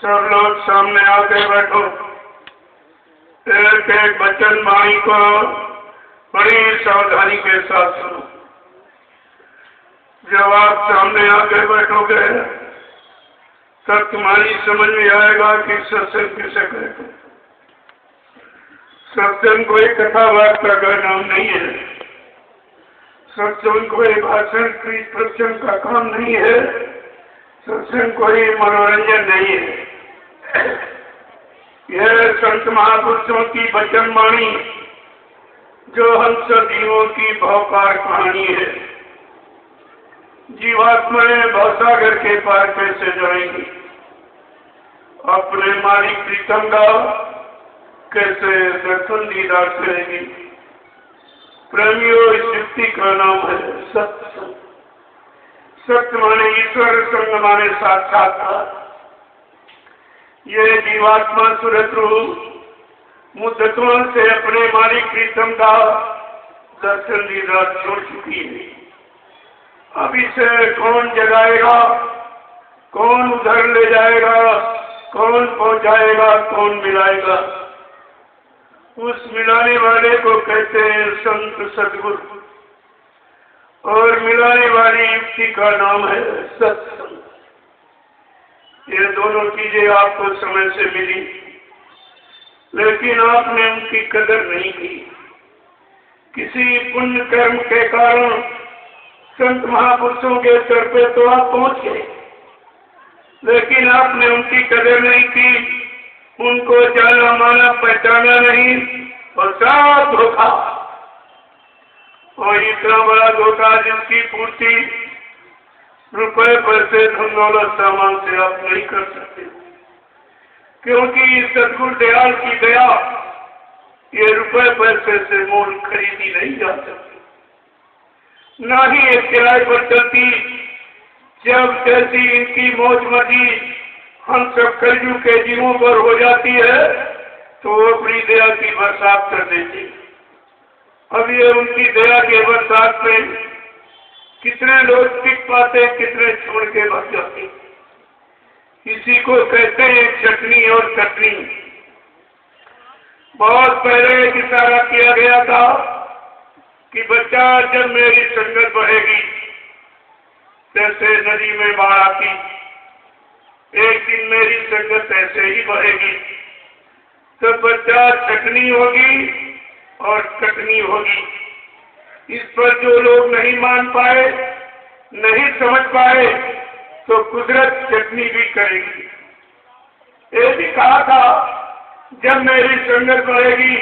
सब लोग सामने आके बैठो। एक एक वचन वाणी को बड़ी सावधानी के साथ सुनो। जब आप सामने आके बैठोगे तब तुम्हारी समझ में आएगा कि सत्संग किसे कहते हैं। सत्संग कोई कथा वार्ता का नाम नहीं है। सत्संग कोई भाषण की प्रवचन का काम नहीं है। सत्संग कोई मनोरंजन नहीं है। यह संत महापुरुषों की वचन वाणी जो हम सब जीवों की भवपार कहानी है। जीवात्माएं भवसागर के पार कैसे जाएंगी, अपने मालिक प्रीतम का कैसे दर्शन दीदार करेंगी। प्रेमियों, इस युक्ति का नाम है सत्संग। सत्य माने ईश्वर, संग माने साक्षात्कार। ये जीवात्मा सुरतु मुद्दतों से अपने मालिक प्रीतम का दर्शन दीदार छोड़ चुकी है। अब इसे कौन जगाएगा, कौन उधर ले जाएगा, कौन पहुंचाएगा, कौन मिलाएगा? उस मिलाने वाले को कहते हैं संत सद्गुरु, और मिलाने वाली युक्ति का नाम है सत्संग। ये दोनों चीजें आपको समय से मिली, लेकिन आपने उनकी कदर नहीं की। किसी पुण्य कर्म के कारण संत महापुरुषों के स्तर पे तो आप पहुंच गए, लेकिन आपने उनकी कदर नहीं की, उनको जाना माना पहचाना नहीं, और सब धोखा। और इतना बड़ा धोखा जिसकी पूर्ति रुपए पैसे धन दौलत सामान से आप नहीं कर सकते, क्योंकि सद्गुरु दयाल की दया ये रुपए पैसे से मोल खरीदी नहीं जा सकती। ना ही एक किराए पर चलती। जब जैसी इनकी मौज मर्जी हम सब कलयुग के जीवों पर हो जाती है तो वो अपनी दया की बरसात कर देती। अब ये उनकी दया के बरसात में कितने लोग टिक पाते, कितने छोड़ के भाग जाते। इसी को कहते हैं चटनी और कटनी। बहुत पहले एक इशारा किया गया था कि बच्चा, जब मेरी संगत बढ़ेगी जैसे नदी में बाढ़ आती, एक दिन मेरी संगत ऐसे ही बढ़ेगी तो बच्चा चटनी होगी और कटनी होगी। इस पर जो लोग नहीं मान पाए, नहीं समझ पाए, तो कुदरत चटनी भी करेगी। ये भी कहा था, जब मेरी संगत बढ़ेगी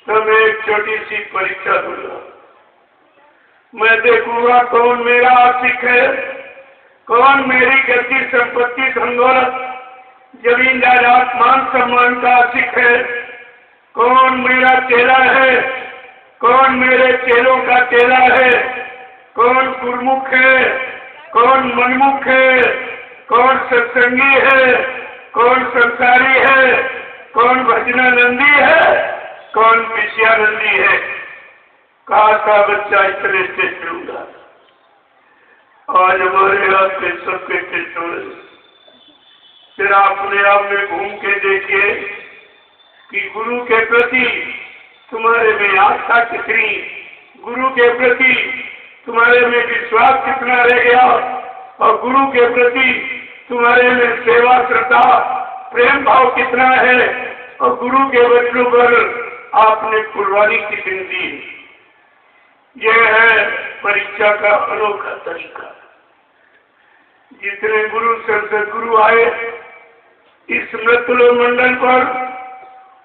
तो मैं एक छोटी सी परीक्षा दूंगा। मैं देखूंगा कौन मेरा आशिक है, कौन मेरी गति संपत्ति धन दौलत जमीन जायदाद मान सम्मान का आशिक है, कौन मेरा चेला है, कौन मेरे चेलों का चेला है, कौन गुरमुख है, कौन मनमुख है, कौन सत्संगी है, कौन संसारी है, कौन भजनानंदी है, कौन विषयानंदी है। कहा था बच्चा इतने से चलूंगा। आज हमारे आपके सबके छोड़े। फिर अपने आप में घूम के देखिए कि गुरु के प्रति तुम्हारे में आस्था कितनी, गुरु के प्रति तुम्हारे में विश्वास कितना रह गया, और गुरु के प्रति तुम्हारे में सेवा श्रद्धा प्रेम भाव कितना है, और गुरु के वचनों पर आपने कुर्बानी कितनी दी। यह है परीक्षा का अनोखा तरीका। जितने गुरु सदगुरु आए इस मृतलो मंडल पर,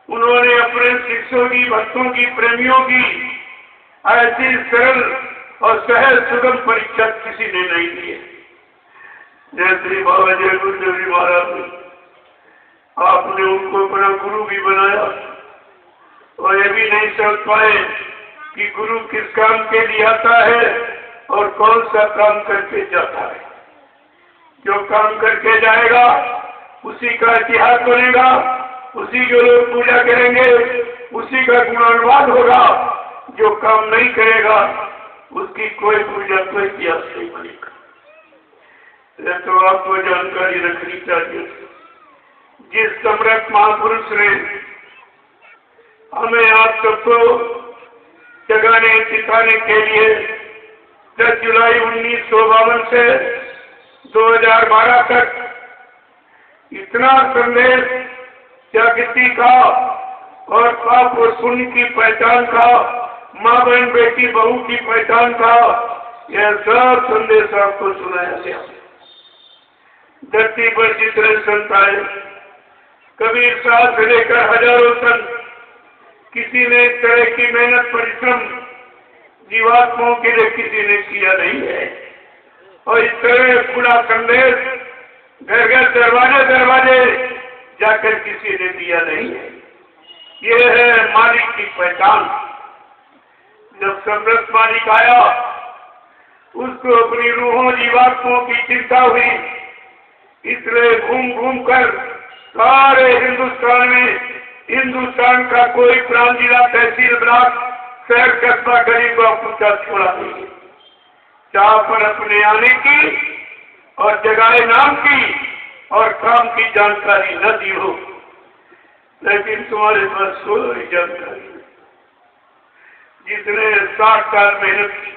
उन्होंने अपने शिष्यों की, भक्तों की, प्रेमियों की ऐसी सरल और सहज सुगम परीक्षा किसी ने नहीं दी है। जय श्री बाबा जय गुरुदेव जी महाराज ने, आपने उनको अपना गुरु भी बनाया, और ये भी नहीं समझ पाए कि गुरु किस काम के लिए आता है और कौन सा काम करके जाता है। जो काम करके जाएगा उसी का इतिहास बनेगा, उसी के लोग पूजा करेंगे, उसी का गुणानुवाद होगा। जो काम नहीं करेगा उसकी कोई पूजा, कोई इतिहास नहीं बनेगा। तो आपको जानकारी रखनी चाहिए। जिस समर्थ महापुरुष ने हमें आप सबको जगाने सिखाने के लिए 10 जुलाई 1952 से 2012 तक इतना संदेश जागृति का और पाप और पुण्य की पहचान का, माँ बहन बेटी बहू की पहचान का, यह सब संदेश आपको सुनाया गया। धरती पर जितने संत आए, कबीर साहब से लेकर हजारों संत, किसी ने इस तरह की मेहनत परिश्रम जीवात्माओं के लिए किसी ने किया नहीं है। और इस तरह खुला संदेश घर घर दरवाजे दरवाजे जाकर किसी ने दिया नहीं है। ये है मालिक की पहचान। जब समर्थ मालिक आया, उसको अपनी रूहों जीवात्माओं की चिंता हुई, इसलिए घूम घूम कर सारे हिंदुस्तान में, हिंदुस्तान का कोई प्रांत, जिला, तहसील, ब्लॉक, शहर, कस्बा, गरीब व पूछा छोड़ा नहीं, जहाँ पर अपने आने की और जगह नाम की और काम की जानकारी न दी हो, लेकिन तुम्हारे पास कोई जानकारी नहीं। जिसने 60 साल मेहनत की,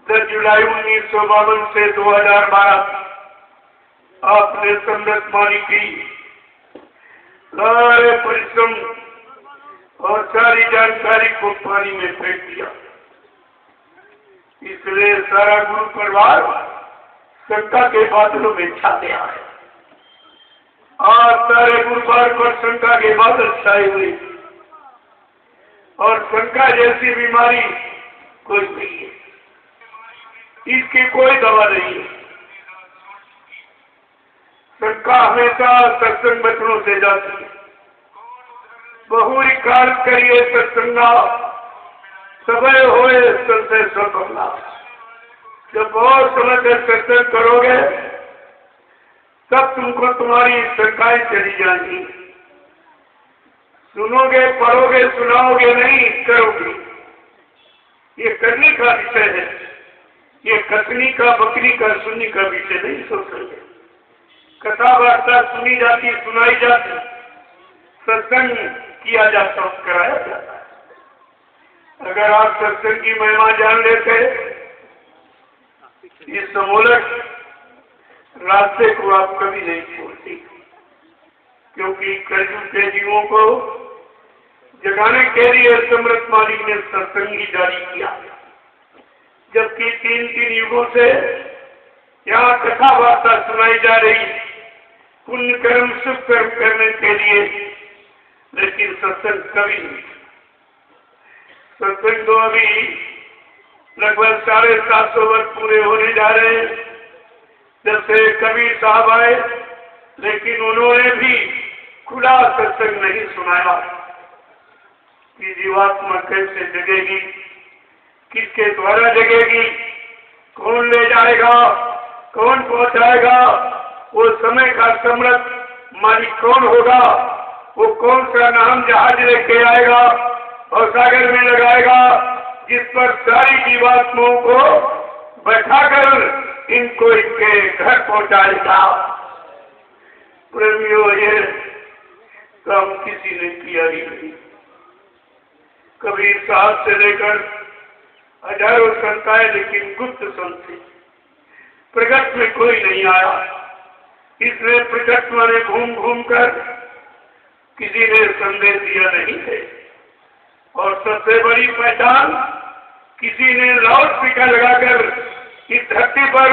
10 जुलाई 1952 से 2012 आपने समर्थ मालिक की सारे परिश्रम और सारी जानकारी को पानी में फेंक दिया। इसलिए सारा गुरु परिवार शंका के बादलों में छा गया है। आज सारे गुरुवार पर शंका के बादल छाए हुए, और शंका जैसी बीमारी कोई नहीं है, इसकी कोई दवा नहीं है। शंका हमेशा सत्संग बचनों से जाती है। बहुरी काल करिए सत्संगा, सबे होए सबसे सफला। जब बहुत समय तक सत्संग करोगे, तब तुमको तुम्हारी शंकाएं चली जाएंगी। सुनोगे, पढ़ोगे, सुनाओगे नहीं, करोगे। ये करने का विषय है, ये कसनी का, बकरी का, सुनने का विषय नहीं सोच सकते। कथा वार्ता सुनी जाती, सुनाई जाती, सत्संग किया जाता, कराया जाता है। अगर आप सत्संग की महिमा जान लेते, इस समूलक रास्ते को आप कभी नहीं छोड़ते, क्योंकि कलयुग के जीवों को जगाने के लिए समर्थ मालिक ने सत्संग ही जारी किया। जबकि 3-3 युगों से यहाँ कथा वार्ता सुनाई जा रही, पुण्य कर्म, शुभ कर्म करने के लिए, लेकिन सत्संग कभी नहीं। सत्संग तो अभी लगभग 750 वर्ष पूरे होने जा रहे हैं जब से कबीर साहब आए, लेकिन उन्होंने भी खुला सत्संग नहीं सुनाया कि जीवात्मा कैसे जगेगी, किसके द्वारा जगेगी, कौन ले जाएगा, कौन पहुंचाएगा, वो समय का समर्थ मालिक कौन होगा, वो कौन सा नाम जहाज लेके आएगा और सागर में लगाएगा, जिस पर सारी जीवात्माओं को बैठाकर इनको इनके घर पहुंचाएगा। प्रेमियों, ये काम किसी ने किया ही नहीं। कबीर साहब से लेकर हजारों संत आए, लेकिन गुप्त संत थे, प्रगट में कोई नहीं आया। इसलिए प्रगट में घूम घूम कर किसी ने संदेश दिया नहीं है। और सबसे बड़ी पहचान, किसी ने लाउड स्पीकर लगाकर इस धरती पर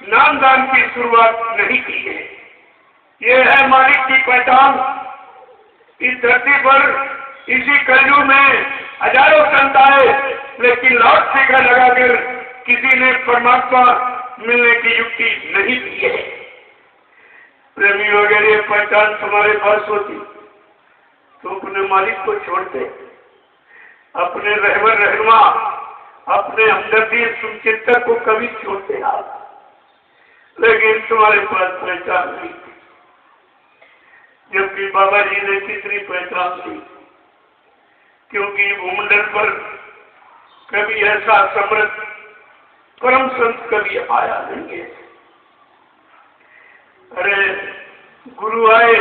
नामदान की शुरुआत नहीं की है। ये है मालिक की पहचान। इस धरती पर इसी कलयुग में हजारों संत आए, लेकिन लाउड स्पीकर लगाकर किसी ने परमात्मा मिलने की युक्ति नहीं दी है। प्रेमी वगैरह पहचान तुम्हारे पास होती तो अपने मालिक को छोड़ते, अपने रहबर रहनुमा, अपने हमदर्दी सुचिंतक को कभी छोड़ते आप, लेकिन तुम्हारे पास पहचान नहीं थी। जबकि बाबा जी ने कितनी पहचान दी, क्योंकि भूमंडल पर कभी ऐसा समृद्ध परम संत कभी आया नहीं है। अरे गुरु आए,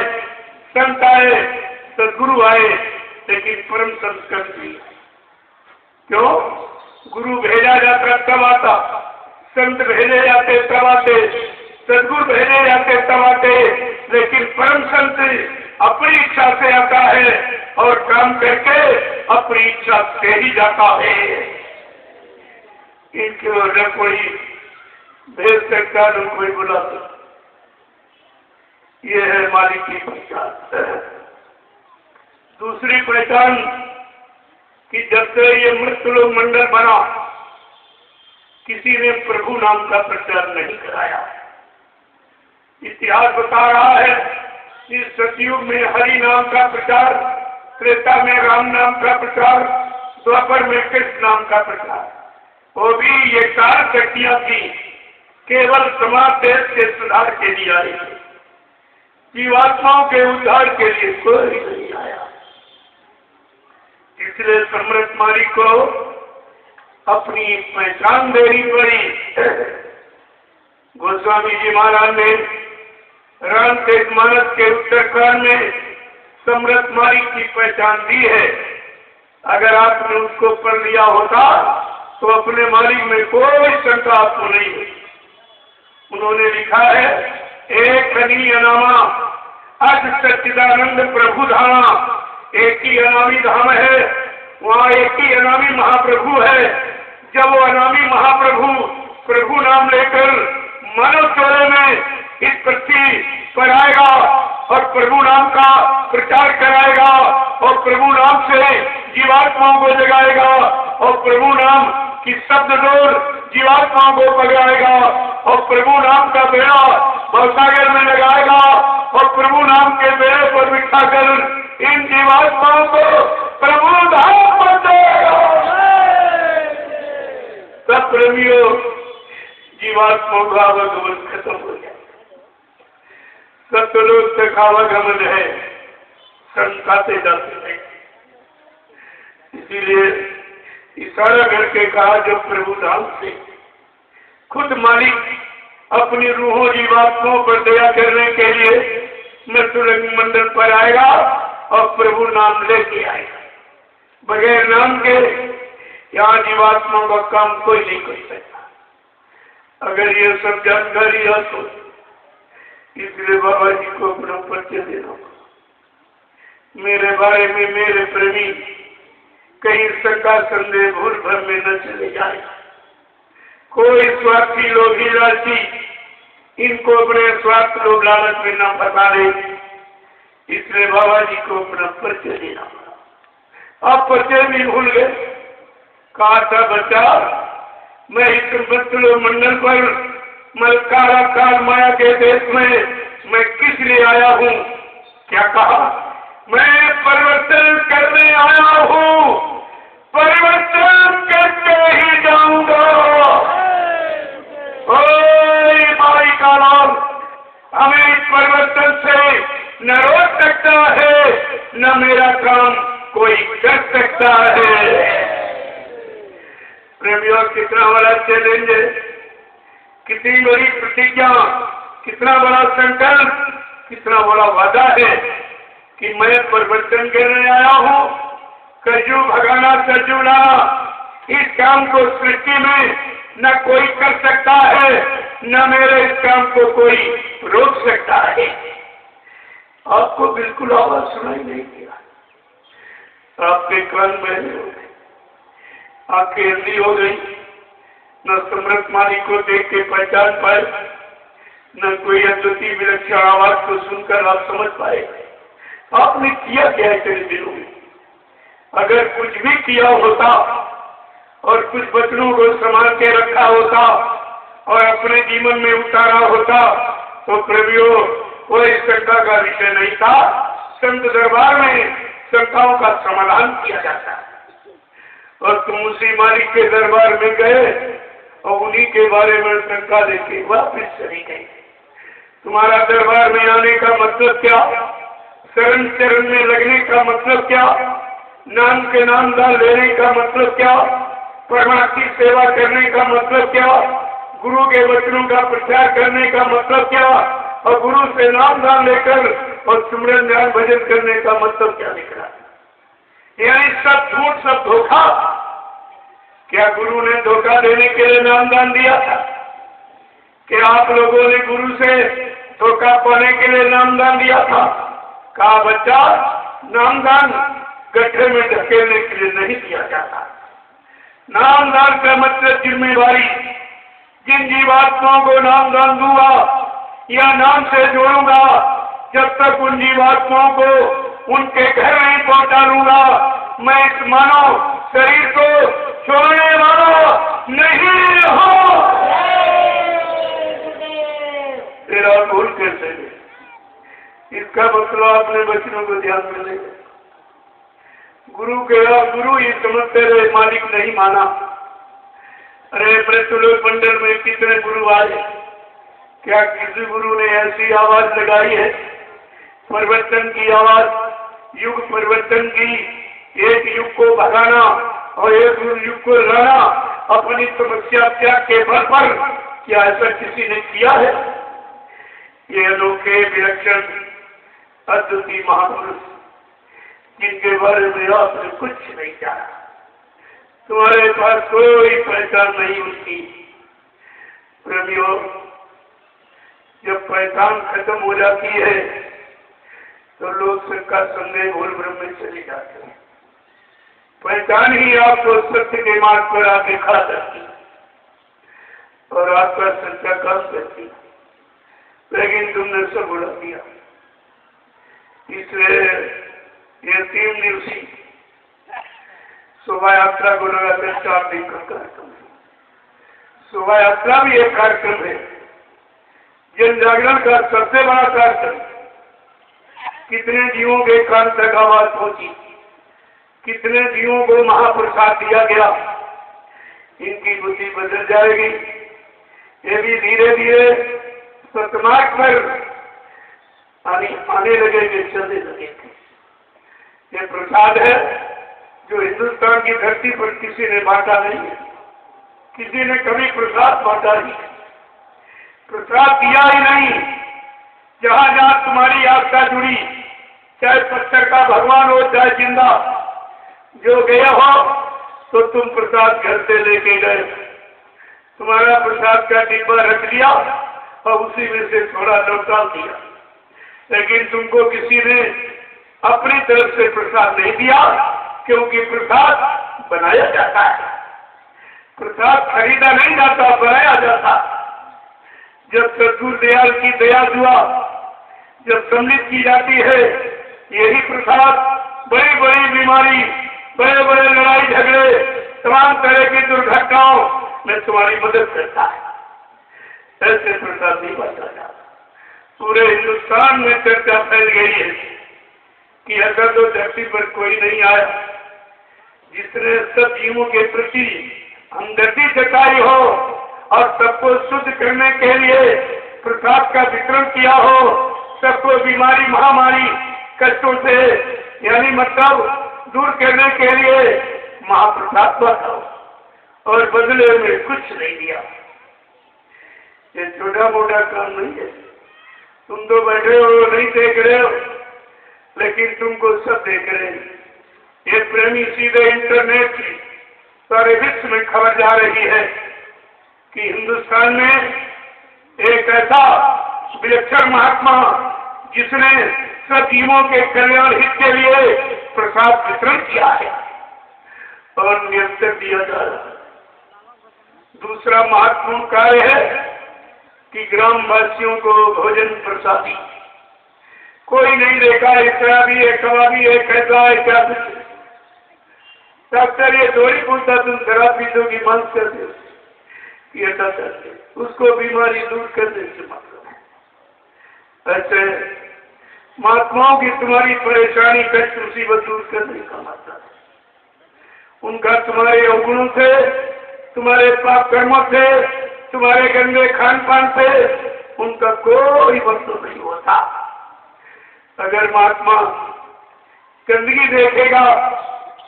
संत आए, सदगुरु आए, लेकिन परम संस्कृत नहीं। क्यों? गुरु भेजा जाता तब आता, संत भेजे जाते तब आते, सदगुरु भेजे जाते तब आते, लेकिन परम संत अपनी इच्छा से आता है और काम करके अपनी इच्छा से ही जाता है। इनकी वजह कोई भेज सकता न कोई बुला सकता। ये है मालिक की पहचान। दूसरी पहचान कि जब से ये मृतलोक मंडल बना, किसी ने प्रभु नाम का प्रचार नहीं कराया। इतिहास बता रहा है कि सतयुग में हरि नाम का प्रचार, त्रेता में राम नाम का प्रचार, द्वापर में कृष्ण नाम का प्रचार, वो भी ये 4 शक्तियां थी, केवल समाज देश के सुधार के लिए आई थी, जीवात्माओं के उद्धार के लिए कोई नहीं आया। इसलिए सम्राट मालिक को अपनी पहचान देनी पड़ी। गोस्वामी जी महाराज ने रामचरित मानस के उत्तरकांड में सम्राट मालिक की पहचान दी है। अगर आपने उसको पढ़ लिया होता तो अपने मालिक में कोई शंका आपको नहीं हुई। उन्होंने लिखा है, एक हनी अनामा अज सच्चिदानंद प्रभु धामा, एक ही अनामी धाम है, वहाँ एक ही अनामी महाप्रभु है। जब वो अनामी महाप्रभु प्रभु नाम लेकर मानव चोले में इस पृथ्वी पर आएगा और प्रभु नाम का प्रचार कराएगा और प्रभु नाम से जीवात्माओं को जगाएगा और प्रभु नाम की शब्द डोर जीवात्माओं को पकड़ाएगा और प्रभु नाम का बेड़ा भवसागर में लगाएगा और प्रभु नाम के बेड़े पर बिठाकर इन जीवात्माओं को प्रभु धाम पर देगा। सब प्रेमियों, जीवात्माओं का आवागमन खत्म हो गया। सत्लोक तक आवागमन है, संताते जाते हैं। इसीलिए इशारा करके कहा, जब प्रभु धाम से खुद मालिक अपनी रूहों जीवात्माओं पर दया करने के लिए मृत्युलोक मंडल पर आएगा और प्रभु नाम लेके आएगा। बगैर नाम के यहाँ जीवात्माओं का काम कोई नहीं कर सकता। अगर ये सब जानकारी है तो इसलिए बाबा जी को अपना परिचय देना। मेरे बारे में मेरे प्रेमी कहीं शंका संदेह भूल भर में न चले जाए। कोई स्वार्थी लोभी लालची इनको अपने स्वार्थ लोभ लालच में न फंसा दे। इसलिए बाबा जी को अपना परिचय देना। आप परिचय भी भूल गए। कहा था, बच्चा मैं इस मृत्युलोक मंडल पर मलकारा काल माया के देश में मैं किस लिए आया हूँ? क्या कहा? मैं परिवर्तन करने आया हूँ, परिवर्तन करके ही जाऊंगा। ओए माई का नाम हमें इस परिवर्तन से न रोक सकता है, न मेरा काम कोई कर सकता है। प्रेमियों, कितना बड़ा चैलेंज है, कितनी बड़ी प्रतिज्ञा, कितना बड़ा संकल्प, कितना बड़ा वादा है कि मैं परिवर्तन करने आया हूँ, कलयुग भगाना सलयुग लाना। इस काम को सृष्टि में न कोई कर सकता है, न मेरे इस काम को कोई रोक सकता है। आपको बिल्कुल आवाज सुनाई नहीं दिया, आपके कान बहरे हो गए, आंखें अंधी हो गई, न सम्राट मालिक को देख के पहचान पाए, न कोई अद्वितीय विलक्षण आवाज को सुनकर आप समझ पाए। आपने किया क्या है तेरे दिलों में? अगर कुछ भी किया होता और कुछ वचनों को संभाल के रखा होता और अपने जीवन में उतारा होता तो प्रभुओं कोई शंका का विषय नहीं था। संत दरबार में शंकाओं का समाधान किया जाता और तुम उसी मालिक के दरबार में गए और उन्हीं के बारे में शंका लेके वापिस चली गई। तुम्हारा दरबार में आने का मतलब क्या? शरण चरण में लगने का मतलब क्या? नाम के नामदान लेने का मतलब क्या? परमात्मा की सेवा करने का मतलब क्या? गुरु के वचनों का प्रचार करने का मतलब क्या? और गुरु से नाम दान लेकर और सिमरन ध्यान भजन करने का मतलब क्या निकला? यानी सब झूठ, सब धोखा। क्या गुरु ने धोखा देने के लिए नाम दान दिया था? क्या आप लोगों ने गुरु से धोखा पाने के लिए नाम दान दिया था? कहा बच्चा, नाम दान गड्ढे में ढकेलने के लिए नहीं दिया जाता। नाम दान का मतलब जिम्मेवारी। जिन जीवात्माओं को नाम दान दूंगा या नाम से जोड़ूंगा, जब तक उन जीवात्माओं को उनके घर नहीं पहुंचा लूंगा, मैं इस मानव शरीर को छोड़ने वाला नहीं हूं। तेरा भूल कैसे है? इसका मतलब आपने बच्चों को ध्यान में ले। गुरु कहा, गुरु ये समझते रहे, मालिक नहीं माना। अरे पृथ्वीलोक मंडल में कितने गुरु आए, क्या किसी गुरु ने ऐसी आवाज लगाई है परिवर्तन की आवाज, युग परिवर्तन की, एक युग को भगाना और एक युग को लाना अपनी समस्या त्याग के बल पर? क्या ऐसा किसी ने किया है? ये अनोखे विलक्षण अद्वितीय महापुरुष जिनके बारे में आपने कुछ नहीं जाना, तुम्हारे पास कोई पहचान नहीं उनकी। प्रेमियों, जब पहचान खत्म हो जाती है तो लोग सबका संदेह भूल भ्रम में चले जाते हैं। पहचान ही आपको सत्य के मार्ग पर आके खा सकती और आपका सच्चा काम करती, लेकिन तुमने सब उड़ा दिया। इसलिए ये 3 दिवसीय शोभा यात्रा को लगातार 4 दिन का कार्यक्रम है। शोभा यात्रा भी एक कार्यक्रम है, जन जागरण का सबसे बड़ा कार्यक्रम। कितने जीवों के कान तक आवाज पहुंची, कितने जीवों को महाप्रसाद दिया गया। इनकी बुद्धि बदल जाएगी। ये भी धीरे धीरे सतमार्ग पर आने लगेंगे, चलने लगेंगे। ये प्रसाद है जो हिंदुस्तान की धरती पर किसी ने बांटा नहीं है। किसी ने कभी प्रसाद बांटा नहीं, प्रसाद दिया ही नहीं। जहां जहां तुम्हारी आस्था जुड़ी, चाहे पत्थर का भगवान हो चाहे जिंदा, जो गया हो तो तुम प्रसाद घर से लेके गए, तुम्हारा प्रसाद का डिब्बा रख दिया और उसी में से थोड़ा लौटा दिया। लेकिन तुमको किसी ने अपनी तरफ से प्रसाद नहीं दिया, क्योंकि प्रसाद बनाया जाता है। प्रसाद खरीदा नहीं जाता, बनाया जाता। जब सद्गुरु दयाल की दया दुआ जब सम्मिलित की जाती है, यही प्रसाद बड़ी बड़ी बीमारी, बड़े बड़े लड़ाई झगड़े, तमाम तरह की दुर्घटनाओं में तुम्हारी मदद करता है। ऐसे प्रसाद नहीं बांटा जाता। पूरे हिंदुस्तान में चर्चा फैल गई है कि ऐसा तो धरती पर कोई नहीं आया जिसने सब जीवों के प्रति हमदर्दी जताई हो और सबको शुद्ध करने के लिए प्रसाद का वितरण किया हो, सबको बीमारी महामारी कष्टों से यानी मतलब दूर करने के लिए महाप्रसाद बांटा हो और बदले में कुछ नहीं दिया। ये छोटा मोटा काम नहीं है। तुम तो बैठे हो, नहीं देख रहे हो, लेकिन तुमको सब देख रहे हैं। ये प्रेमी सीधे इंटरनेट की सारे विश्व में खबर जा रही है कि हिंदुस्तान में एक ऐसा विलक्षण महात्मा जिसने सब जीवों के कल्याण हित के लिए प्रसाद वितरण किया है और निरंतर दिया जा रहा है। दूसरा महत्वपूर्ण कार्य है कि ग्रामवासियों को भोजन प्रसादी। कोई नहीं देखा शराबी है, कबाबी है, कैसा है, क्या कुछ। डॉक्टर ये थोड़ी पूछता तुम शराब पीतों की मांग करते हो, ऐसा करते, उसको बीमारी दूर करने से मतलब है। ऐसे महात्माओं की तुम्हारी परेशानी कष्ट मुसीबत दूर करने का मतलब है। उनका तुम्हारे अवगुणों से, तुम्हारे पाप कर्मों से, तुम्हारे गंदे खान पान से उनका कोई मतलब नहीं होता। अगर महात्मा गंदगी देखेगा,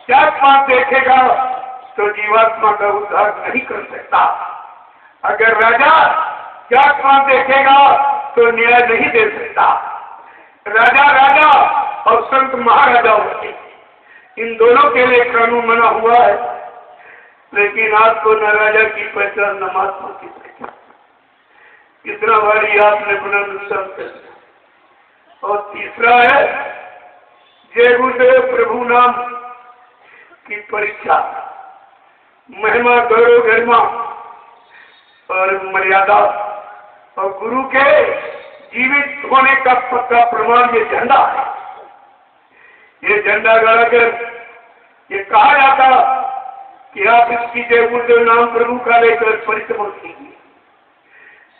जात पात देखेगा तो जीवात्मा का उद्धार नहीं कर सकता। अगर राजा जात पात देखेगा, तो न्याय नहीं दे सकता। राजा राजा और संत महाराजा होते, इन दोनों के लिए कानून बना हुआ है, लेकिन आपको न राजा की पहचान न महात्मा की पहचान। कितना बारी आपने अपना नुकसान कर दिया। और तीसरा है जय गुरुदेव प्रभु नाम की परीक्षा, महिमा गौरव गरिमा और मर्यादा और गुरु के जीवित होने का पक्का प्रमाण ये झंडा है। ये झंडा गाड़कर ये कहा जाता कि आप इसकी जय गुरुदेव नाम प्रभु का लेकर परिक्रमण कीजिए।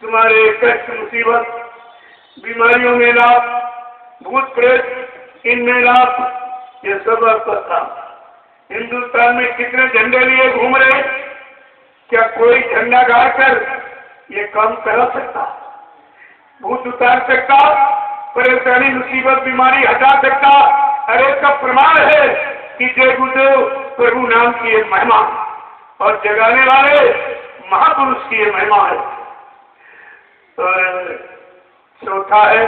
तुम्हारे कष्ट मुसीबत बीमारियों में लाभ, भूत प्रेत इनमें लाभ, ये सब आपका काम। हिंदुस्तान में कितने झंडे लिए घूम रहे, क्या कोई झंडा गाड़कर ये काम करा सकता, भूत उतार सकता, परेशानी मुसीबत बीमारी हटा सकता? अरे इसका प्रमाण है कि जय गुरुदेव प्रभु नाम की ये महिमा और जगाने वाले महापुरुष की ये महिमा है। और चौथा है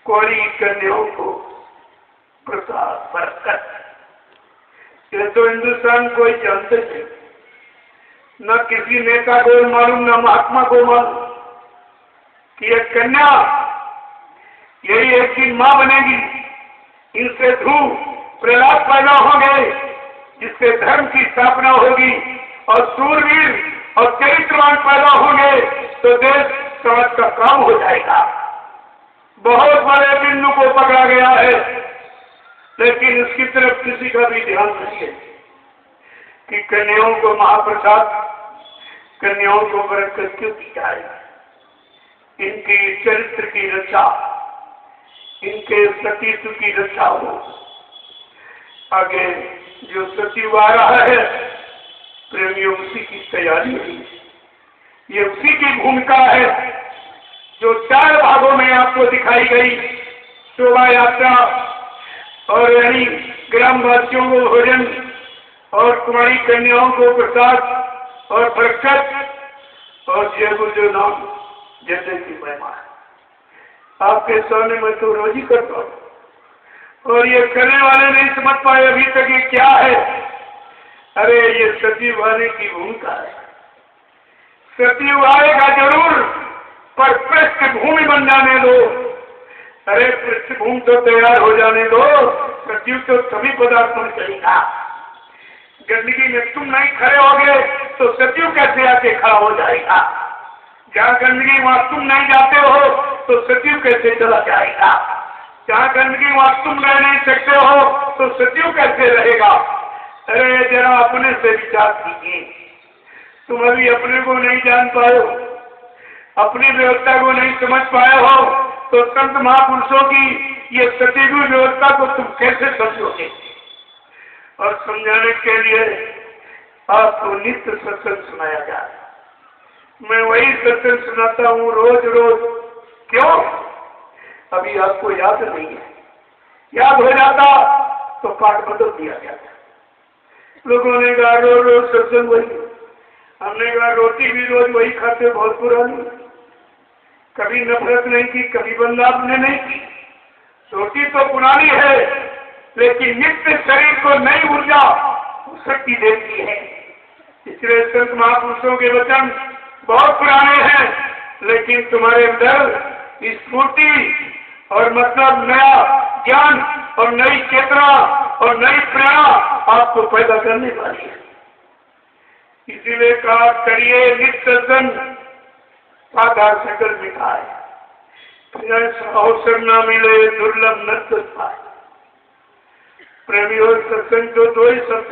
कोरी कन्याओं को प्रसाद बरकत। ये तो हिंदुस्तान कोई जानते थे, न किसी नेता को मालूम न महात्मा को मालूम कि एक कन्या यही एक दिन मां बनेगी, इनसे ध्रुव प्रहलाद पैदा होंगे, जिससे धर्म की स्थापना होगी और सूरवीर और चरित्रवान पैदा होंगे तो देश समाज का काम हो जाएगा। बहुत बड़े बिंदु को पकड़ा गया है, लेकिन इसकी तरफ किसी का भी ध्यान नहीं है कि कन्याओं को महाप्रसाद, कन्याओं को बरकत क्यों दी जाए। इनकी चरित्र की रक्षा, इनके सतीत्व की रक्षा हो। आगे जो सचिव आ रहा है प्रेमियों, उसी की तैयारी हुई, ये उसी की भूमिका है जो 4 भागों में आपको दिखाई गई। शोभा यात्रा और यानी ग्रामवासियों को भोजन और कुमारी कन्याओं को प्रसाद और बरकत और जय गुरुदेव नाम जैसे की महिमा है। आपके सामने मैं तो रोज ही करता हूँ और ये करने वाले नहीं समझ पाए अभी तक ये क्या है। अरे ये सचिव आने की भूमिका है। सचिव आएगा जरूर, पर पृष्ठभूमि बन जाने दो। अरे पृष्ठभूमि तो तैयार हो जाने दो, सचिव तो सभी पदार्थों में चलेगा। गंदगी में तुम नहीं खड़े होगे तो सचिव कैसे आके खड़ा हो जाएगा? जहाँ गंदगी वहाँ तुम नहीं जाते हो तो सचिव कैसे चला जाएगा? जहाँ गंदगी वहाँ तुम रह नहीं सकते हो तो सचिव कैसे रहेगा? अरे जरा अपने से विचार कीजिए। तुम अभी अपने को नहीं जान पाए हो, अपनी व्यवस्था को नहीं समझ पाए हो, तो संत महापुरुषों की ये सचिव व्यवस्था को तुम कैसे समझोगे? और समझाने के लिए आपको नित्य सत्संग सुनाया जाए। मैं वही सत्संग सुनाता हूँ रोज रोज। क्यों? अभी आपको याद नहीं है। याद हो जाता तो पाठ बदल दिया जाता। लोगों ने कहा रोज रोज सत्संग वही। हमने कहा रोटी भी रोज वही खाते, बहुत पुरानी। कभी नफरत नहीं की, कभी बंदाप ने नहीं की। रोटी तो पुरानी है, लेकिन नित्य शरीर को नई ऊर्जा शक्ति देती है। इसलिए संत महापुरुषों के वचन बहुत पुराने हैं, लेकिन तुम्हारे अंदर स्फूर्ति और मतलब नया ज्ञान और नई चेतना और नई प्रेरणा आपको पैदा करने वाली है। इसीलिए कहा करिए नित्य सत्संग, साधा सकल मिठाई, अवसर न मिले दुर्लभ नृत्य पाए। प्रेमियों, सत्संग तो 2 ही शब्द,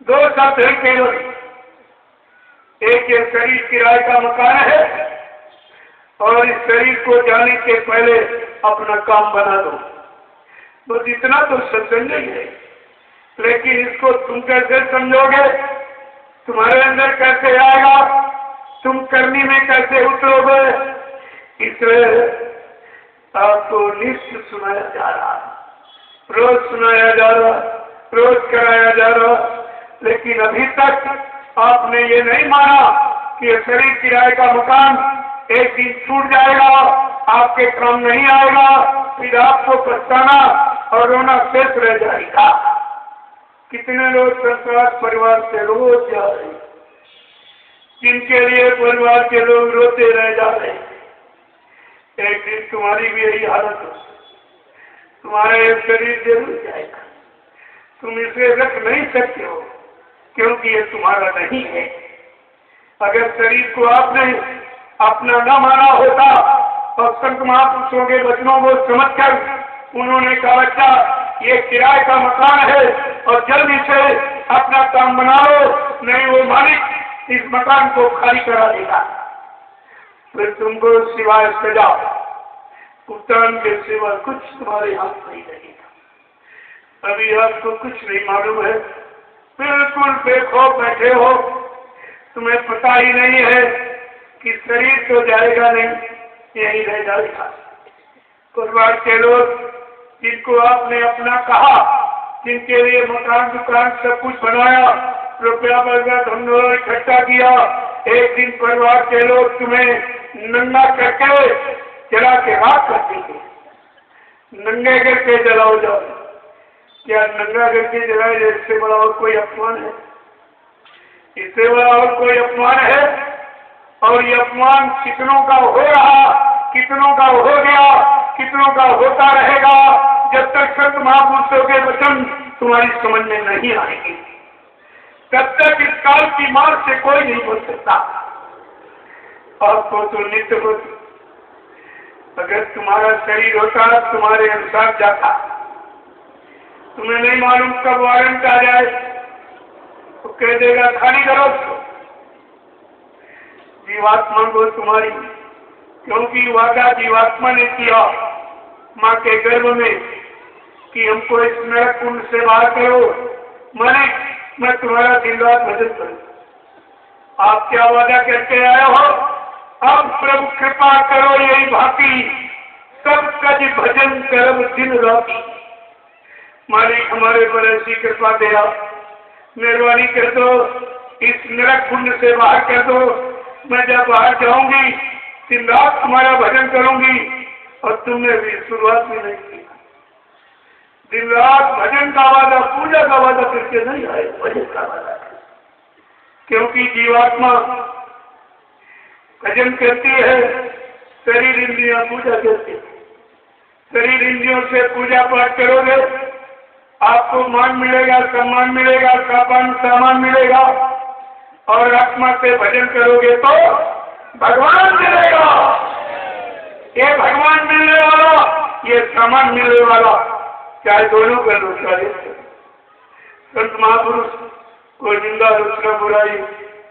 2 शब्द है केवल। एक ये शरीर किराए का मकान है, और इस शरीर को जाने के पहले अपना काम बना दो। बस इतना तो सत्संग ही है। लेकिन इसको तुम कैसे समझोगे? तुम्हारे अंदर कैसे आएगा? तुम करनी में कैसे उतरोगे? इसलिए आपको नित्य सुनाया जा रहा है, रोज सुनाया जा रहा, रोज कराया जा रहा। लेकिन अभी तक आपने ये नहीं माना कि ये शरीर किराए का मकान एक दिन छूट जाएगा, आपके काम नहीं आएगा, फिर आपको पछताना और रोना शेष रह जाएगा। कितने लोग संसार परिवार से रोज जा रहे हैं, जिनके लिए परिवार के लोग रोते रह जा रहे हैं। एक दिन तुम्हारी भी यही हालत हो, तुम्हारा ये शरीर जरूर जाएगा, तुम इसे रख नहीं सकते हो क्योंकि ये तुम्हारा नहीं है। अगर शरीर को आपने अपना न माना होता और संत महापुरुषों के वचनों को समझकर उन्होंने कहा बच्चा ये किराए का मकान है और जल्दी से अपना काम बना लो, नहीं वो मालिक इस मकान को खाली करा देगा, फिर तुमको सिवाय सजा भुगतान के सिवा कुछ तुम्हारे हाथ नहीं लगेगा। अभी आपको कुछ नहीं मालूम है, बिल्कुल बेखौफ बैठे हो, तुम्हें पता ही नहीं है कि शरीर तो जाएगा नहीं, यही रह जाएगा। परिवार के लोग जिनको आपने अपना कहा, जिनके लिए मकान दुकान सब कुछ बनाया, रुपया पैसा धन इकट्ठा किया, एक दिन परिवार के लोग तुम्हें नंगा करके जला के राख कर देंगे। नंगे करके जलाओ जाओ, क्या नंगा करके जलाए इससे बड़ा और कोई अपमान है? इससे बड़ा और कोई अपमान है? और ये अपमान कितनों का हो रहा, कितनों का हो गया, कितनों का होता रहेगा, जब तक संत महापुरुषों के वचन तुम्हारी समझ में नहीं आएंगे, तब तक इस काल की मार से कोई नहीं बच सकता। आपको तो नित्य होती, अगर तुम्हारा शरीर होता तुम्हारे अनुसार जाता, तुम्हें नहीं मालूम कब वारंट आ जाए तो कह देगा खाली करो उसको। जीवात्मा को तुम्हारी, क्योंकि वादा जीवात्मा ने किया माँ के गर्भ में कि हमको इस नरक कुंड से बाहर करो, मालिक मैं तुम्हारा दिन रात भजन करूं। आप क्या वादा करके आए हो? अब प्रभु कृपा करो यही भांति, सब कज भजन करब दिन राति। मालिक हमारे पर ऐसी कृपा दे, मेहरबानी कर दो, इस नरक कुंड से बाहर कर दो। मैं जब बाहर जाऊंगी दिन रात तुम्हारा भजन करूंगी, और तुमने भी शुरुआत भी नहीं की। दिन रात भजन का वादा, पूजा का वादा करके नहीं आए, भजन का वादा, क्योंकि जीवात्मा भजन करती है, शरीर इंद्रियां पूजा करती है। शरीर इंद्रियों से पूजा पाठ करोगे, आपको मान मिलेगा, सम्मान मिलेगा, सामान मिलेगा, और आत्मा से भजन करोगे तो भगवान मिलेगा। ये भगवान मिलने वाला, ये सामान मिलने वाला, चाहे दोनों कर लो, चाहे संत महापुरुष को निंदा रचना बुराई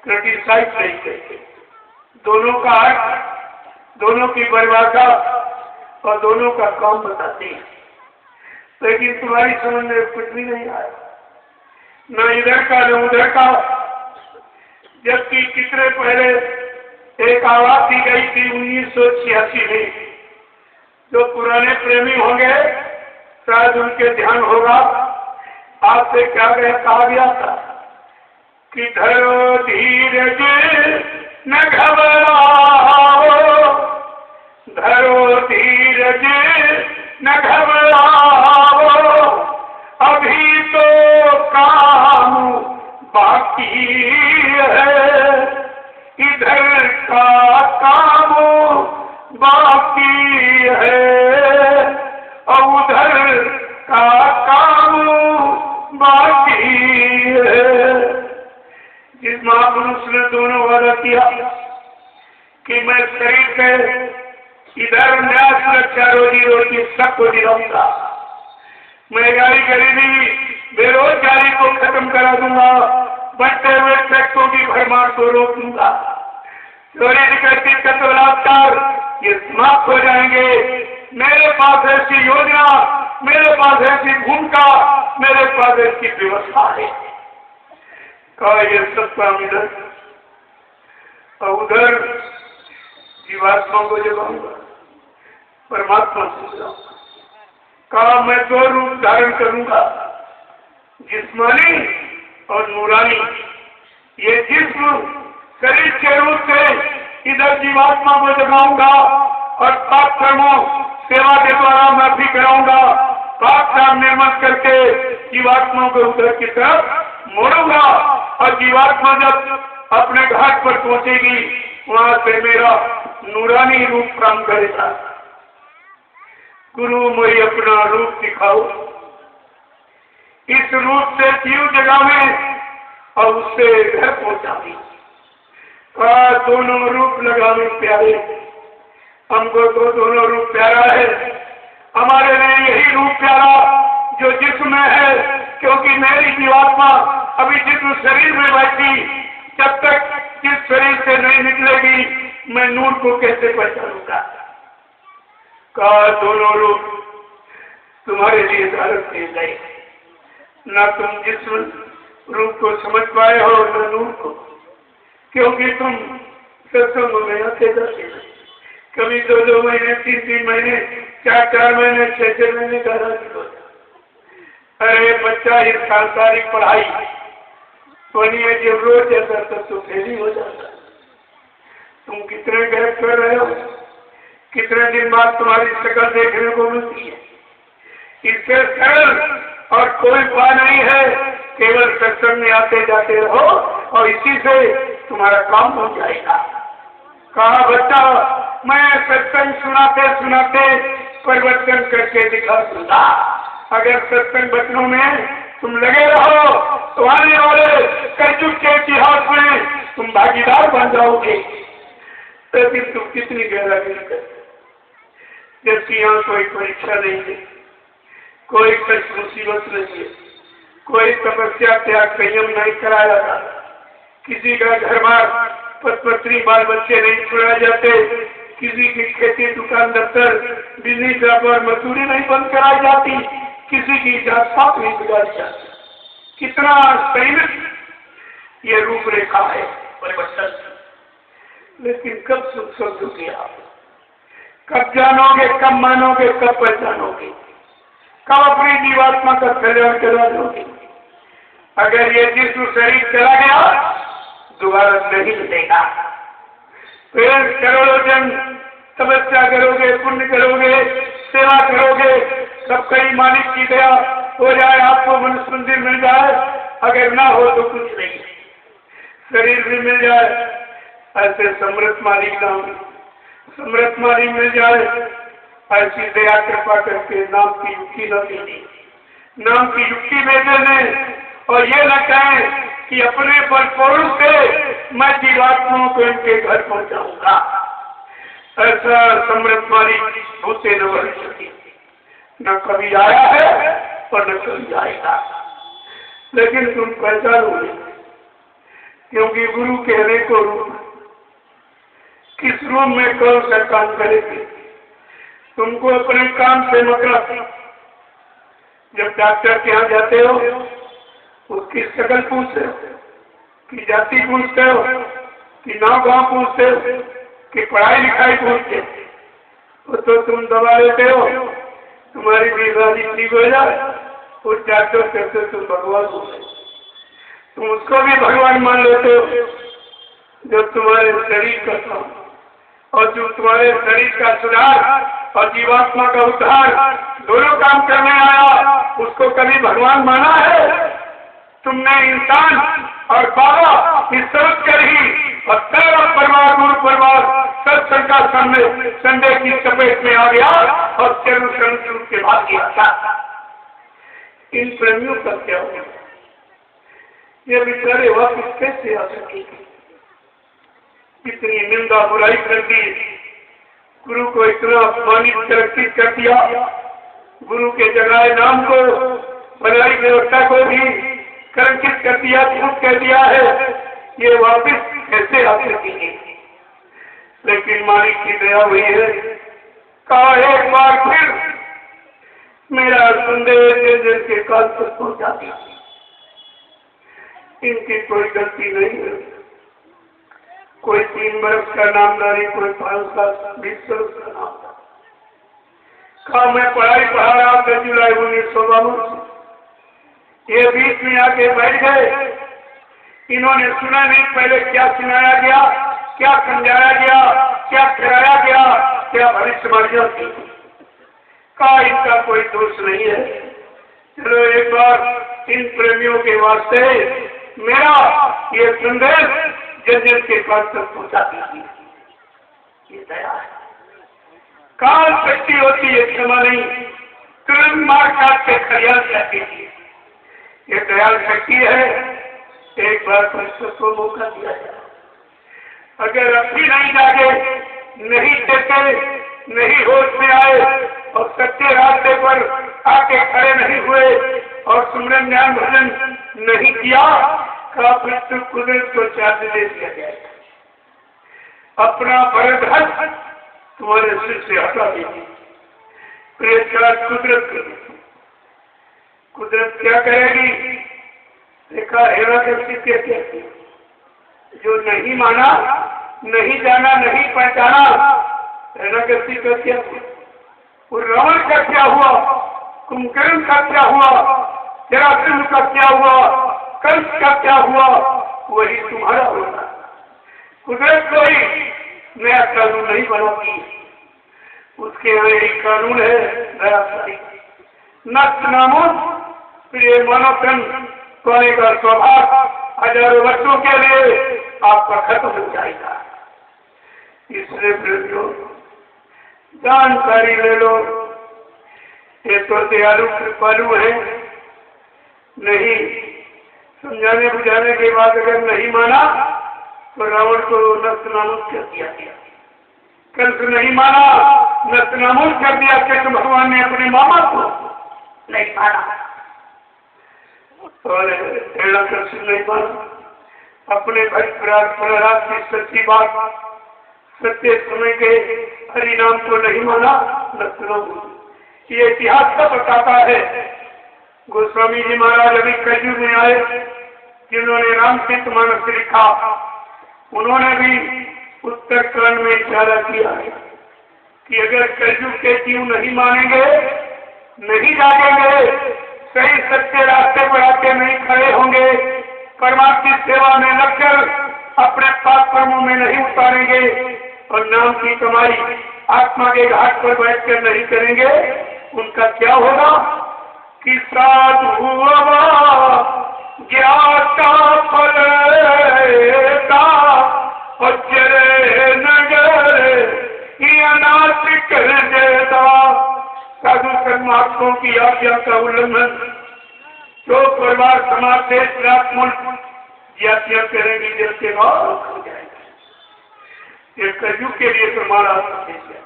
क्रिटिसाइज नहीं करते। दोनों का हक, दोनों की परिभाषा और दोनों का काम बताते हैं, लेकिन तुम्हारी समझ में कुछ भी नहीं आया, न इधर का न उधर का। जबकि कितने पहले एक आवाज दी गई थी 1986 में, जो पुराने प्रेमी होंगे शायद उनके ध्यान होगा, आपसे क्या कहा गया था कि धरो धीरज न घबराओ, धरो धीरज न घबराओ, अभी तो काम बाकी है, इधर का काम बाकी है, और उधर का काम बाकी है। जिस महापुरुष ने दोनों वादा किया कि मैं शरीर के इधर न्याय सुरक्षा रोजी रोटी सबको दिलाऊंगा, महंगाई गरीबी बेरोजगारी को खत्म करा दूंगा, बढ़ते हुए टैक्सों की भरमार को रोक दूंगा, चोरी डकैती कत्ल बलात्कार ये समाप्त हो जाएंगे। मेरे पास ऐसी योजना, मेरे पास ऐसी भूमिका, मेरे पास ऐसी व्यवस्था है। कहा ये सब काम इधर, और उधर जीवात्मा को जगाऊंगा, परमात्मा से जगाऊंगा। कहा मैं दो रूप धारण करूंगा, जिस्मानी और नूरानी। ये जिस्म शरीर के रूप से इधर जीवात्मा को जगाऊंगा और पाप कर्मों सेवा के द्वारा मैं भी कराऊंगा। पाप का निर्मल करके जीवात्मा को उधर की तरफ मोड़ूंगा और जीवात्मा जब अपने घाट पर पहुंचेगी वहां से मेरा नूरानी रूप काम करेगा। गुरु मुझे अपना रूप दिखाओ, इस रूप से जीव जगावे और उससे घर पहुंचावे। दोनों रूप लगावे प्यारे, हमको तो दोनों रूप प्यारा है। हमारे लिए यही रूप प्यारा जो जिस्म में है, क्योंकि मेरी जीवात्मा अभी जिस्म शरीर में बैठी, जब तक जिस शरीर से नहीं निकलेगी मैं नूर को कैसे पहचानूंगा। दोनों रूप तुम्हारे लिए धारण किए गए, न तुम जिस्म रूप को समझ पाए हो न नूर को, क्योंकि तुम सत्संग में आते जाते कभी 2-2 महीने 3-3 महीने 4-4 महीने 6-6 महीने का राजी हो जाता। अरे बच्चा ये सांसारिक पढ़ाई सुनिए जब रोज जाता तब तो फेल ही हो जाता। तुम कितने गैप कर रहे हो, कितने दिन बाद तुम्हारी शक्ल देखने को मिलती है। इससे सरल और कोई उपाय नहीं है, केवल सत्संग में आते जाते रहो और इसी से तुम्हारा काम हो जाएगा। कहा बच्चा मैं सत्संग सुनाते सुनाते परिवर्तन करके दिखा दूंगा। अगर सत्संग बचनों में तुम लगे रहो तो आने वाले कलयुग के इतिहास में तुम भागीदार बन जाओगे। लेकिन तुम कितनी गहराई करते, जबकि यहाँ कोई परीक्षा नहीं है, कोई कष्ट मुसीबत नहीं है, कोई तपस्या त्याग संयम नहीं कराया जाता, किसी का घर बार पत्नी बाल बच्चे नहीं छुड़ाए जाते, किसी की खेती दुकान दफ्तर बिजली व्यापार मजदूरी नहीं बंद कराई जाती, किसी की जात पात नहीं बिगाड़ी जाती। कितना संयमित ये रूपरेखा है परिवर्तन। लेकिन कब सुख समझोगे आप, कब जानोगे, कब मानोगे, कब पहचानोगे, कब अपनी जीवात्मा का कल्याण करा दोगे। अगर ये जिस्म शरीर चला गया दोबारा नहीं मिलेगा। फिर करोड़ों जन तपस्या करोगे, पुण्य करोगे, सेवा करोगे, सब कहीं मालिक की दया हो जाए, आपको मनुष्य मंदिर मिल जाए, अगर ना हो तो कुछ नहीं, शरीर भी मिल जाए ऐसे समृद्ध मालिक नाम, समृद्ध मालिक मिल जाए ऐसी दया कृपा करके नाम की युक्ति न देने, नाम की युक्ति में देने, और ये न कहें कि अपने बलपूर्ण से मैं जीवात्माओं को इनके घर पहुंचाऊंगा। ऐसा समृद्ध मालिक होते न भविष्य न कभी आया है और न कभी आएगा। लेकिन तुम पहचानोगे, क्योंकि गुरु कहने को रूप किस रूम में कौन सा काम करेगी। तुमको अपने काम से मतलब, जब डॉक्टर के यहाँ जाते हो उसकी शक्ल पूछते हो, कि जाति पूछते हो, कि नाम गाँव पूछते हो, कि पढ़ाई लिखाई पूछते हो, तो तुम दवा लेते हो, तुम्हारी बीमारी ठीक हो जाए, उस डॉक्टर कहते तुम भगवान हो, तुम उसको भी भगवान मान लेते हो। जो तुम्हारे शरीर का काम और जो तुम्हारे शरीर का सुधार और जीवात्मा का उद्धार दोनों काम करने आया, उसको कभी भगवान माना है? तुमने इंसान और बाबा इस समझ कर ही और सारा परिवार गुरु परिवार सत्संग का संदेह की चपेट में आ गया और चरण शरण के भाग गया था। इन प्रेमियों का क्या होगा? ये बेचारे वापिस कैसे आ सकेंगे? इतनी निंदा बुराई कर दी, गुरु को इतना अपमानित तरक्कीत कर दिया, गुरु के जगाए नाम को बनाई व्यवस्था को भी कलंकित कर दिया, झूठ कह दिया है, ये वापिस कैसे आ सकेंगे? लेकिन मालिक की दया हुई है, कहा एक बार फिर मेरा संदेश जिनके काल तक पहुंचा दिया। इनकी कोई गलती नहीं है, कोई 3 बरस का नामदारी, कोई 5 साल 20 बरस का नाम। कहा मैं पढ़ाई पढ़ा रहा था जुलाई 1952 से, ये बीच में आके बैठ गए। इन्होंने सुना नहीं पहले क्या सुनाया गया क्या समझाया गया, क्या कराया गया, क्या भविष्यवाणियां की, का इनका कोई दोष नहीं है। चलो एक बार इन प्रेमियों के वास्ते मेरा ये संदेश जन के पास तक पहुंचा दीजिए। ये दया है, काल शक्ति होती है, क्षमा नहीं, तुरंत मार काट के खरियाल कहती है। ये दयाल शक्ति है, एक बार परिश्रम को मौका दिया जाए। अगर अब भी नहीं जागे, नहीं देते, नहीं होश में आए और सच्चे रास्ते पर आके खड़े नहीं हुए और सुमरन ज्ञान भजन नहीं किया, काफिर तो कुदरत को चार्ज दे दिया जाएगा। अपना बरदहस तुम्हारे सिर से हटा दीजिए, प्रेत कुदरत करेगी। कुदरत क्या करेगी? देखा हेराफेरी कहते, जो नहीं माना, नहीं जाना, नहीं पहचाना, हेराफेरी का क्या हुआ? वो रावण का क्या हुआ? कुंभकर्ण का क्या हुआ? जरासंध का क्या हुआ? कंस का क्या हुआ? वही तुम्हारा होगा। कुदरत कोई नया कानून नहीं बनाती, उसके यहाँ एक कानून है दयाशाली। नष्ट नामों प्रिय मानवतन पाने का स्वभाव हजारों वर्षों के लिए आपका खत्म हो जाएगा। इसलिए प्रेमियों जानकारी ले लो, ये तो दयालु कृपालु है, नहीं समझाने बुझाने के बाद अगर नहीं माना तो रावण को नष्ट नामूद कर दिया गया। कंस नहीं माना, नष्ट नामूद कर दिया। कृष्ण भगवान ने अपने मामा को नहीं माना और कृष्ण नहीं माना, अपने भक्त प्रहलाद की सच्ची बात, सत्य समय के हरि नाम को नहीं माना, नष्ट नामूद। ये इतिहास का बताता है। गोस्वामी जी महाराज अभी कलयुग में आए, जिन्होंने रामचरित मानस लिखा, उन्होंने भी उत्तरकांड में इशारा किया है कि अगर कलयुग के जीव नहीं मानेंगे, नहीं जागेंगे, सही सच्चे रास्ते पर आके नहीं खड़े होंगे, परमात्मा की सेवा में लगकर अपने पाप कर्मों में नहीं उतारेंगे और नाम की कमाई आत्मा के घाट पर बैठकर नहीं करेंगे, उनका क्या होगा कि साधु ज्ञाता फल अजरे नगर अनाथ कर देता। साधु सन्मार्गों की आज्ञा का उल्लंघन, जो परिवार समाज देश रात मुल्क यात्रा करेंगी, जैसे भाव हो जाएगा। ये कलयुग के लिए तुम्हारा संदेश है।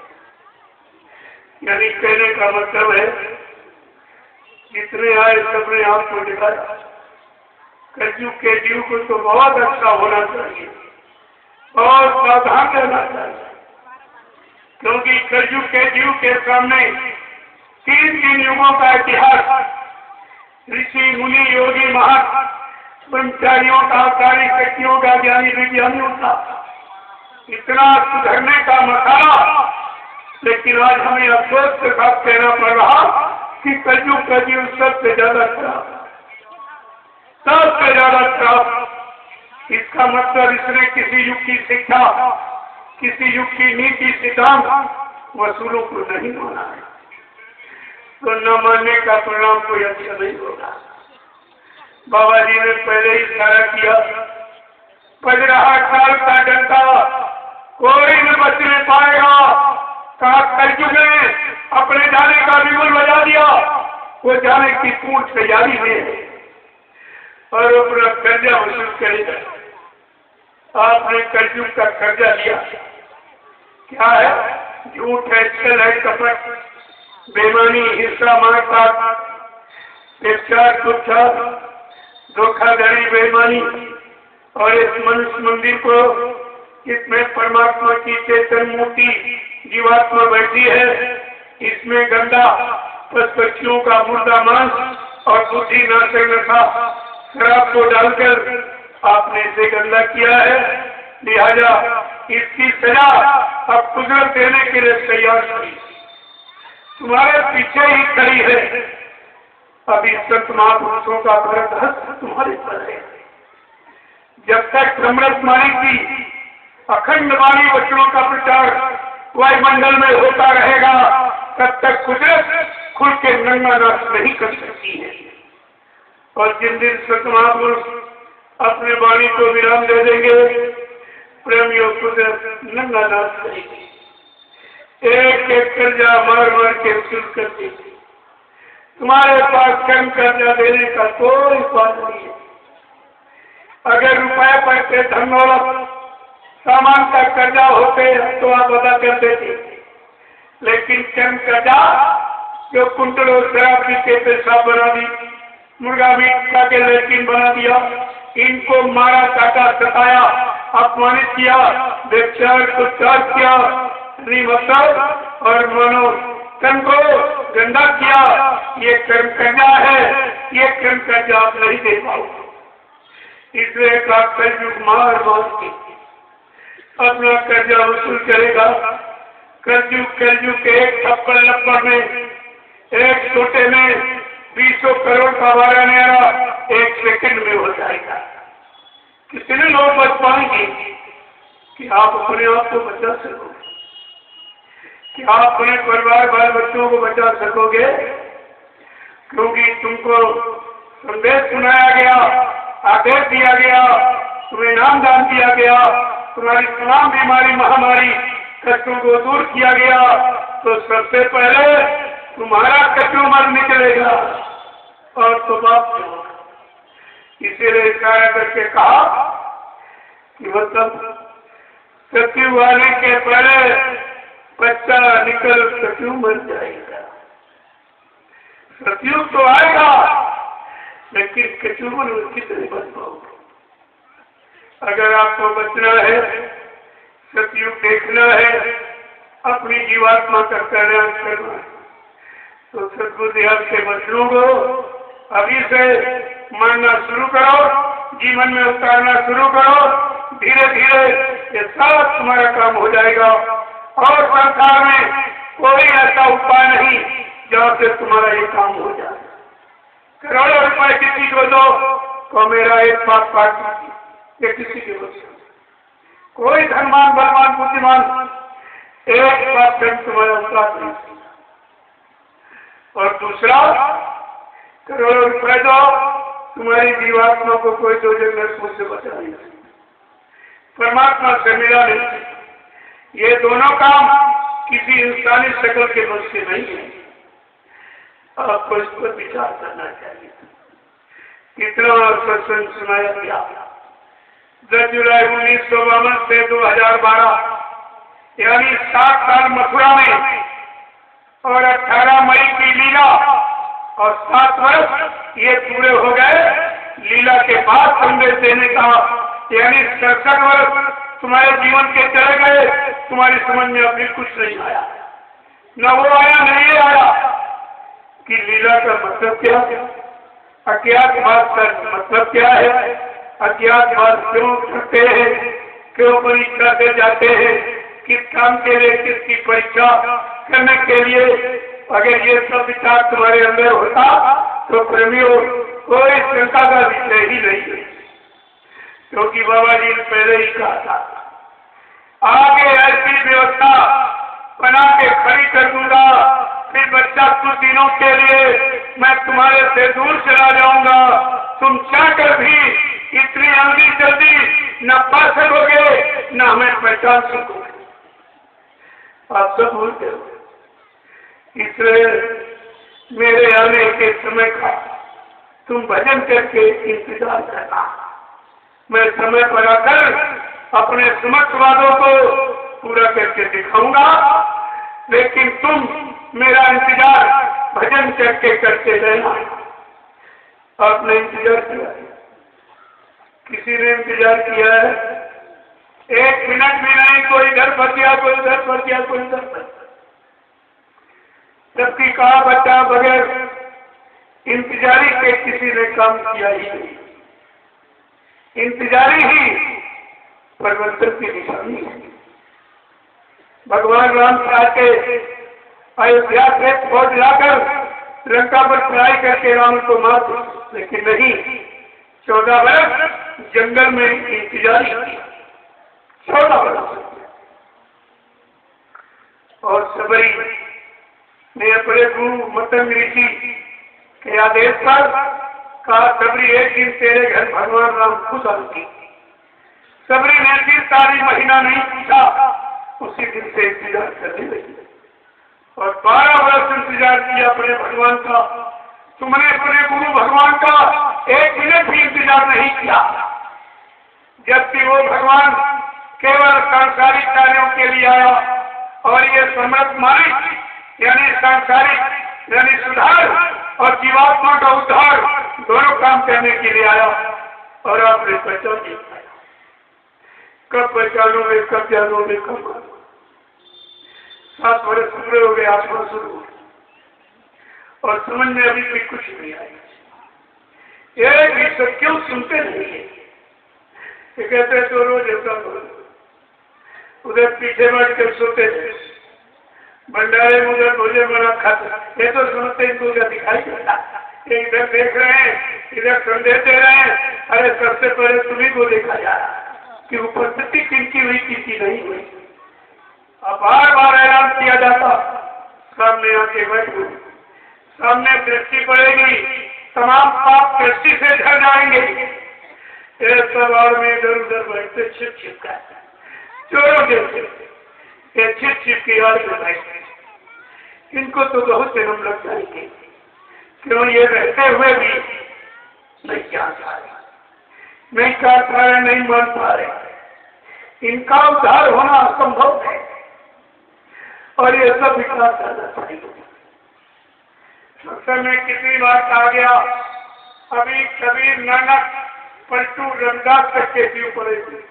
यानी कहने का मतलब है, जितने आए सबने आपको दिखाया, कलयुग के जीव को तो बहुत अच्छा होना चाहिए और सावधान रहना चाहिए, क्योंकि कलयुग के जीव के सामने तीन युगों का इतिहास, ऋषि मुनि योगी महर्षि ब्रह्मचारियों का, कार्य शक्तियों का, ज्ञानी विज्ञानियों का इतना सुधरने का मसाला, लेकिन आज हमें अफसोस के साथ कहना पड़ रहा कि कलयुग का जीव सबसे ज्यादा खराब, सबसे ज्यादा खराब। इसका मतलब इसने किसी युग की शिक्षा, किसी युग की नीति सिद्धांत वसूलों को नहीं माना है, तो न मानने का परिणाम कोई अच्छा नहीं होगा। बाबा जी ने पहले ही इशारा किया, बज रहा काल का डंका, कोई न बचने पाएगा। कहा कलयुग ने अपने जाने का विमल बजा दिया, वो जाने की पूछ तैयारी में है और अपना कर्जा वसूल करेगा। आपने कलयुग का कर्जा लिया, क्या है? झूठ है, छल है, कपट, बेईमानी, हिंसा, मारकाट, व्यभिचार, कुच्छा, धोखाधड़ी, बेईमानी। और इस मनुष्य मंदिर को, इसमें परमात्मा की चेतन मूर्ति जीवात्मा बैठी है, इसमें गंदा पशुओं का मुर्दा मांस और बुद्धि नाशक नशा शराब को डालकर आपने इसे गंदा किया है। लिहाजा इसकी सजा अब कुदरत देने के लिए तैयार खड़ी, तुम्हारे पीछे ही खड़ी है। अभी संत महापुरुषों का बरदहस्त तुम्हारे पर है। जब तक समरस मानी थी अखंड वाणी वचनों का प्रचार वायुमंडल में होता रहेगा, तब तक कुदरत खुल के नंगा नाच नहीं कर सकती है। और जिन दिन संत महापुरुष अपने वाणी को विराम दे देंगे, प्रेमियों कुदरत नंगा नाच करेगी, एक एक कर्जा मार मार के शुरू कर देगी। तुम्हारे पास कम कर्जा देने का कोई बात नहीं है। अगर रुपए पैसे धन दौलत सामान का कर्जा होते तो आप अदा कर देते, लेकिन कम कर्जा जो कुंटलों शराब पी के पेशाब बना दी, मुर्गा मीट खा के लेकिन बना दिया, इनको मारा काटा सताया अपमानित किया, बेचार को चार्ज किया, मतलब और मनो तन को गंदा किया, ये कर्म कर्जा है, ये कर्म कर्जा आप नहीं दे पाओगे। इसलिए कलयुग मार मार के अपना कर्जा वसूल करेगा। कलयुग के एक थप्पड़ लप्पड़ में, एक छोटे में 200 करोड़ का वारा न्यारा एक सेकंड में हो जाएगा। कितने लोग बच पाएंगे कि आप अपने आप को बचा सकोगे, कि आप अपने परिवार बाल बच्चों को बचा सकोगे, क्योंकि तुमको संदेश सुनाया गया, आदेश दिया गया, तुम्हें नाम दान दिया गया, तुम्हारी तमाम बीमारी महामारी कष्टों को दूर किया गया, तो सबसे पहले तुम्हारा कष्टों मर निकलेगा और तो बाप होगा। इसीलिए इशारा करके कहा कि मतलब सत्यु आने के पहले बच्चा निकल सत्यु मर जाएगा। सत्यु तो आएगा, लेकिन कचूमन कितने बच पाओगे? अगर आपको बचना है, सत्यु देखना है, अपनी जीवात्मा का कल्याण करना है, तो सद्बुद्धियाल के वचनों को अभी से मानना शुरू करो, जीवन में उतारना शुरू करो। धीरे धीरे ये सब तुम्हारा काम हो जाएगा और संसार में कोई ऐसा उपाय नहीं जहाँ से तुम्हारा ये काम हो जाए। करोड़ों रुपए किसी को दो तो मेरा एक बात पार्टी ये किसी के बस कोई धनवान बलवान बुद्धिमान एक बात तुम्हारा उतार नहीं। और दूसरा, करोड़ों रुपए दो, तुम्हारी जीवात्मा को कोई दो जन्म से बचा नहीं, परमात्मा से मिला नहीं। ये दोनों काम किसी इंसानी शक्ल के बस से नहीं है। आपको इस पर विचार करना चाहिए। कितना सत्संग सुनाया गया। 10 जुलाई 1952 से 2012 यानी 7 साल मथुरा में और 18 मई की लीला और 7 वर्ष ये पूरे हो गए लीला के बाद संदेश देने का, यानी 67 वर्ष तुम्हारे जीवन के चले गए, तुम्हारी समझ में अभी कुछ नहीं आया, न वो आया न ये आया कि लीला का मतलब क्या है, अज्ञातवाद का मतलब क्या है, अज्ञातवाद क्यों करते हैं, क्यों परीक्षा दे जाते हैं, किस काम के लिए, किसकी परीक्षा करने के लिए। अगर ये सब विचार तुम्हारे अंदर होता तो प्रेमियों कोई शंका का विषय ही नहीं है, क्योंकि बाबा जी ने पहले ही कहा था आगे ऐसी व्यवस्था बना के खड़ी कर दूंगा, फिर बच्चा कुछ दिनों के लिए मैं तुम्हारे से दूर चला जाऊंगा, तुम चाहकर भी इतनी जल्दी जल्दी न पा सकोगे न हमें पहचान सकोगे। आप सब भूलते हो। इसलिए मेरे आने के समय का तुम भजन करके इंतजार करना। मैं समय पर आकर अपने समस्त वादों को पूरा करके दिखाऊंगा, लेकिन तुम मेरा इंतजार भजन करके करते रहना। आपने इंतजार किया है, किसी ने इंतजार किया है? 1 मिनट भी नहीं, कोई इधर फंस गया, कोई उधर फंस गया, कोई उधर फंस गया। जबकि कहा बच्चा बगैर इंतजारी के किसी ने काम किया ही नहीं। इंतजारी ही परिवर्तन की निशानी है। भगवान राम आके अयोध्या से फौज लाकर लंका पर चढ़ाई करके राम को मार दो, लेकिन नहीं, 14 वर्ष जंगल में इंतजारी किया, 14 वर्ष। और सबरी ने अपने गुरु मतंग ऋषि के आदेश पर कहा, सबरी एक दिन तेरे घर भगवान राम खुद आएंगे। सबरी ने दिन तारीख महीना नहीं पूछा, उसी दिन से इंतजार करने लगी और 12 वर्ष इंतजार किया अपने भगवान का। तुमने अपने गुरु भगवान का एक मिनट भी इंतजार नहीं किया, जबकि वो भगवान केवल सांसारिक कार्यों के लिए आया और ये समर्थ मालिक यानी सांसारिक यानी सुधार और जीवात्मा का उद्धार दोनों काम करने के लिए आया। और आपने पहचान नहीं पाया। कब पहचानोगे, कब जानोगे, कब मानोगे? 7 वर्ष पूरे हो गए, आत्मा शुरू हो और समझ में अभी भी कुछ नहीं आया। एक भी सब क्यों सुनते नहीं है? ये कहते तो रोज ऐसा उधर पीछे बैठ कर सोते थे, भंडारे में उधर भोजन बना खाते। ये तो सुनते इनको क्या दिखाई देता? इधर देख रहे हैं, इधर संदेश दे रहे हैं। अरे सबसे पहले तुम्ही को देखा जा रहा कि उपस्थिति किनकी हुई, किसकी नहीं हुई। अब बार बार ऐलान किया जाता, सामने आके बैठो, सामने दृष्टि पड़ेगी, तमाम पाप दृष्टि से झड़ जाएंगे। ये सब और में इधर उधर बैठते छिप छिप कर चोरों जैसे ये छिप छिप की आड़ में बैठते। इनको तो बहुत जन्म लग जाएंगे, क्यों ये रहते हुए भी नहीं जान पा रहे, नहीं कर पा रहे, नहीं मान पा रहे। इनका उद्धार होना असंभव है और ये सब विकास करना चाहिए। असल में कितनी बार कहा गया, अभी कबीर, नानक, पलटू, रमदास तक के जीव पड़े थे।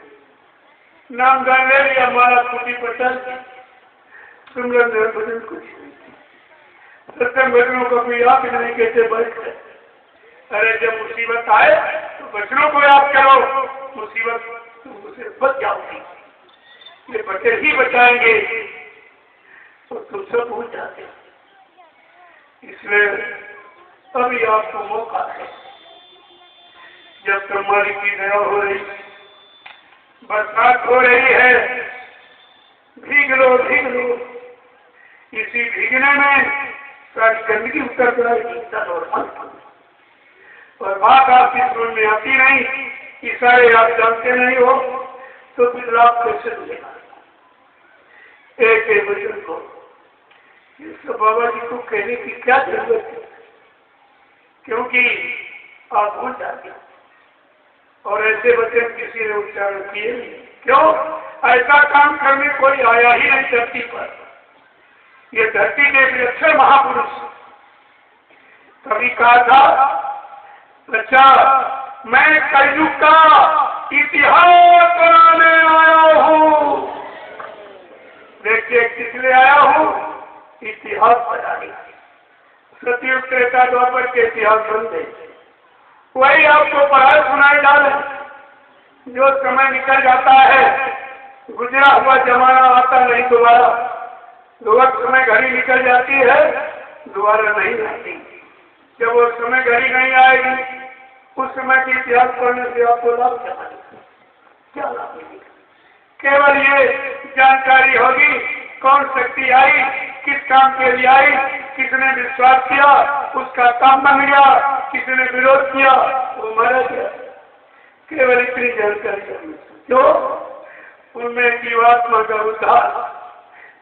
नाम जान ले लिया, हमारा खुदी पचास सुमरन भजन कुछ नहीं। सत्संग भजनों को कोई याद नहीं कहते बैठ गए। अरे जब मुसीबत आए तो बचनों को याद करो, मुसीबत तुमसे बच जाओगी। ये बचे ही बचाएंगे तो तुम सब भूल जाते। इसलिए अभी आपको मौका है, जब तुम्हारी की दया हो रही, बरसात हो रही है, भीग लो भीग लो। इसी भीगने में सारी गंदगी उतर जाएगी और बात आपकी समझ में आती नहीं, इशारे आप जानते नहीं हो, तो फिर लाभ कैसे मिलेगा? एक एक वचन को इसको बाबा जी को कहने की क्या जरूरत है, क्योंकि आप भूल जाते और ऐसे वचन किसी ने उच्चारण किए नहीं। क्यों? ऐसा काम करने कोई आया ही नहीं धरती पर। ये धरती के एक अक्षर महापुरुष कभी कहा था, अच्छा मैं कलयुग का इतिहास बनाने आया हूँ। देखिए किस लिए आया हूँ? इतिहास बनाने। सतयुग त्रेता द्वापर के इतिहास बन गए, वही आपको पढ़ाई सुनाई डाले। जो समय निकल जाता है, गुजरा हुआ जमाना आता नहीं दोबारा। वक्त समय घड़ी निकल जाती है, दोबारा नहीं आती। जब वो समय घड़ी नहीं आएगी, उस समय के इतिहास पढ़ने से आपको लाभ क्या मिलेगा? क्या लाभ मिलेगा? केवल ये जानकारी होगी कौन शक्ति आई, किस काम के लिए आई, किसने विश्वास किया, उसका काम बन गया, किसी ने विरोध किया, वो मारा गया। केवल इतनी जानकारी। जो उनमें जीवात्मा का उद्धार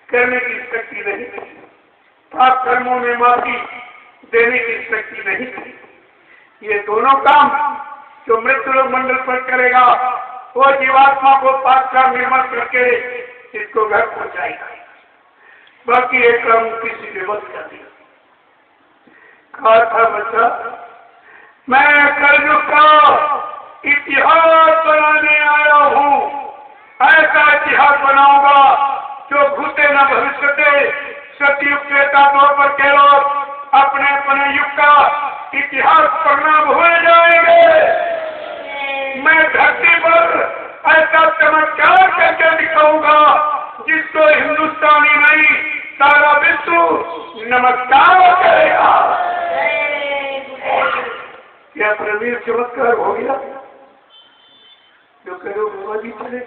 करने की शक्ति नहीं थी, पाप कर्मों में माफी देने की शक्ति नहीं थी। ये दोनों काम जो मृत्यु लोक मंडल पर करेगा, वो जीवात्मा को पाप का निर्माण करके इसको घर पहुंचाएगा। बाकी एक काम किसी ने बस कर दिया। कहा था बच्चा, मैं कलयुग का इतिहास बनाने आया हूँ। ऐसा इतिहास बनाऊंगा जो भूते न भविष्यते। सतयुग त्रेता द्वापर के लोग अपने अपने युग का इतिहास पढ़ना भूल जाएंगे। मैं धरती पर ऐसा चमत्कार करके दिखाऊंगा जिसको हिंदुस्तानी नहीं, सारा विश्व नमस्कार करेगा। क्या प्रवीर चमत्कार हो गया? जो करो बाबा जी चले,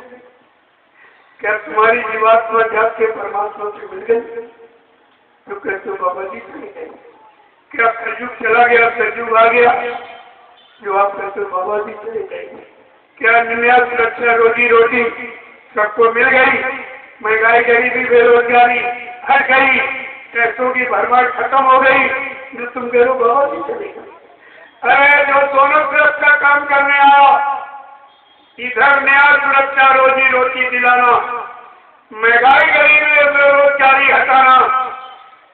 क्या तुम्हारी जीवात्मा जाके परमात्मा से मिल गई? तो कहते हो बाबा जी चली गई। क्या कलयुग चला गया, कलयुग आ गया? जो आप कहते हो बाबा जी चले गए। क्या न्याय सुरक्षा रोजी रोटी सबको मिल गई? महंगाई, गरीबी, बेरोजगारी हट गई, टैक्सों की भरमार खत्म हो गई, जो तुम कह रहे हो बाबा जी चले गए। अरे जो दोनों तरफ का काम करने आया, इधर न्याय सुरक्षा रोजी रोटी दिलाना, महंगाई, गरीबी, बेरोजगारी हटाना,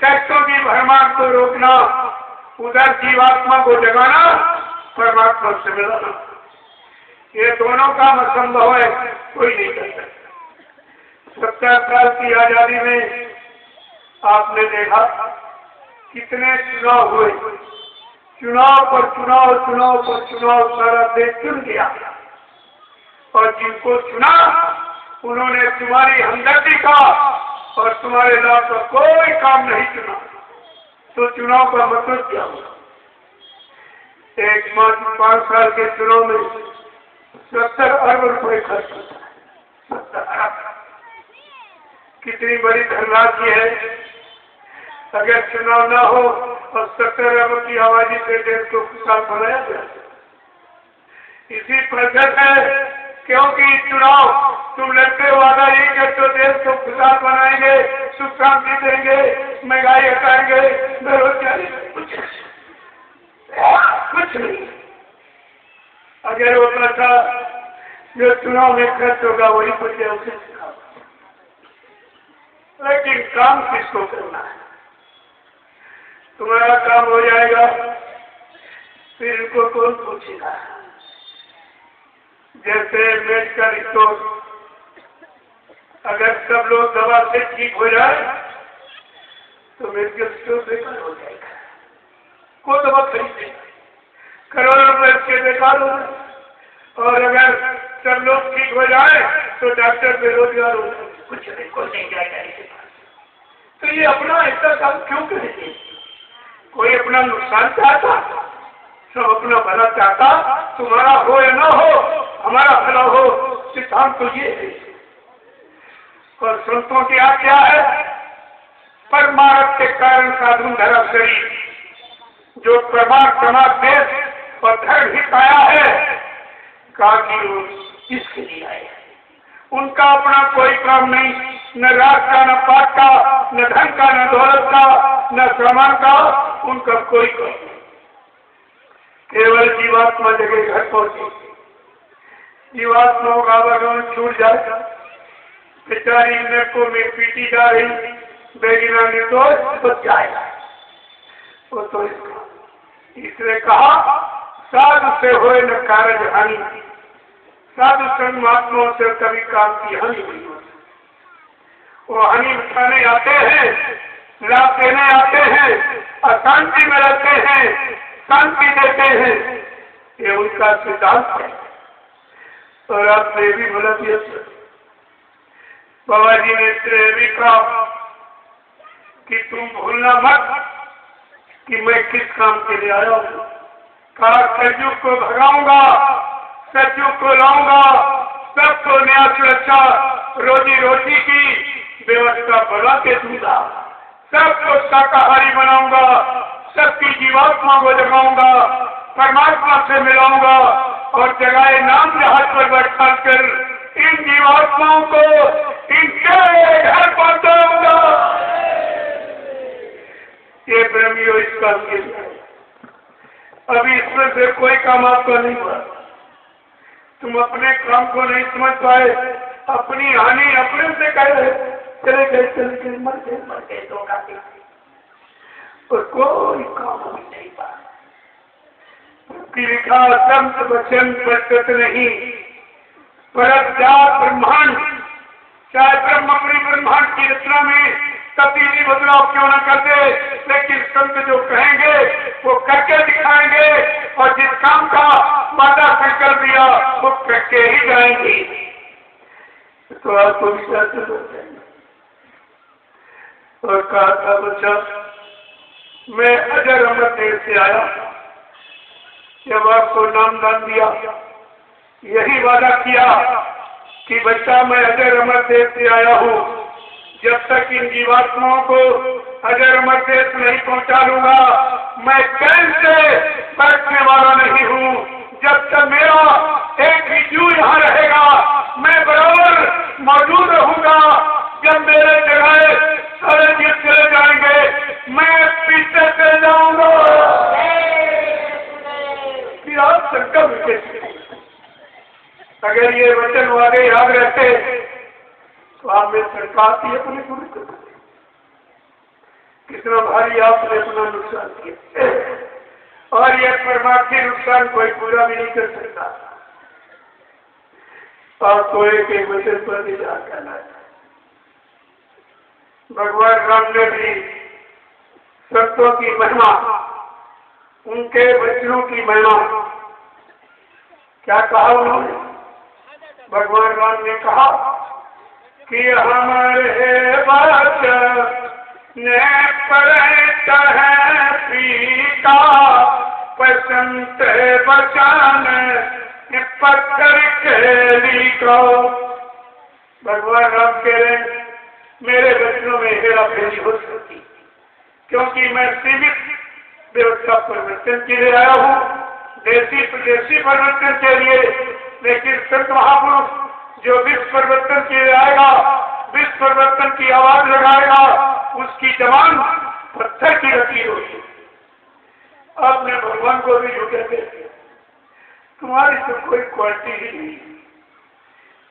टैक्सों की भरमार को रोकना, उधर जीवात्मा को जगाना, परमात्मा से मिलाना, ये दोनों काम असंभव है, कोई नहीं कर सकता। 70 साल की आजादी में आपने देखा कितने चुनाव हुए, चुनाव पर चुनाव, चुनाव पर चुनाव, सारा देश चुन गया, और जिनको चुना उन्होंने तुम्हारी हमदर्दी का और तुम्हारे लाभ का कोई काम नहीं चुना, तो चुनाव का मतलब क्या हुआ? एक मात्र 5 साल के चुनाव में 70 अरब रुपए खर्च होता है। 70 अरब कितनी बड़ी धनराशि है। अगर चुनाव ना हो और 70 अरब की आबादी से देश को खुशहाल बनाया जाए, इसी प्रोसेस है। क्योंकि चुनाव तुम लड़ते हो, वादा ये करते हो देश को खुशहाल बनाएंगे, सुख शांति देंगे, महंगाई हटाएंगे, बेरोजगारी कुछ नहीं। अगर वो पैसा जो चुनाव में खर्च होगा वही कुछ है, उसे सिखाओ। लेकिन काम किसको करना है? तुम्हारा काम हो जाएगा, फिर इनको कौन पूछेगा? जैसे मेडिकल स्टोर, अगर सब लोग दवा से ठीक हो जाए तो मेडिकल स्टोर बेकार हो जाएगा, कोई दवा खरीदेगा, करोड़ों रुपए इसके बेकार हो जाए। और अगर सब लोग ठीक हो जाए तो डॉक्टर बेरोजगार हो जाए, कुछ नहीं, कोई नहीं जाएगा इसके पास। तो ये अपना ऐसा काम क्यों करेंगे? कोई अपना नुकसान चाहता? सब अपना भला चाहता। तुम्हारा हो या ना हो, हमारा भला हो, सिद्धांत तो ये है। और संतों की आज्ञा है, परमार्थ के कारण साधु धरा शरीर, जो प्रमाण देश और धर्म ही पाया है, इसके लिए आए। उनका अपना कोई काम नहीं, न राज का, न पाठ का, न धन का, न दौलत का, न श्रमण का, उनका कोई काम नहीं। केवल जीवात्मा जगह घर पहुंची, जीवात्माओं का आवागमन छूट जाए, बेचारी नरकों में पीटी जा रही बेगिना निर्दोष बच जाएगा। वो तो इसलिए कहा साधु से होए न कार्य हानि, साधु संग महात्माओं से कभी काम की हानि नहीं होती। वो हानि उठाने आते हैं, लाभ देने आते हैं, अशांति में रहते हैं, शांति देते हैं, ये उनका सिद्धांत है। और आपने भी बोला दिया, बाबा जी ने इसलिए भी कहा कि तुम भूलना मत कि मैं किस काम के लिए आया हूँ। कहा सतयुग को भगाऊंगा, सतयुग को लाऊंगा, सबको न्याय सुरक्षा रोजी रोटी की व्यवस्था बना के दूंगा, सबको शाकाहारी बनाऊंगा, सबकी जीवात्मा को जगाऊंगा, परमात्मा से मिलाऊंगा, और जगाए नाम जहाज पर बैठा कर इन जीवात्माओं को इनके घर पहुंचाऊंगा। ये प्रेमियों इस काम के लिए अभी इसमें से कोई काम आपका नहीं हुआ। तुम अपने काम को नहीं समझ पाए, अपनी हानि अपने से कह रहे, चले गए मर गए तो काटे, और कोई काम नहीं पाया। लिखा संत वचन बचत नहीं, परत जात ब्रह्मांड, चाहे ब्रह्म अपनी ब्रह्मांड की रचना में तब्दीली बदलाव क्यों न करते, लेकिन संत जो कहेंगे वो करके दिखाएंगे, और जिस काम का वादा संकल्प दिया वो करके ही जाएंगे। तो आपको विचार से हो जाएंगे। और कहा था बच्चा, मैं अजर अमर देर से आया, जब आपको नाम दान दिया, यही वादा किया कि बच्चा मैं अजर अमर देश से आया हूँ, जब तक इन जीवात्माओं को अजर अमर देश नहीं पहुंचा लूंगा मैं कैद से बैठने वाला नहीं हूँ। जब तक मेरा एक भी जीव यहाँ रहेगा मैं बराबर मौजूद रहूंगा। जब मेरे जगह सारे जीव चले जाएंगे मैं पीछे चले जाऊंगा। फिर आप संकल्प कैसे? अगर ये वचन वाले याद रहते तो आप में सरकार थी अपने पूरी करते। कितना भारी आपने अपना नुकसान किया, और यह परमार्थी नुकसान कोई पूरा भी नहीं कर सकता। आपको एक वचन पर विचार करना है। भगवान राम ने भी संतों की महिमा, उनके वचनों की महिमा क्या कहा उन्होंने? भगवान राम ने कहा कि हमारे वचन ने पढ़ता है पीता पसंद बचान पत्थर के लिखो। भगवान राम कह रहे मेरे वचनों में हेरा फेरी हो सकती, क्योंकि मैं सीमित व्यवस्था परिवर्तन के लिए आया हूँ, देशी प्रदेशी परिवर्तन के लिए। लेकिन संत महापुरुष जो विश्व परिवर्तन के लिए आएगा, विश्व परिवर्तन की आवाज लगाएगा, उसकी जबान पत्थर की लकीर होगी। आपने भगवान को भी जो कहते तुम्हारी तो कोई क्वालिटी ही नहीं,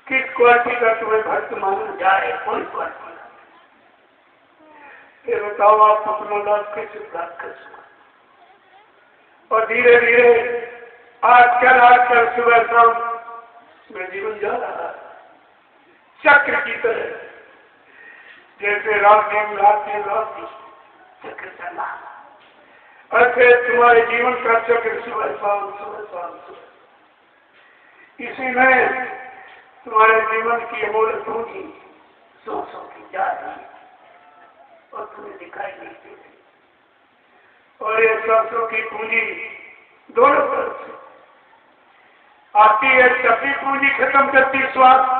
किस क्वालिटी का तुम्हें भक्त माना जाए? कोई क्वालिटी ये बताओ आप अपना लाभ कैसे प्राप्त कर सकते? और धीरे धीरे आजकल सुबह शाम में जीवन जा रहा है चक्र की तरह, जैसे रात चक्र चला। और फिर तुम्हारे जीवन का चक्र सुबह शाम सुबह शाम सुबह। इसी में तुम्हारे जीवन की अमूल्य पूंजी सौ की जा रही है और तुम्हें दिखाई नहीं देती। और ये सौ की पूंजी दोनों तरफ से आती है, तभी पूंजी खत्म करती स्वास्थ्य,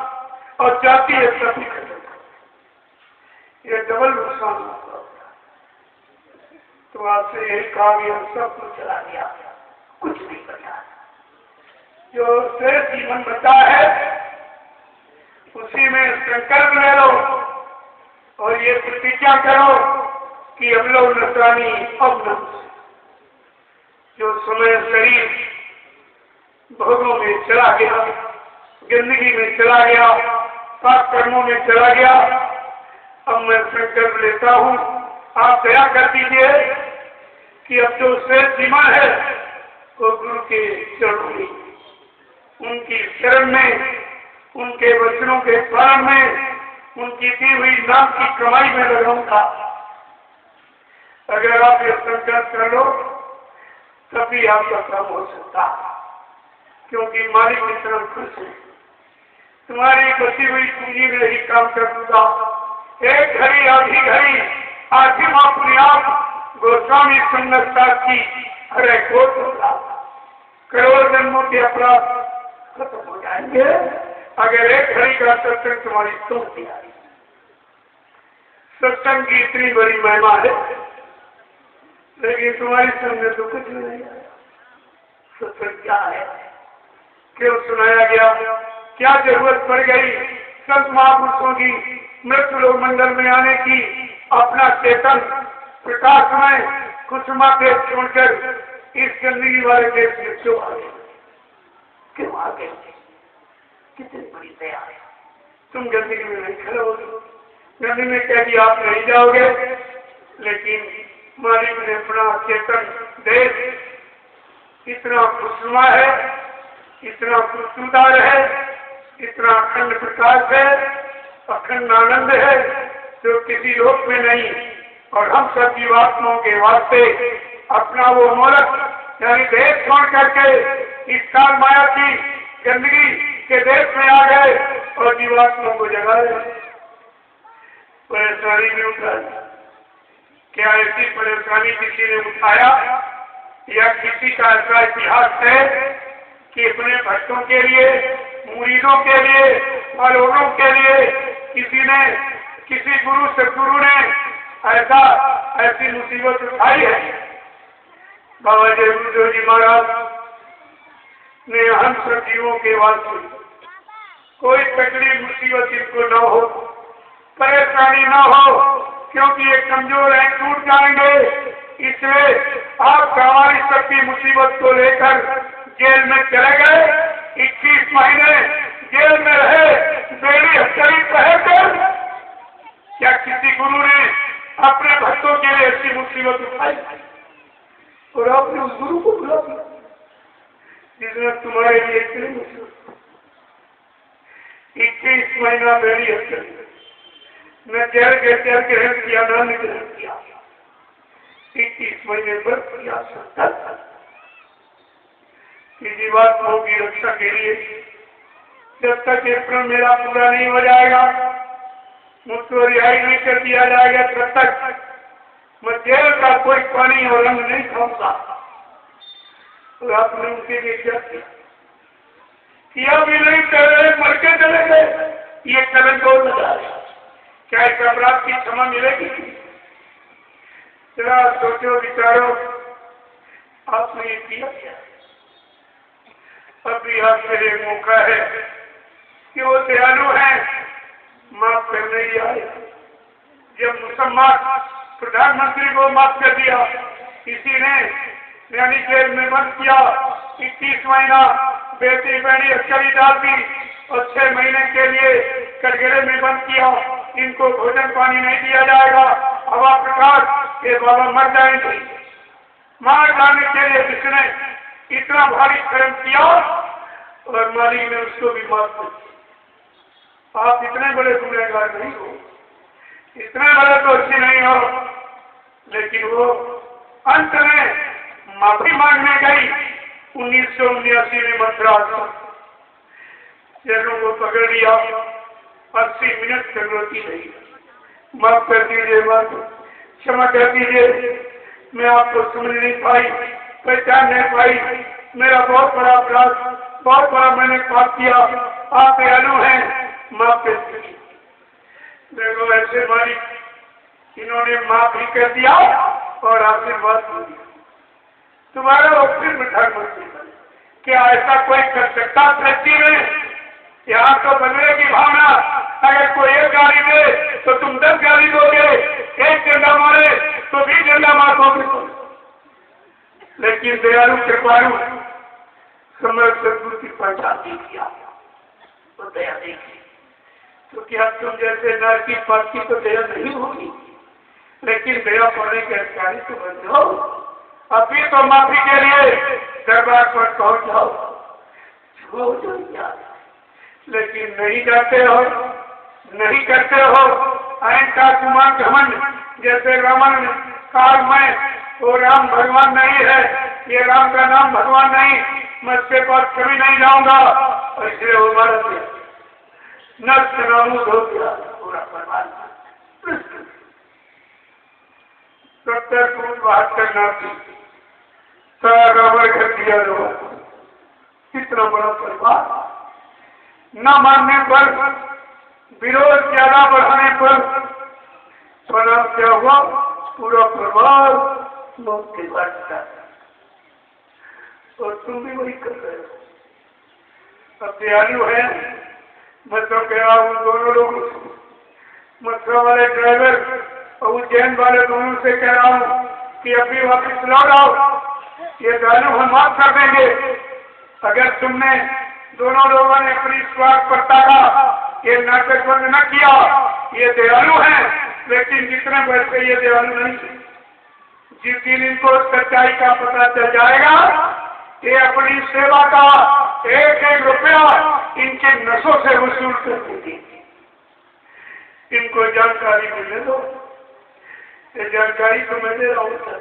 और जाती है तभी खत्म करती। ये डबल नुकसान होता है। तो आपसे यही कहा कि हम सब कुछ चला दिया, कुछ नहीं बचा। जो श्रेष्ठ जीवन बचा है उसी में संकल्प ले लो और ये प्रतिज्ञा करो कि हम लोग नसरानी अब न। जो समय शरीर भोगों में चला गया, गंदगी में चला गया, पाप कर्मों में चला गया, अब मैं संकल्प लेता हूँ, आप दया कर दीजिए कि अब जो श्रेष्ठ जीवन है वो गुरु के चरणों में, उनकी शरण में, उनके वचनों के पालन में, उनकी दी हुई नाम की कमाई में लगाऊंगा। अगर आप ये संकल्प कर लो तभी आपका काम हो सकता, क्योंकि मालिक इतना खुश है। तुम्हारी बची हुई पूंजी में ही काम कर दूंगा। एक घड़ी आधी घड़ी आधी मापुरी आप गोस्वामी संगत की हरे कोट होगा, करोड़ जन्मों के अपराध खत्म हो जाएंगे अगर एक घड़ी का सत्संग तुम्हारी सुनती आई। सत्संग की इतनी बड़ी महिमा है, लेकिन तुम्हारी सुनने तो कुछ नहीं आया। सत्संग क्या है, क्यों सुनाया गया, क्या जरूरत पड़ गई संत महापुरुषों की मृत्यु लोक मंडल में आने की, अपना चेतन प्रकाश में कुसुमा देश छोड़कर इस गंदगी वाले देश में क्यों आ गए? क्यों आ गए? कितनी बड़ी दया है। तुम गंदगी में नहीं खड़े हो, गंदगी में कह दिया आप नहीं जाओगे, लेकिन मालिक ने अपना चेतन देश इतना खुशनुमा है, इतना खुशनुदार है, इतना अखंड प्रकाश है, अखंड आनंद है जो किसी लोक में नहीं। और हम सब जीवात्माओं के वास्ते अपना वो मोलक यानी देश छोड़ करके इस काल माया की गंदगी के देश में आ गए और जीवात्माओं को जगाए। परेशानी में उठाई, क्या ऐसी परेशानी किसी ने उठाया या किसी का ऐसा इतिहास है कि अपने भक्तों के लिए, मुरीदों के लिए और लोगों के लिए किसी गुरु सदगुरु ने ऐसी मुसीबत उठाई है। बाबा जय जी महाराज ने हम सब जीवों के वास्ते कोई तकलीफ मुसीबत इनको न हो, परेशानी न हो, क्योंकि ये कमजोर हैं, टूट जाएंगे। इसलिए आप हमारी सबकी मुसीबत को लेकर जेल में चले गए, 21 महीने जेल में रहे, बेड़ी हथकड़ी पहनकर। क्या किसी गुरु ने अपने भक्तों के लिए ऐसी मुसीबत उठाई? और आपने उस गुरु को बुला दिया जिसने तुम्हारे लिए इतनी मुसीबत, 21 महीना बेड़ी हथकड़ी, न जेल के ग्रहण किया, न निग्रहण किया, 21 महीने पर किया सकता। जीवात्माओं की रक्षा के लिए जब तक ये प्रण मेरा पूरा नहीं हो जाएगा, मुझको रिहाई नहीं कर दिया जाएगा, तब तक मैं जेल का कोई पानी और रंग नहीं खाऊंगा। तो आपने उनके लिए क्या किया भी नहीं, चले मर के चले गए। ये कलंक और लगा, क्या इस अपराध की क्षमा मिलेगी? जरा सोचो विचारो, आपने ये किया क्या? अभी आपके लिए मौका है कि वो दयालु है, माफ करने ही आए। जब मुसलमान प्रधानमंत्री को माफ कर दिया, किसी ने यानी जेल में बंद किया, 21 महीना बेटी बहनी हथकड़ी डाल दी और 6 महीने के लिए कटघरे में बंद किया। इनको भोजन पानी नहीं दिया जाएगा, हवा प्रकाश, ये बाबा मर जाएंगे। मार जाने के लिए जिसने इतना भारी कर्म किया और मालिक ने उसको भी माफ कर दिया। आप इतने बड़े गुनहगार नहीं हो, इतने बड़े दोषी नहीं हो, लेकिन वो अंत में माफी मांगने गई। 1979 में मद्रास जेलों को पकड़ लिया, 80 मिनट तक रोती रही, माफ कर दीजिए, माफ क्षमा कर दीजिए, मैं आपको समझ नहीं पाई, पहचान नहीं पाई, मेरा बहुत बड़ा अपराध, बहुत बड़ा मैंने पाप किया, आप दयालु हैं, माफ कर दीजिए। देखो ऐसे मालिक इन्होंने माफ ही कर दिया और आशीर्वाद दिया। तुम्हारा वो फिर प्रधानमंत्री बने, क्या ऐसा कोई कर सकता सृष्टि में? यहाँ तो बदले की भावना, अगर कोई एक गाली दे तो तुम 10 गाली दोगे, एक झंडा मारे तो 20 झंडा मार दोगे। लेकिन दयालु कृपालु समय सदगुरु की पहचान किया तो दया देखी, तो क्या तुम जैसे नर की पद की तो दया नहीं होगी, लेकिन दया पड़ने के अधिकारी तो बन जाओ। अभी तो माफी के लिए दरबार पर पहुंच जाओ, छोड़ दो यार, लेकिन नहीं जाते हो, नहीं करते हो। अहंकार कुमार घमंड, जैसे रावण काल में वो राम भगवान नहीं है, ये राम का नाम भगवान नहीं, मैं उसके पास कभी नहीं जाऊंगा, और इसलिए वो मर गया, नष्ट नामूद हो गया पूरा परिवार। 70 फुट 72 नाम रावण कर दिया। कितना बड़ा परिवार, न मानने पर, विरोध ज्यादा बढ़ाने पर परिणाम क्या हुआ? पूरा परिवार मौत के बाद जाता। और तुम भी वही कर रहे हो। अब दयालु है, मैं तो कह रहा हूँ दोनों लोगों से, मथुरा वाले ड्राइवर और उज्जैन वाले दोनों से कह रहा हूँ कि अभी वापिस लौट आओ, ये दयालु हम माफ कर देंगे। अगर तुमने दोनों लोगों ने अपनी स्वार्थपरता का ये नाटक बंद न किया, ये दयालु हैं, लेकिन जितने वैसे ये दयालु नहीं। जिस दिन इनको सच्चाई का पता चल जाएगा, ये अपनी सेवा का एक एक रुपया इनके नशों से वसूल कर देंगे। इनको जानकारी मिलने दो, ये जानकारी तो मैं दे रहा हूँ,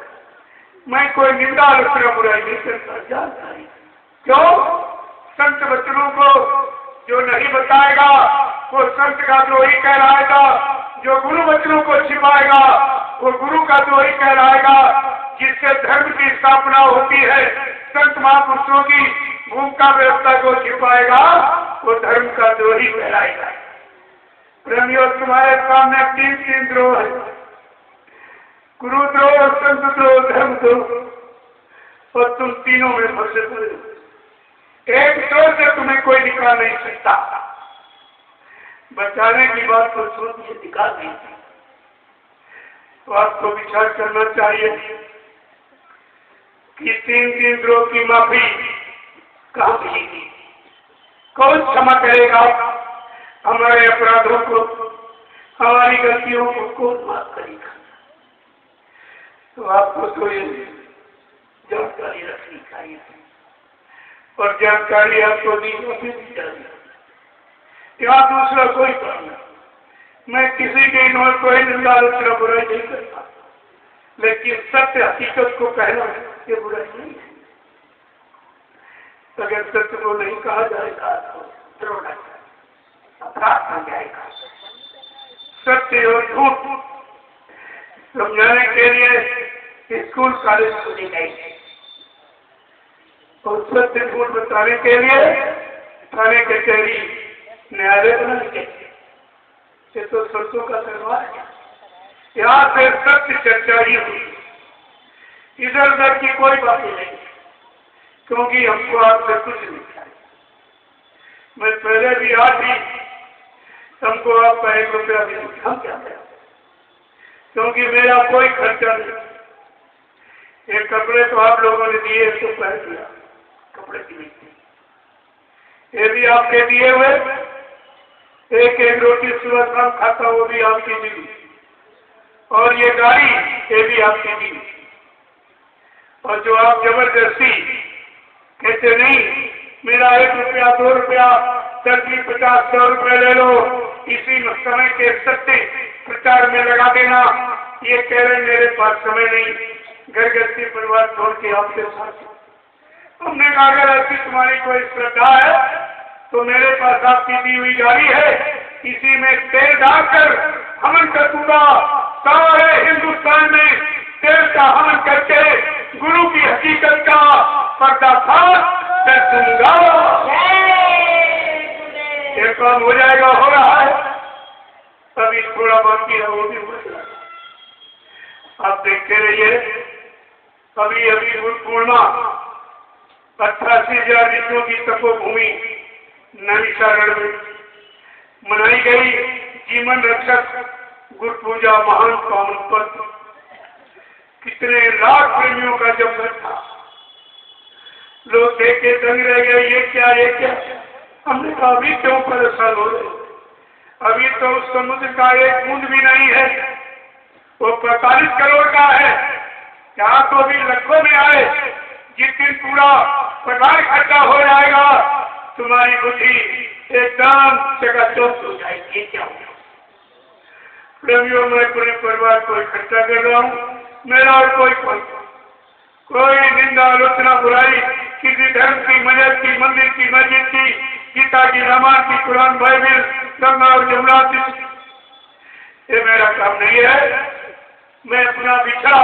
मैं कोई निंदा आलोचना बुराई नहीं करता। जानकारी क्यों? संत वचनों को जो नहीं बताएगा वो संत का द्रोही कहलाएगा, जो गुरु वचनों को छिपाएगा वो गुरु का द्रोही कहलाएगा। जिससे धर्म की स्थापना होती है, संत महापुरुषों की भूमिका व्यवस्था को छिपाएगा वो धर्म का द्रोही कहलाएगा। प्रेमियों, तुम्हारे सामने तीन द्रोह है, गुरुद्रोह, संत द्रोह, धर्म द्रोह, और तुम तीनों में फंसे हुए हो। एक द्रोह से तुम्हें कोई निकाल नहीं सकता। बचाने की बात तो सोचिए, निकाल नहीं। तो आपको विचार करना चाहिए कि तीन द्रोह की माफी कहाँ मिलेगी? कौन क्षमा करेगा हमारे अपराधों को, हमारी गलतियों को कौन माफ करेगा? तो आपको तो ये जानकारी रखनी चाहिए, और जानकारी आपको दी चाहिए। यहाँ दूसरा कोई काम नहीं। मैं किसी के इन्होंने कोई निंदा आलोचना बुराई नहीं करता, लेकिन सत्य हकीकत को कहना ये बुराई नहीं है। अगर सत्य को नहीं कहा जाएगा तो द्रोह अपराध हो जाएगा। सत्य और झूठ समझाने के लिए स्कूल कॉलेज खोले गए, और सत्य झूठ बताने के लिए थाने कचहरी न्यायालय बनाने गए। ये तो सत्यों का दरबार है। यहाँ से सत्य चर्चा ही हुई, इधर उधर की कोई बात नहीं, क्योंकि हमको आपसे कुछ नहीं चाहिए। मैं पहले भी आज ही हमको आपका 1 रुपया भी नहीं, हम क्या करें, क्योंकि मेरा कोई खर्चा नहीं। ये कपड़े तो आप लोगों ने दिए तो पहन लिया, कपड़े की नहीं, ये भी आपके दिए हुए। एक रोटी सुबह शाम खाता, वो भी आपकी दी, और ये गाड़ी ये भी आपकी दी। और जो आप जबरदस्ती कहते नहीं, मेरा 1 रुपया 2 रुपया 30 50 100 रुपये ले लो, इसी समय के सत्य प्रचार में लगा देना, ये कह रहे मेरे पास समय नहीं, घर गृहस्थी परिवार छोड़ के आपके साथ। हमने कहा अगर ऐसी तुम्हारी कोई श्रद्धा है तो मेरे पास आपकी दी हुई गाड़ी है, इसी में तेल डालकर हवन कर दूंगा। सारे हिंदुस्तान में तेल का हवन करके गुरु की हकीकत का पर्दाफाश कर दूंगा। ये काम हो जाएगा, हो रहा है, अभी थोड़ा बाकी है, वो भी हो जाएगा। आप देखते रहिए। अभी अभी गुरु पूर्णिमा 88,000 ऋषियों की तपोभूमि नैमिषारण्य में मनाई गई। जीवन रक्षक गुरु पूजा महान पावन पर्व, कितने लाख प्रेमियों का जब था, लोग देख के दंग रह गए, ये क्या ये क्या। हमने कहा अभी क्यों परेशान हो रहे, अभी तो उस समुद्र का एक बूंद भी नहीं है, वो 45 करोड़ का है। यहाँ तो अभी लाखों में आए, जिस दिन पूरा पठार इकट्ठा हो जाएगा तुम्हारी बुद्धि एकदम चकाचौंध हो जाएगी। क्या होगा प्रेमियों, मैं पूरे परिवार को इकट्ठा कर रहा हूँ, मेरा और कोई निंदा आलोचना बुराई किसी धर्म की, मजहब की, मंदिर की, मस्जिद की, गीता की, रामायण की, कुरान, बाइबिल, गंगा और जमुना की, ये मेरा काम नहीं है। मैं अपना बिछड़ा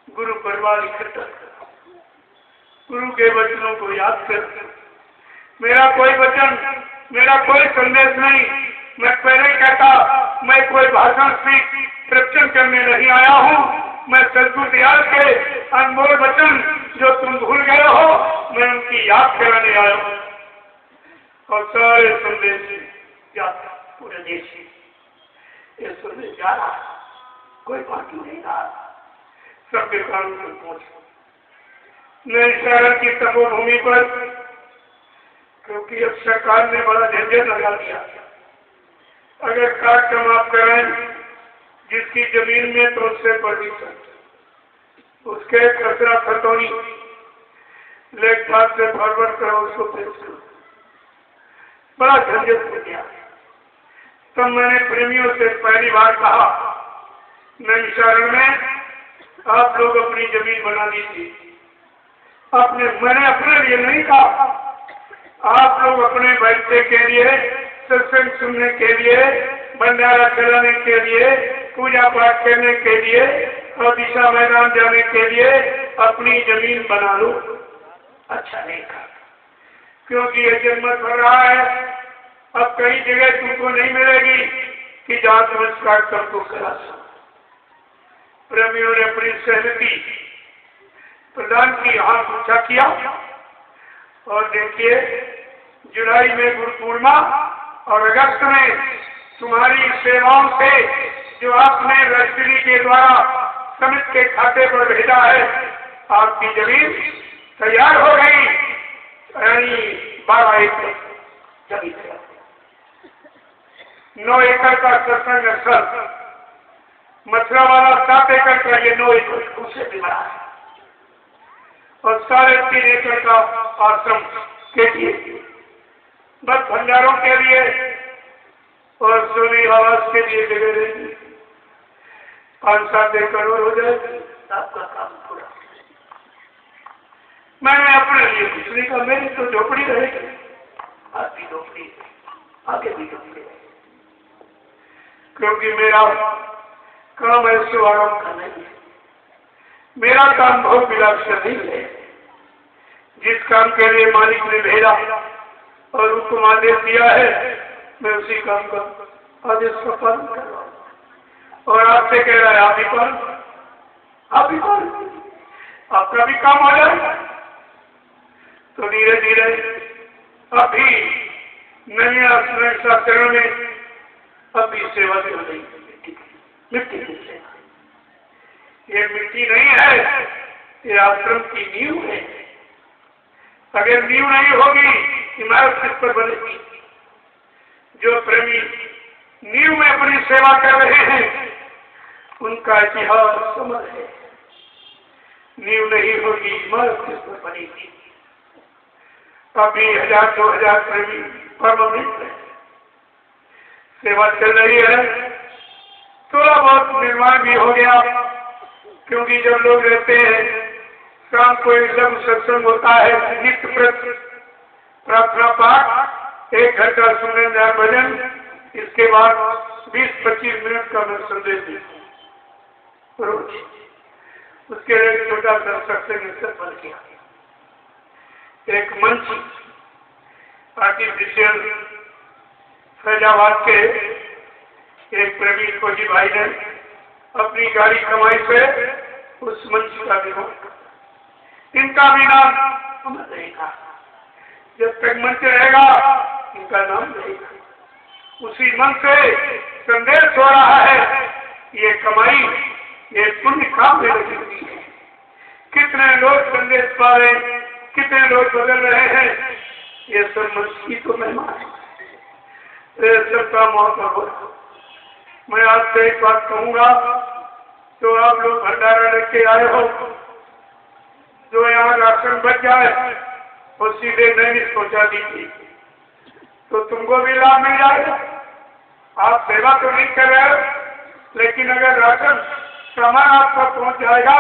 गुरु परिवार इकट्ठा कर, गुरु के वचनों को याद कर। मेरा कोई वचन, मेरा कोई संदेश नहीं। मैं पहले कहता, मैं कोई भाषण प्रवचन करने नहीं आया हूँ। मैं सद्गुरु दयाल के अनमोल वचन जो तुम भूल गए हो, मैं उनकी याद कराने आया हूँ। और सारे संदेश जाता पूरे देश में ये संदेश जा रहा, कोई बाकी नहीं रहा, सबके कानों तक पहुंचा। नैमिषारण्य की तपोभूमि पर, क्योंकि अब सरकार ने बड़ा झंझट लगा दिया, अगर कार्यक्रम आप करें जिसकी जमीन में तो उससे परमिशन, उसके कचरा खतौनी लेखपाल से फॉरवर्ड करो, उसको पेश करो, बड़ा झंझट हो गया। तब मैंने प्रेमियों से पहली बार कहा, नैमिषारण्य में आप लोग अपनी जमीन बना लीजिए। मैंने अपने लिए नहीं कहा, आप लोग अपने बच्चे के लिए, सत्संग सुनने के लिए, भंडारा चलाने के लिए, पूजा पाठ करने के लिए और दिशा मैदान जाने के लिए अपनी जमीन बना लो। अच्छा नहीं कहा, क्योंकि ये जन्मत भर रहा है। अब कई जगह तुमको नहीं मिलेगी कि जहां तुम इस कार्यक्रम को करा सको। प्रेमियों ने अपनी सहमति प्रदान की, हाथ ऊंचा किया और देखिए जुलाई में गुरु पूर्णिमा और अगस्त में तुम्हारी सेवाओं से जो आपने रजिस्ट्री के द्वारा समिति के खाते पर भेजा है, आपकी जमीन तैयार हो गई। यानी 12 एकड़ जमीन तैयार, 9 एकड़ का सत्संग स्थल, मथुरा वाला 7 एकड़ का, ये 9 एकड़ उससे भी बड़ा है, और 3.5 एकड़ का आश्रम के लिए, बस भंडारों के लिए और सोनी आवास के लिए जगह रहेगी। 5-7 एकड़ हो जाएगी, आपका काम पूरा। मैंने अपने लिए कुछ नहीं कहा, मेरी तो झोपड़ी रहेगी, आपकी झोपड़ी आगे भी झोपड़ी रहेगी, क्योंकि मेरा काम ऐसे आराम का नहीं है। मेरा काम बहुत विलास नहीं है। जिस काम के लिए मालिक ने भेजा और उसको आदेश दिया है, मैं उसी काम का आदेश का पालन कर रहा हूँ। और आपसे कह रहा है आप ही पालन, आप ही पालन, आपका भी काम हो जाएगा। तो धीरे धीरे अभी नए शास्त्रों में अभी सेवा से हो गई मिट्टी की सेवा। ये मिट्टी नहीं है, ये आश्रम की नींव है। अगर नींव नहीं होगी, इमारत किस पर बनेगी? जो प्रेमी नींव में अपनी सेवा कर रहे हैं, उनका इतिहास समझ है। नींव नहीं होगी, इमारत किस पर बनेगी? अभी 1000-2000 प्रेमी परमानेंट है, सेवा चल रही है। थोड़ा बहुत निर्माण भी हो गया, क्योंकि जब लोग रहते हैं, शाम को एकदम सत्संग होता है, नित्य प्रार्थना पाठ, 1 घंटा सुनने भजन, इसके बाद 20-25 मिनट का मैं संदेश देता हूँ रोज। उसके लिए छोटा सा सत्संग बन गया, एक मंच आर्टिफिशियल फैजाबाद के एक प्रेमी फौजी भाई ने अपनी गाड़ी कमाई से उस मंच का निर्माण किया। इनका भी नाम अमर रहेगा, जब तक मंच रहेगा इनका नाम रहेगा। उसी मन से संदेश हो रहा है, ये कमाई, ये पुण्य काम में लगी है। कितने लोग संदेश पा रहे, कितने लोग बदल रहे हैं, ये सब मंच की तो महिमा है, सबका मौका हो। मैं आपसे एक बात कहूंगा, तो आप लोग भंडारा लेके आए हो, जो यहाँ राशन बच जाए वो सीधे नैनिक पहुंचा दीजिए, तो तुमको भी लाभ मिल जाएगा। आप सेवा तो नहीं कर रहे हो, लेकिन अगर राशन सामान आपको पहुंच जाएगा,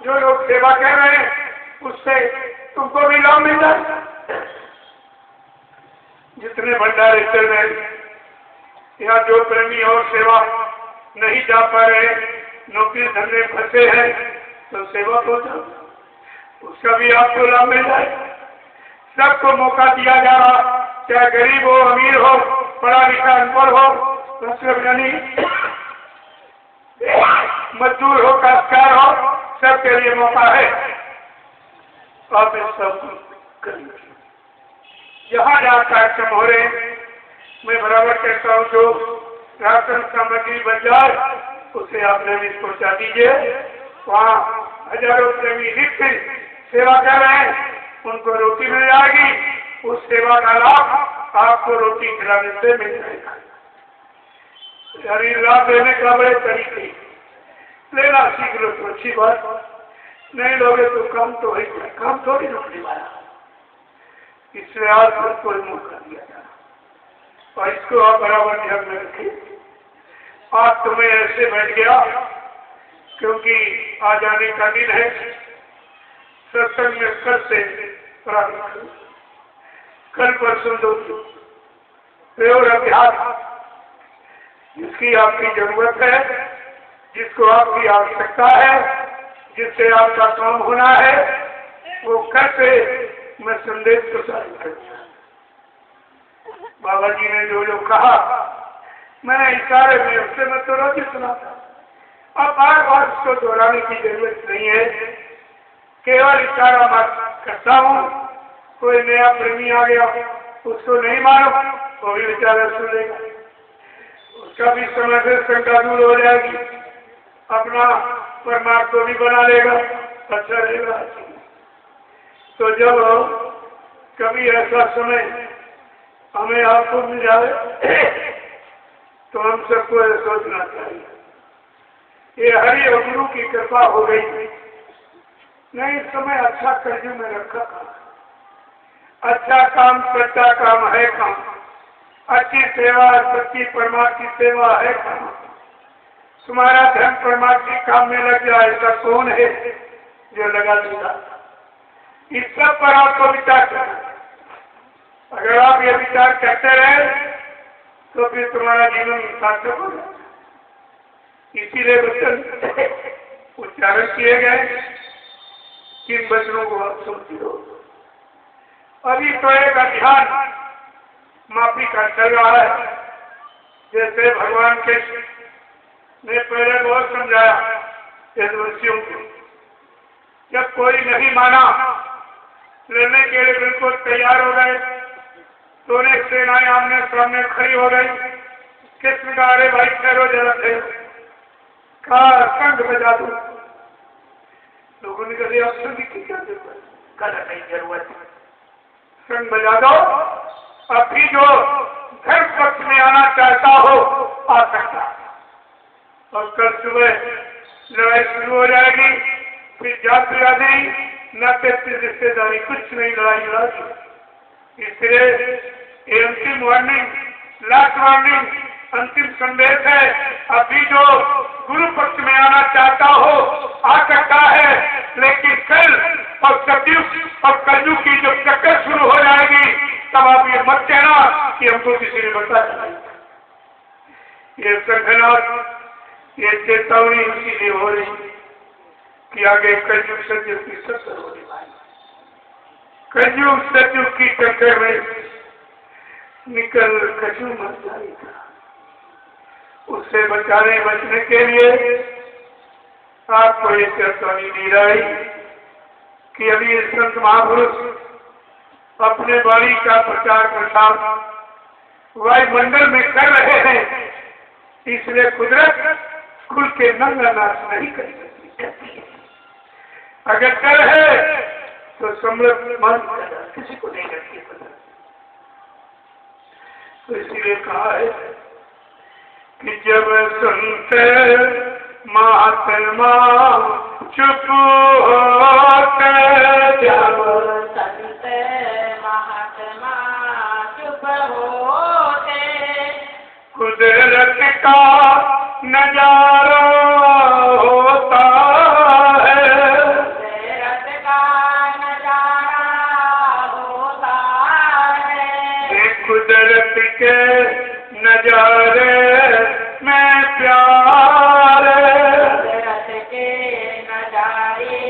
जो लोग सेवा कर रहे हैं, उससे तुमको भी लाभ मिल जाएगा। जितने भंडारे चल रहे हैं, यहाँ जो प्रेमी और सेवा नहीं जा पा रहे, नौकरी धंधे फंसे हैं, तो सेवा को जाओ, उसका भी आपको लाभ मिल जाए। सबको मौका दिया जा रहा, चाहे गरीब हो, अमीर हो, पढ़ा लिखा अनपढ़ हो, नहीं, मजदूर हो, काश्तकार हो, सबके लिए मौका है। आप इस सब करिए। जहाँ जहाँ कार्यक्रम हो रहे, मैं बराबर कहता हूँ, जो राशन सामग्री बन जाए उसे आप नैनिक पहुँचा दीजिए। वहाँ हजारों प्रेमी नित्य सेवा कर रहे हैं, उनको रोटी मिल जाएगी। उस सेवा का लाभ आपको रोटी खिलाने से मिल जाएगा। शरीर लाभ देने का बड़े तरीके, लेना सीख लो तो अच्छी बात, नहीं लोगे तो काम तो है, काम थोड़ी रोकने वाला। इसलिए आज कोई मौका दिया जाए, और इसको आप बराबर ध्यान में रखिए। आज तुम्हें ऐसे बैठ गया क्योंकि आ जाने का दिन है। सत्संग में कल से प्रारंभ, कल परसों दो और अभ्यास, जिसकी आपकी जरूरत है, जिसको आपकी आवश्यकता है, जिससे आपका काम होना है, वो कल से मैं संदेश प्रसारित करता। बाबा जी ने जो जो कहा मैंने इशारे में उससे मैं तो रोज सुना था। अब बार बार उसको दोहराने की जरूरत नहीं है, केवल इशारा मत करता हूँ। कोई नया प्रेमी आ गया उसको नहीं मालूम, वो भी बेचारा सुनेगा, उसका भी समय से शंका दूर हो जाएगी, अपना परमात्मा भी बना लेगा, अच्छा रहेगा। तो जब कभी ऐसा समय हमें आपको मिल जाए तो हम सबको सोचना चाहिए ये हरि और गुरु की कृपा हो गई नहीं, इस समय अच्छा कर्जू में रखा था। अच्छा काम सच्चा काम है काम, अच्छी सेवा सच्ची परमात्मा की सेवा है काम। तुम्हारा धर्म परमात्मा के काम में लग जाए ऐसा कौन है जो लगा देगा? इस सब पर आपको विचार करना। अगर आप ये विचार करते रहे तो फिर तुम्हारा जीवन सार्थक हो जाएगा। इसीलिए वचन उच्चारण किए गए, किन वचनों को आप सुनती हो। अभी तो एक अभियान माफी का चल रहा है, जैसे भगवान कृष्ण ने पहले बहुत समझाया देशवासियों को। जब कोई नहीं माना, लड़ने के लिए बिल्कुल तैयार हो गए, तो अनेक सेनाएं आमने सामने खड़ी हो गई। कृष्ण का अरे भाई ठहरो जरा ठहरो, कहा कंठ बजा दो। लोगों ने कहा आप संगीत की क्या जरूरत? कहा नहीं जरूरत, संग बजा दो। अभी जो धर्म पक्ष में आना चाहता हो आ सकता है। और कल सुबह लड़ाई शुरू हो जाएगी, फिर जात बिरादरी नाते रिश्तेदारी कुछ नहीं, लड़ाई लड़ाई। इसलिए ये अंतिम वार्निंग, लास्ट वार्निंग, अंतिम संदेश है। अभी जो गुरु पक्ष में आना चाहता हो आ सकता है, लेकिन कल और सतयुग और कलयुग की जब चक्कर शुरू हो जाएगी तब आप ये मत कहना कि हमको किसी ने बताया। ये संघर्ष, ये चेतावनी इसीलिए हो रही कि आगे कलयुग सतयुग की टक्कर होने वाली। कलयुग सतयुग की टक्कर में निकल कलयुग मर जाएगा। उससे बचने के लिए आपको ये चेतावनी दी रही कि अभी संत महापुरुष अपने वाणी का प्रचार प्रसार वायुमंडल में कर रहे हैं, इसलिए कुदरत खुल के नंगा नाच नहीं कर सकती। अगर कर है तो समृद्ध मन किसी को नहीं करती कुदरत। तो इसीलिए कहा है कि जब संत महात्मा चुप होते, जब संत महात्मा चुप होते, कुदरत का नजारा होता है, कुदरत का नजारा होता है। कुदरत के नजारे में प्यार, कुदरत के नजारे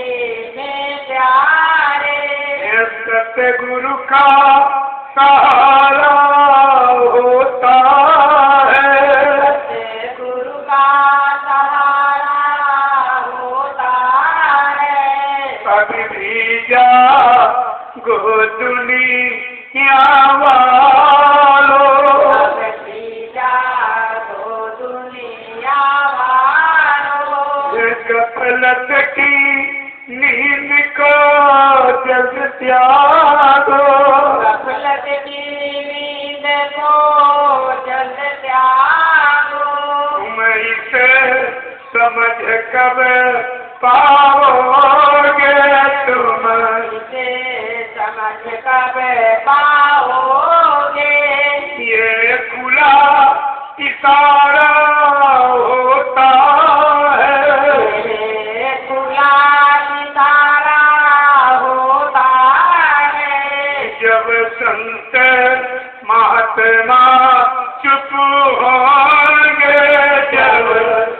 में प्यारे, सतगुरु का सहारा होता है, सतगुरु का सहारा होता है। अभी भी जा गो दुनिया वालों, गफलत की नींद को जग त्यागो, गफलत की नींद को जग त्यागो। तुम इसे समझ कब पाओगे, तुम इसे समझ कब पाओगे। ये खुला इशारा होता है, ये खुला इशारा होता है। जब संत महात्मा चुप होंगे, जब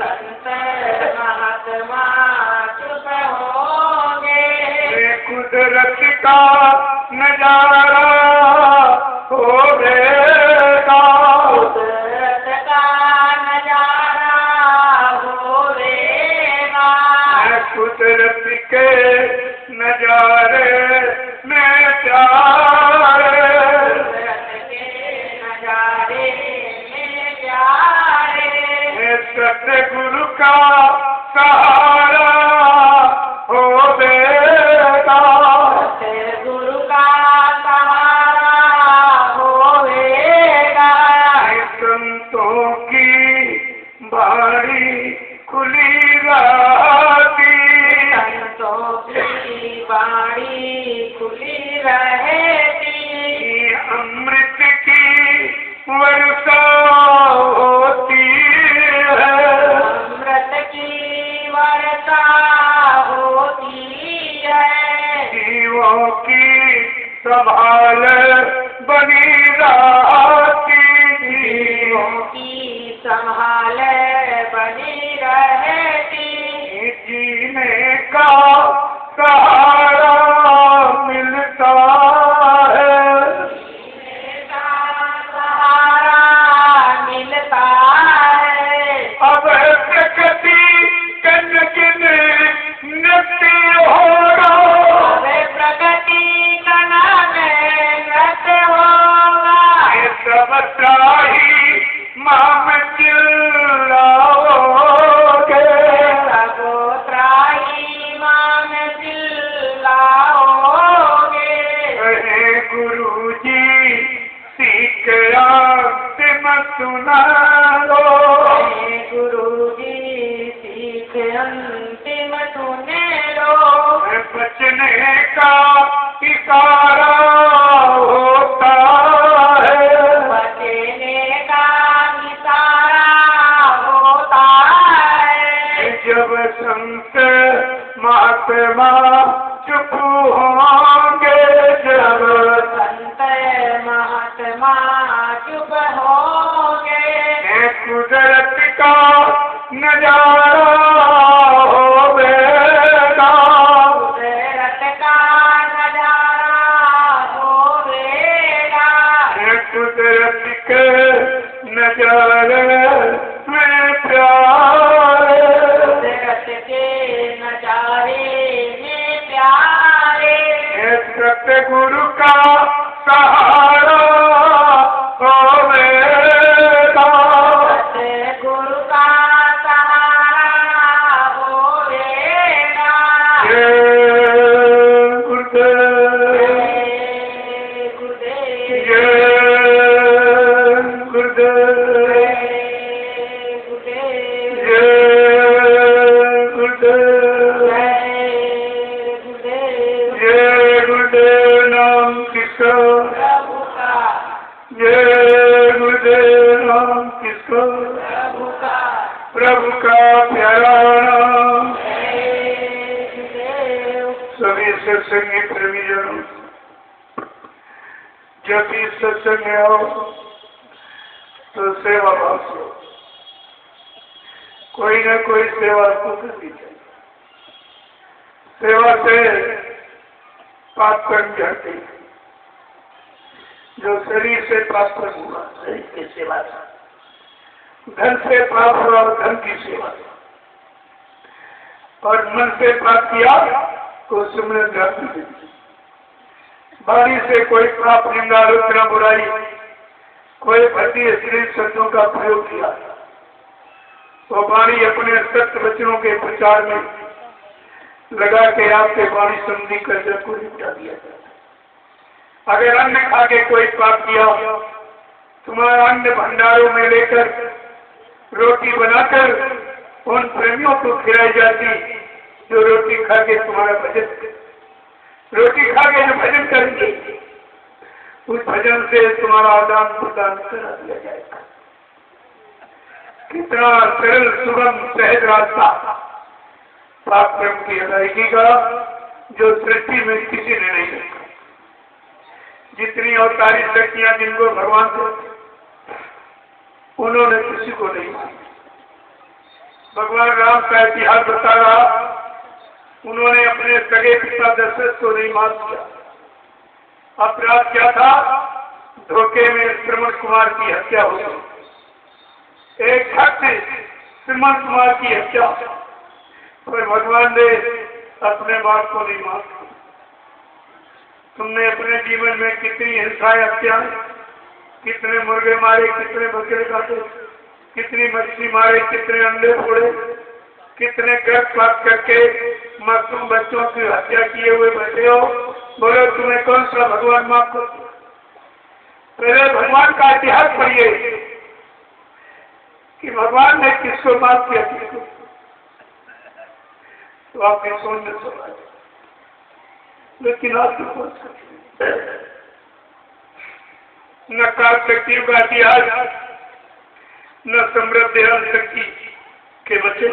संत महात्मा चुप होंगे, कुदरत का नजारा होवेगा, कुदरत का नजारा होवेगा, कुदरत के नजारे में प्यारे, कुदरत के नजारे में प्यारे, सतगुरु का सहारा होवेगा, गुरु का सहारा होवेगा, संतों की बाड़ी खुली रहती, संतों की बाड़ी खुली रहेगी, अमृत की वर्षा होती है, अमृत की वर्षा होती है, जीवों की संभाल बनी रहती, जीवों की संभाल बनी रहेगी, जीने का सहारा मिलता है, सहारा मिलता है, अब प्रकृति कनकिन नृत्य होगा, अबे प्रगति कनन नृत्य होगा, सब त्राही माम चिल्लाओगे, सबो त्राही मान चिल्लाओगे, कहे गुरु जी सीख अंतिम सुना लो, गुरु जी सीख अंतिम सुने लो, बचने का इशारा होता है, बचने का इशारा होता है, जब संत महात्मा चुप होंगे, जब संत महात्मा चुप होंगे, कुदरत का नजारा होवेगा, कुदरत का नजारा होवेगा, कुदरत के नजारे में प्यारे, कुदरत के नजारे में प्यारे, सतगुरु का सहारा होवेगा, गुरु का सहारा होवेगा, जय गुरुदेव, जय गुरुदेव, जय गुरुदेव, जय गुरुदेव, जय गुरुदेव, जय गुरुदेव, जय गुरुदेव नाम किसका, प्रभु का, जय गुरुदेव नाम किसका, प्रभु का प्यारा नाम, जय गुरुदेव, सभी सत्संगी प्रेमीजनों, जब भी सत्संग में आओ तो सेवा भाव से कोई न कोई सेवा तो करनी चाहिए, सेवा से पाप कर्म जाते हैं, जो शरीर से पाप कर्म हुआ शरीर की सेवा से, धन से पाप हुआ धन की सेवा से, और मन से पाप किया तो सिमरन जाती है, वाणी से कोई पाप निंदा आलोचना बुराई कोई भक्ति स्त्री शब्दों का प्रयोग किया तो वाणी अपने सत्य वचनों के प्रचार में लगा के आपके वाणी संधि कर जब को निपटा दिया जाता। अगर अन्न खा के कोई पाप किया तुम्हारा अन्न भंडारों में लेकर रोटी बनाकर उन प्रेमियों को खिलाई जाती जो रोटी खा के तुम्हारा भजन, रोटी खा के जो भजन करेंगे उस भजन से तुम्हारा आदान प्रदान करा दिया जाएगा। कितना सरल सुगम सहज रास्ता पाप कर्म की अदायगी का जो सृष्टि में किसी ने नहीं देखा। जितनी अवतारी शक्तियां जिनको भगवान को उन्होंने किसी को नहीं दी। भगवान राम का इतिहास बता रहा, उन्होंने अपने सगे पिता दशरथ को नहीं मार दिया, अपराध क्या था? धोखे में श्रवण कुमार की हत्या हो गई। एक भक्त श्रवण कुमार की हत्या, पर भगवान ने अपने बात को नहीं माना। तुमने अपने जीवन में कितनी हिंसाएं, हत्याएं, कितने मुर्गे मारे, कितने बकरे काटे, कितनी मछली मारे, कितने अंडे फोड़े, कितने गर्भपात करके मासूम बच्चों की हत्या किए हुए बैठे हो। बोलो तुम्हें कौन सा भगवान माफ कर? पहले भगवान का इतिहास पढ़िए कि भगवान ने किसको माफ किया, किसको, तो आपके सोच में सवाल। लेकिन आपके न काल शक्ति का इतिहास, न समृद्ध देहान शक्ति के बच्चे,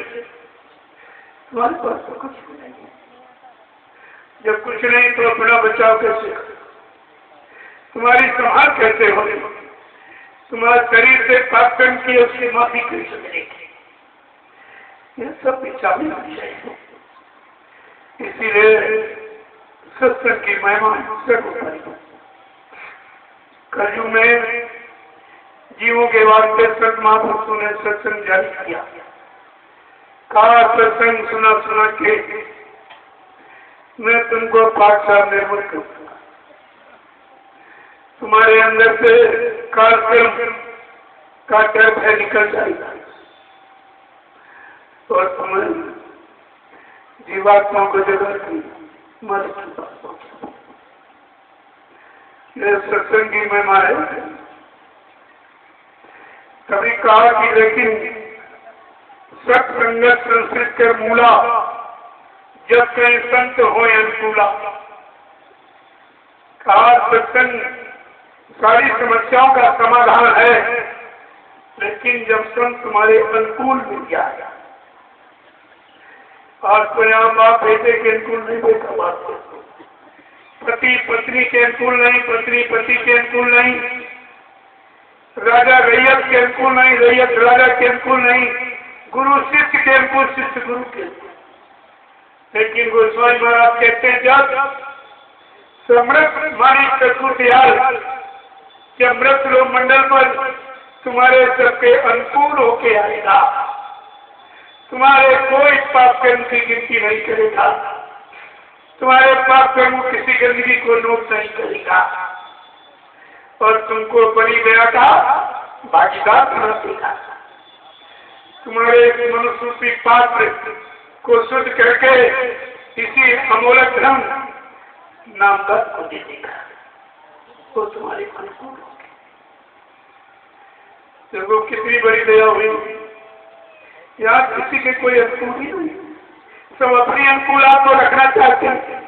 तुम्हारे पास तो कुछ नहीं। जब कुछ नहीं तो अपना बचाव कैसे? तुम्हारी संभाल कैसे हो? तुम्हारे शरीर से पाप कर्म की उसकी माफी कैसे मिलेगी? यह सब विचार है। इसीलिए सत्संग की महिमा सर्वोपरि। कलयुग में जीवों के वास्ते संत महापुरुषों ने सत्संग जारी किया। कहा सत्संग सुना सुना के मैं तुमको पाठशाला निर्मित करूंगा। तुम्हारे अंदर से कालक्रम का डर है निकल जाएगा और तुम्हें जीवात्माओं को जगह की मदद की बात होगी। यह सत्संग की महिमा है। कभी कहा कि लेकिन सत्संगत संस्कृत के मूला, जब कहीं संत हो अनुकूला। कहा सत्संग सारी समस्याओं का समाधान है, लेकिन जब संत तुम्हारे अनुकूल मिल जाए। आज तो यहाँ बाप बेटे के अनुकूल नहीं, बेटा बाप के, पति पत्नी के अनुकूल नहीं, पत्नी पति के अनुकूल नहीं, राजा रैयत के अनुकूल नहीं, रैयत राजा के अनुकूल नहीं, गुरु शिष्य के अनुकूल, शिष्य गुरु के। लेकिन गोस्वामी महाराज कहते हैं जब समृद्ध मानी चतुर्दयाल, जब मृत लोक मंडल पर तुम्हारे सबके अनुकूल होके आएगा, तुम्हारे कोई पाप कर्म की गिनती नहीं करेगा, तुम्हारे पाप कर्म किसी गंदगी को नोट नहीं करेगा और तुमको बड़ी दया का भागीदार बना देगा। तुम्हारे मनुष्य पात्र को शुद्ध करके इसी अमोलक धर्म नामदार को दे देगा, तो तुम्हारे अनुकूल होगी। देखो कितनी बड़ी दया हुई। यहाँ किसी के कोई अनुकूल ही नहीं, सब अपनी अनुकूल आपको रखना चाहते हैं,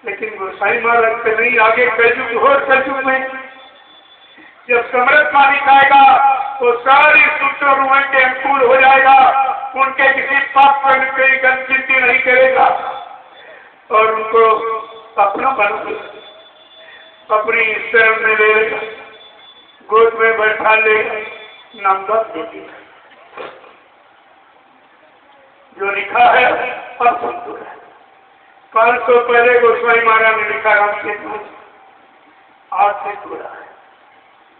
लेकिन गोसाई महाराज से नहीं। आगे कलयुग हो, कलयुग में जब समृद्ध पानी खाएगा तो सारी सूत्र रूहें के अनुकूल हो जाएगा, उनके किसी पाप करने की गलती नहीं करेगा और उनको अपना बना अपनी शरण में ले लेगा, गोद में बैठा लेगा, नामदार दे देगा। जो लिखा है अब संतुर है। 500 पहले गोस्वामी महाराज ने लिखा रामचरित मानस, आज से पूरा है,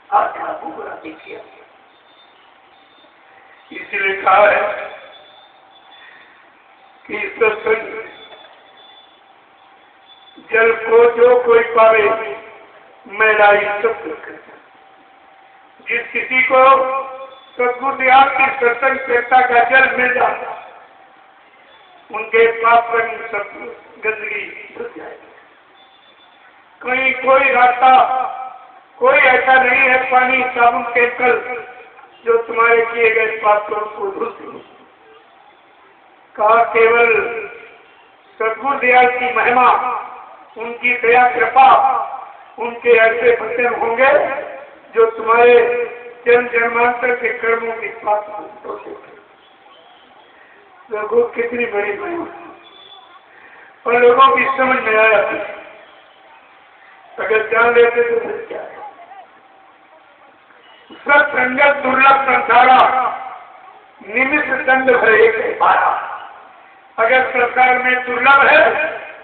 आज आपको पूरा देखिए। इसलिए कहा है कि सत्संग जल को जो कोई पावे मैलाई सब कर। जिस किसी को सदगुरु दयाल की सत्संग चेता का जल मिल जाता, उनके पाप पर सब गंदगी छूट जाएगी। कहीं कोई रास्ता, कोई ऐसा नहीं है पानी साबुन केमिकल जो तुम्हारे किए गए पाप को धुल दे। कहा केवल सदगुरु दयाल की महिमा, उनकी दया कृपा, उनके ऐसे वचन होंगे जो तुम्हारे जन्म जन्मांतर के कर्मों के पाप को धो देंगे। लोगों कितनी बड़ी महिमा, और लोगों की समझ में आया अगर जान लेते तो फिर क्या है। सत्संगत दुर्लभ संसारा, निमिष दंड भरे के पारा। अगर संसार में दुर्लभ है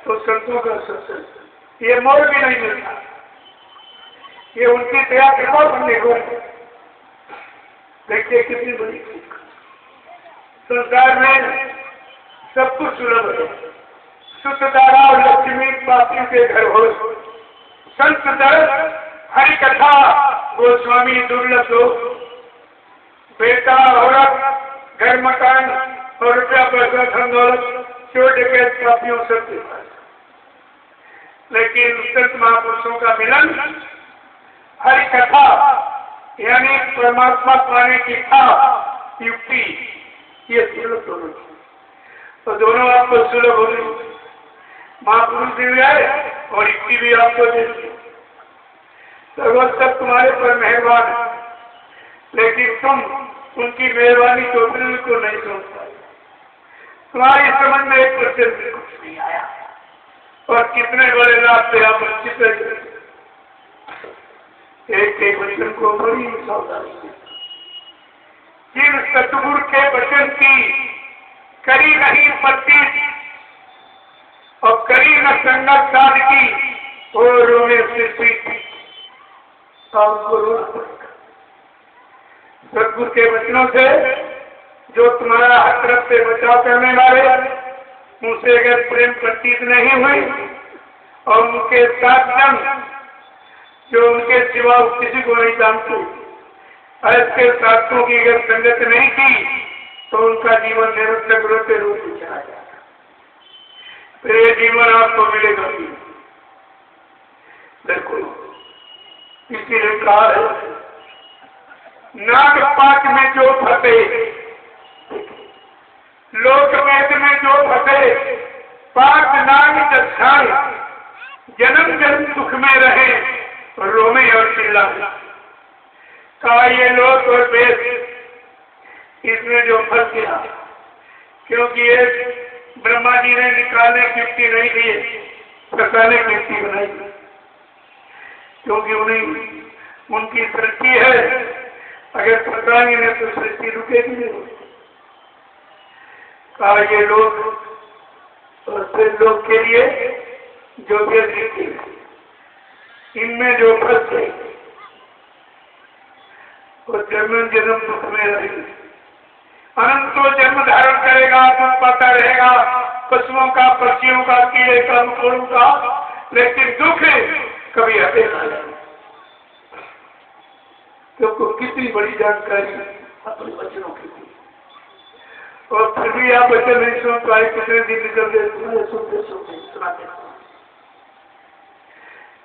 तो संतों का सत्संग ये मोल भी नहीं मिलता। ये उनकी दया कृपा बनने को। देखिए कितनी बड़ी चीज। संसार में सब कुछ सुलभ है। शुद्ध धारा और लक्ष्मी पापियों के घर हो। संत दर्श हरि कथा गोस्वामी दुर्लभ हो। बेटा औरत घर मकान और रुपया पैसा धन दौलत छोटे के पापियों सबके पास। लेकिन संत महापुरुषों का मिलन हरि कथा यानी परमात्मा पाने की था युक्ति, ये सुलभ दोनों। तो दोनों आपको सुलभ हो गई। महापुरुष भी आए और युक्ति भी आपको दे दी। सर्वत सब तुम्हारे पर मेहरबान है, लेकिन तुम उनकी मेहरबानी को बिल्कुल नहीं समझ पाए। तुम्हारी समझ में 1% भी कुछ नहीं आया। और कितने बड़े लाभ से आप चित्र एक एक वचन को बड़ी सावधानी। जिन सतगुरु के वचन की करी नहीं पत्ती और करी न संगत साधकी और रोने से प्रीति आपको रोना पड़ेगा। सतगुरु के वचनों से जो तुम्हारा हर तरफ से बचाव करने वाले उनसे अगर प्रेम प्रतीत नहीं हुई और उनके साथ जन जो उनके सिवा किसी को नहीं जानते ऐसे शास्त्रों की अगर संगत नहीं की तो उनका जीवन निरंतर रोते रोते चला जाएगा। तो ये जीवन आपको मिलेगा भी। देखो इसीलिए कहा है नाग पाक में जो फंसे लोक वेद में जो फंसे पाक नाग जसाए जन्म जन्म सुख में रहे रोमे और चिल्लाए। कहा ये लोक और वेद इसमें जो फंस गया, क्योंकि ये ब्रह्मा जी ने निकालने की युक्ति नहीं दी, फंसाने की युक्ति बनाई, क्योंकि उन्हें उनकी सृष्टि है। अगर फंसाएंगे तो सृष्टि रुकेगी नहीं। कहा ये लोग और फिर लोग के लिए जो भी इनमें जो फंस गए और जन्म जन्म दुख में रहेगी। अनंतो जन्म धारण करेगा, दुख पाता रहेगा पशुओं का, पक्षियों का, कीड़े का, मकोड़ों का, लेकिन दुख कभी हटेगा नहीं। क्योंकि कितनी बड़ी जानकारी अपने वचनों की थी और फिर भी आप वचन नहीं सुन पाए। कितने दिन निकल गए सुनते सुनते सुनाते।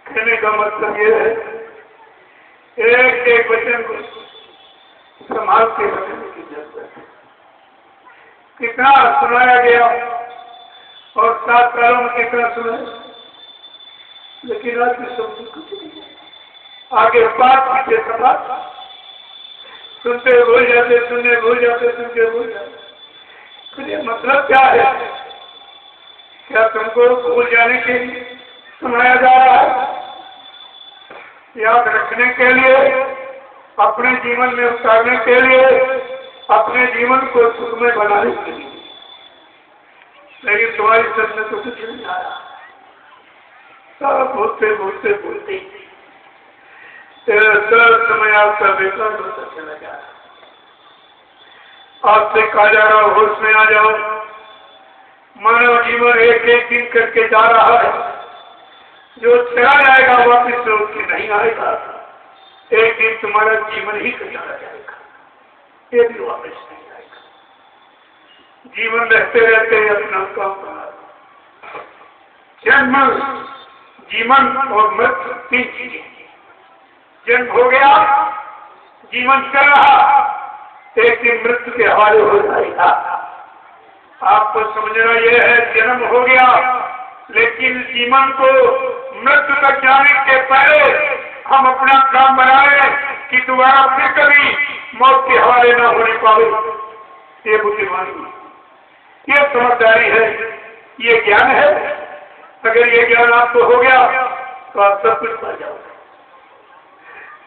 कहने का मतलब ये है एक एक वचन को संभाल के रखने की जरूरत है। कितना सुनाया गया और 7 सालों में कितना सुना, लेकिन आज की समझ कुछ नहीं। आगे बात पीछे सबात, सुनते भूल जाते, सुनने भूल जाते, सुनते भूल जाते। तो ये मतलब क्या है? क्या तुमको भूल जाने के लिए सुनाया जा रहा है? याद रखने के लिए, अपने जीवन में उतारने के लिए, अपने जीवन को सुख में बनाने के लिए। लेकिन तुम्हारी समझ में तो कुछ नहीं आया। सब बोलते बोलते बोलते सब समय आपका बेकार होता चला जा रहा। आपसे कहा जा रहा होश में आ जाओ। मानव जीवन एक एक दिन करके जा रहा है। जो चला जाएगा वापिस लौट के नहीं आएगा। एक दिन तुम्हारा जीवन ही चला जाएगा, ये भी वापिस नहीं आएगा। जीवन रहते रहते अपना काम करा। जन्म, जीवन और मृत्यु 3 चीजें। जन्म हो गया, जीवन चल रहा, एक दिन मृत्यु के हवाले हो जाएगा। आपको समझना यह है जन्म हो गया, लेकिन जीवन को मृत्यु तक जाने के पहले हम अपना काम बनाए कि दोबारा फिर कभी मौत के हवाले न होने पाए। ये बुद्धिमानी, ये समझदारी है, ये ज्ञान है। अगर ये ज्ञान आपको हो गया तो आप सब कुछ पा जाओगे।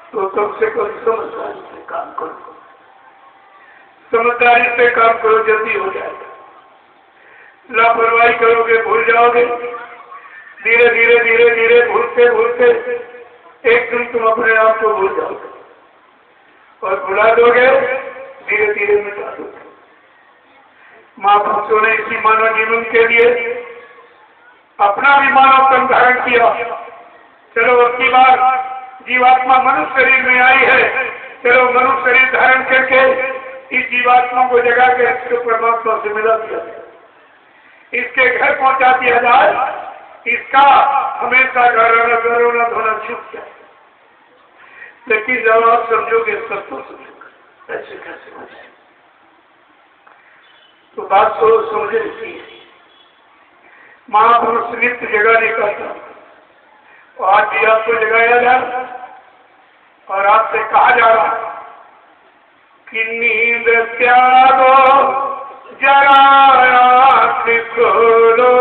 तो कम से कम समझदारी से काम करो, समझदारी से काम करो, जल्दी हो जाएगा। लापरवाही करोगे भूल जाओगे। धीरे धीरे धीरे धीरे भूलते भूलते एक दिन तुम अपने आप को भूल जाओगे और भुला दोगे, धीरे धीरे मिटा दोगे। महापुरुषों ने इसी मानव जीवन के लिए अपना भी मानव तन धारण किया। चलो अब की बार जीवात्मा मनुष्य शरीर में आई है, चलो मनुष्य शरीर धारण करके इस जीवात्मा को जगा के इसको परमात्मा से मिला दिया, इसके घर पहुंचा दिया जाए, इसका हमेशा रोना धोना छूट जाए। लेकिन जब आप समझोगे सब तो समझोगे, ऐसे कैसे हो जाए? तो बात तो समझे नहीं। महापुरुष नित्य जगह नहीं करता, और आज भी आपको जगाया जा रहा और आपसे कहा जा रहा कि नींद त्यागो जरा आँख खोलो,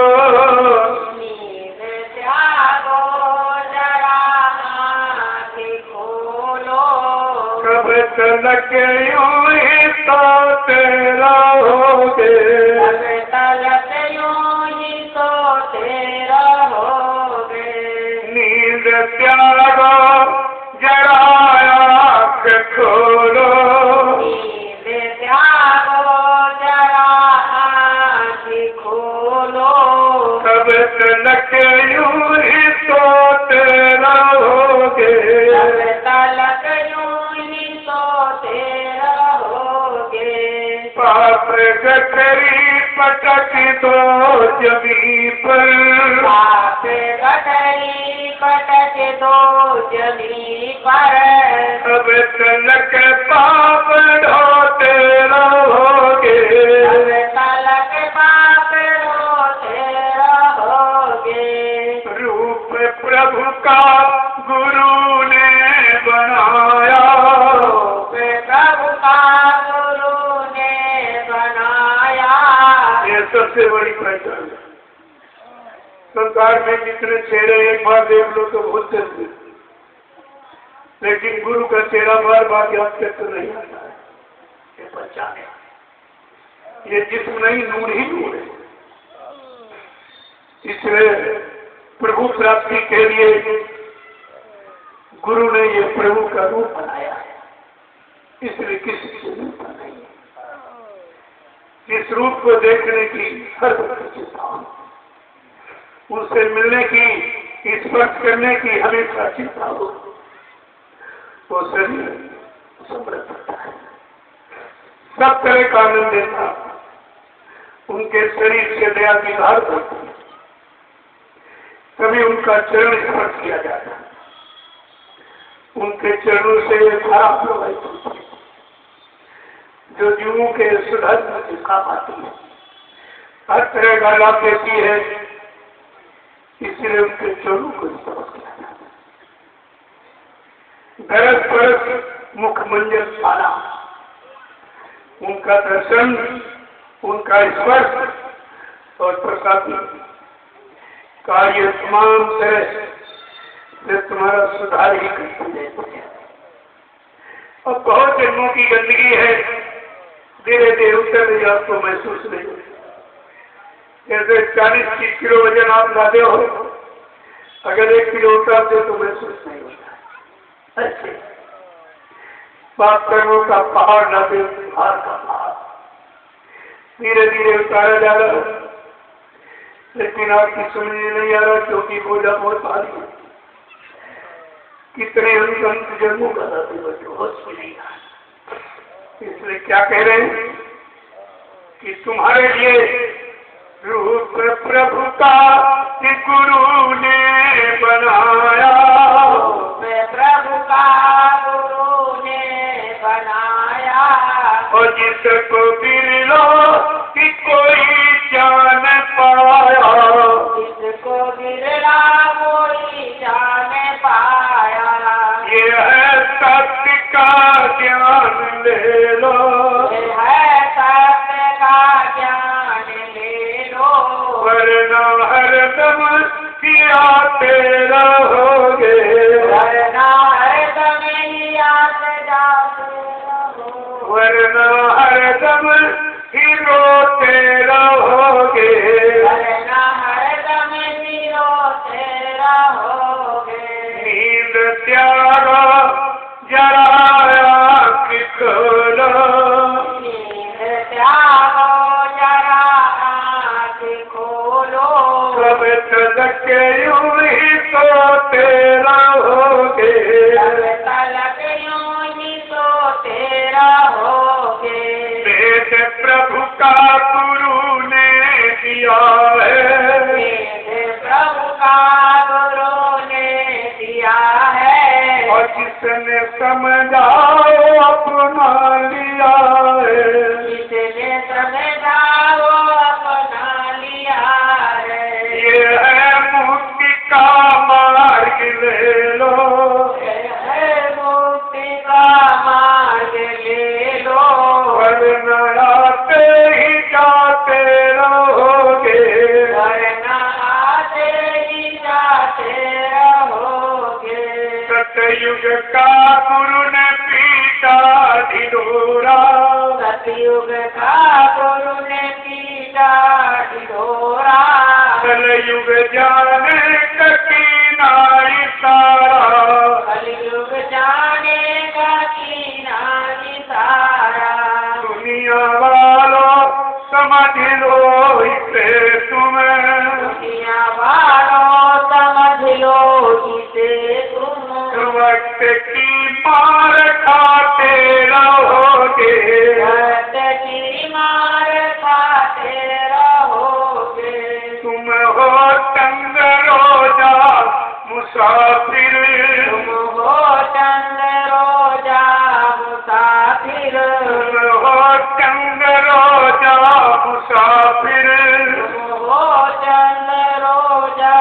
नींद त्यागो जरा आँख खोलो, कब तलक यूं ही सोते रहोगे, कब तलक यूं ही सोते रहोगे, नींद त्यागो जरा आँख खोलो, नींद त्यागो जरा आँख खोलो, कब तलक यूं ही सोते रहोगे, कब तलक यूं ही सोते रहोगे, पाप गठरी पटक दो जमी पर, पाप गठरी पटक दो जमी पर, अब तलक पाप ढोते रहोगे, कब तलक पाप ढोते रहोगे, रूप प्रभु का गुरु ने बनाया, रूप प्रभु का गुरु ने बनाया, ये सबसे बड़ी पहचान है। संसार में जितने चेहरे एक बार देख लो तो भूलते हुए, लेकिन गुरु का चेहरा बार बार याद करके नहीं आता है, ये पहचान है। ये जिस्म नहीं, नूर ही नूर है। इसलिए प्रभु प्राप्ति के लिए गुरु ने ये प्रभु का रूप बनाया है, इसलिए किसी से मिलता नहीं है। जिस रूप को देखने की हर वक्त चिंता हो, उससे मिलने की, स्पर्श करने की हमेशा चिंता हो, वो शरीर समृद्ध होता है, सब तरह का आनंद देता, उनके शरीर से दया की धार बढ़ती है, कभी उनका चरण स्पर्श किया जाता है, उनके चरणों से धारा प्रवाहित होती है जो जीवों के सुधर्म से काम आती है, हर तरह का लाभ देती है, इसलिए उनके चरणों को स्पर्श किया जाता है। दरस परस मुख मंजर पाना, उनका दर्शन, उनका स्पर्श और प्रसाद का ये तमाम तरह से तुम्हारा सुधार ही करते रहते हैं। और बहुत जन्मों की गंदगी है, धीरे धीरे उतर रही, आपको महसूस नहीं होता। जैसे 40-30 किलो वजन आप लाते हो, अगर 1 किलो उतारते तो महसूस नहीं होता। अच्छे पाप कर्मों का पहाड़ लाते, भार का पहाड़ धीरे धीरे उतारा जा रहा है, लेकिन आपकी समझ नहीं आ रहा क्योंकि बोझा बहुत भारी है। कितने अंत जन्मों का लाते बच्चों, होश में नहीं आ रहा। इसलिए क्या कह रहे हैं कि तुम्हारे लिए रूप प्रभु का गुरु ने बनाया, प्रभु का गुरु ने बनाया, और जिसको बिरलो कि कोई जान पाया, जिसको बिरला कोई जान पाया, ये है सत्य का ज्ञान ले लो, ये है सत्य का ज्ञान ले लो, वरना हरदम सियाते रहोगे, वरना हरदम ही आते जाते रहो, वरना हरदम ही रोते रहोगे, वरना हरदम ही रोते रहोगे, नींद जरा आँख खोलो, नींद त्यागो जरा आँख खोलो, कब तलक यूं ही सोते रहोगे, कब तलक यूं ही सोते रहोगे। वेद प्रभु का गुरु ने दिया है, वेद प्रभु का गुरु ने दिया है, और जिसने समझाओ अपना लिया है, जिसने समझाओ अपना लिया है। ये है मुक्ति का मार्ग ले लो, है मुक्ति का मार्ग ले लो, वरना आते ही जाते रहोगे, वरना आते ही जाते रहोगे। सतयुग का गुरु ने पीटा ढिढोरा, सतयुग का गुरु ने पीटा ढिढोरा, कलयुग जाने कठिनाई सारा, कलयुग जाने का कीना सारा। दुनिया वालों समझ लो इसे तुम्हें, दुनिया वालों समझ लो इसे तुम, वक्त की मार खाते रहोगे, वक्त की मार खाते रहोगे। तुम हो तंग रोजा मुसाफिर, तुम हो चंद रोजा मुसाफिर, तुम हो तंग रोजा मुसाफिर, तुम हो चंद रोजा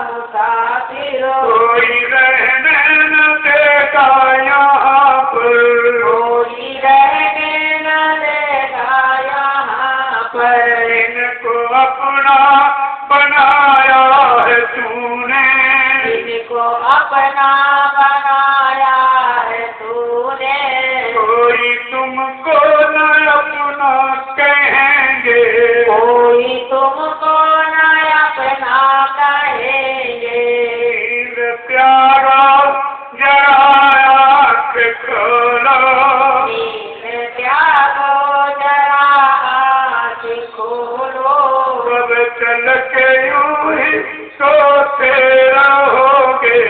मुसाफिर। कोई रहने न देगा यहाँ पर, कोई रहने न देगा यहाँ पर, इनको अपना बनाया है तूने, जिनको अपना बनाया है तूने। कोई तुमको न अपना कहेंगे, कोई तुमको न अपना कहेंगे। नींद प्यारा जरा आँख खोलो, नींद त्यागो जरा आँख खोलो, कब तलक यूं ही सोते रहोगे,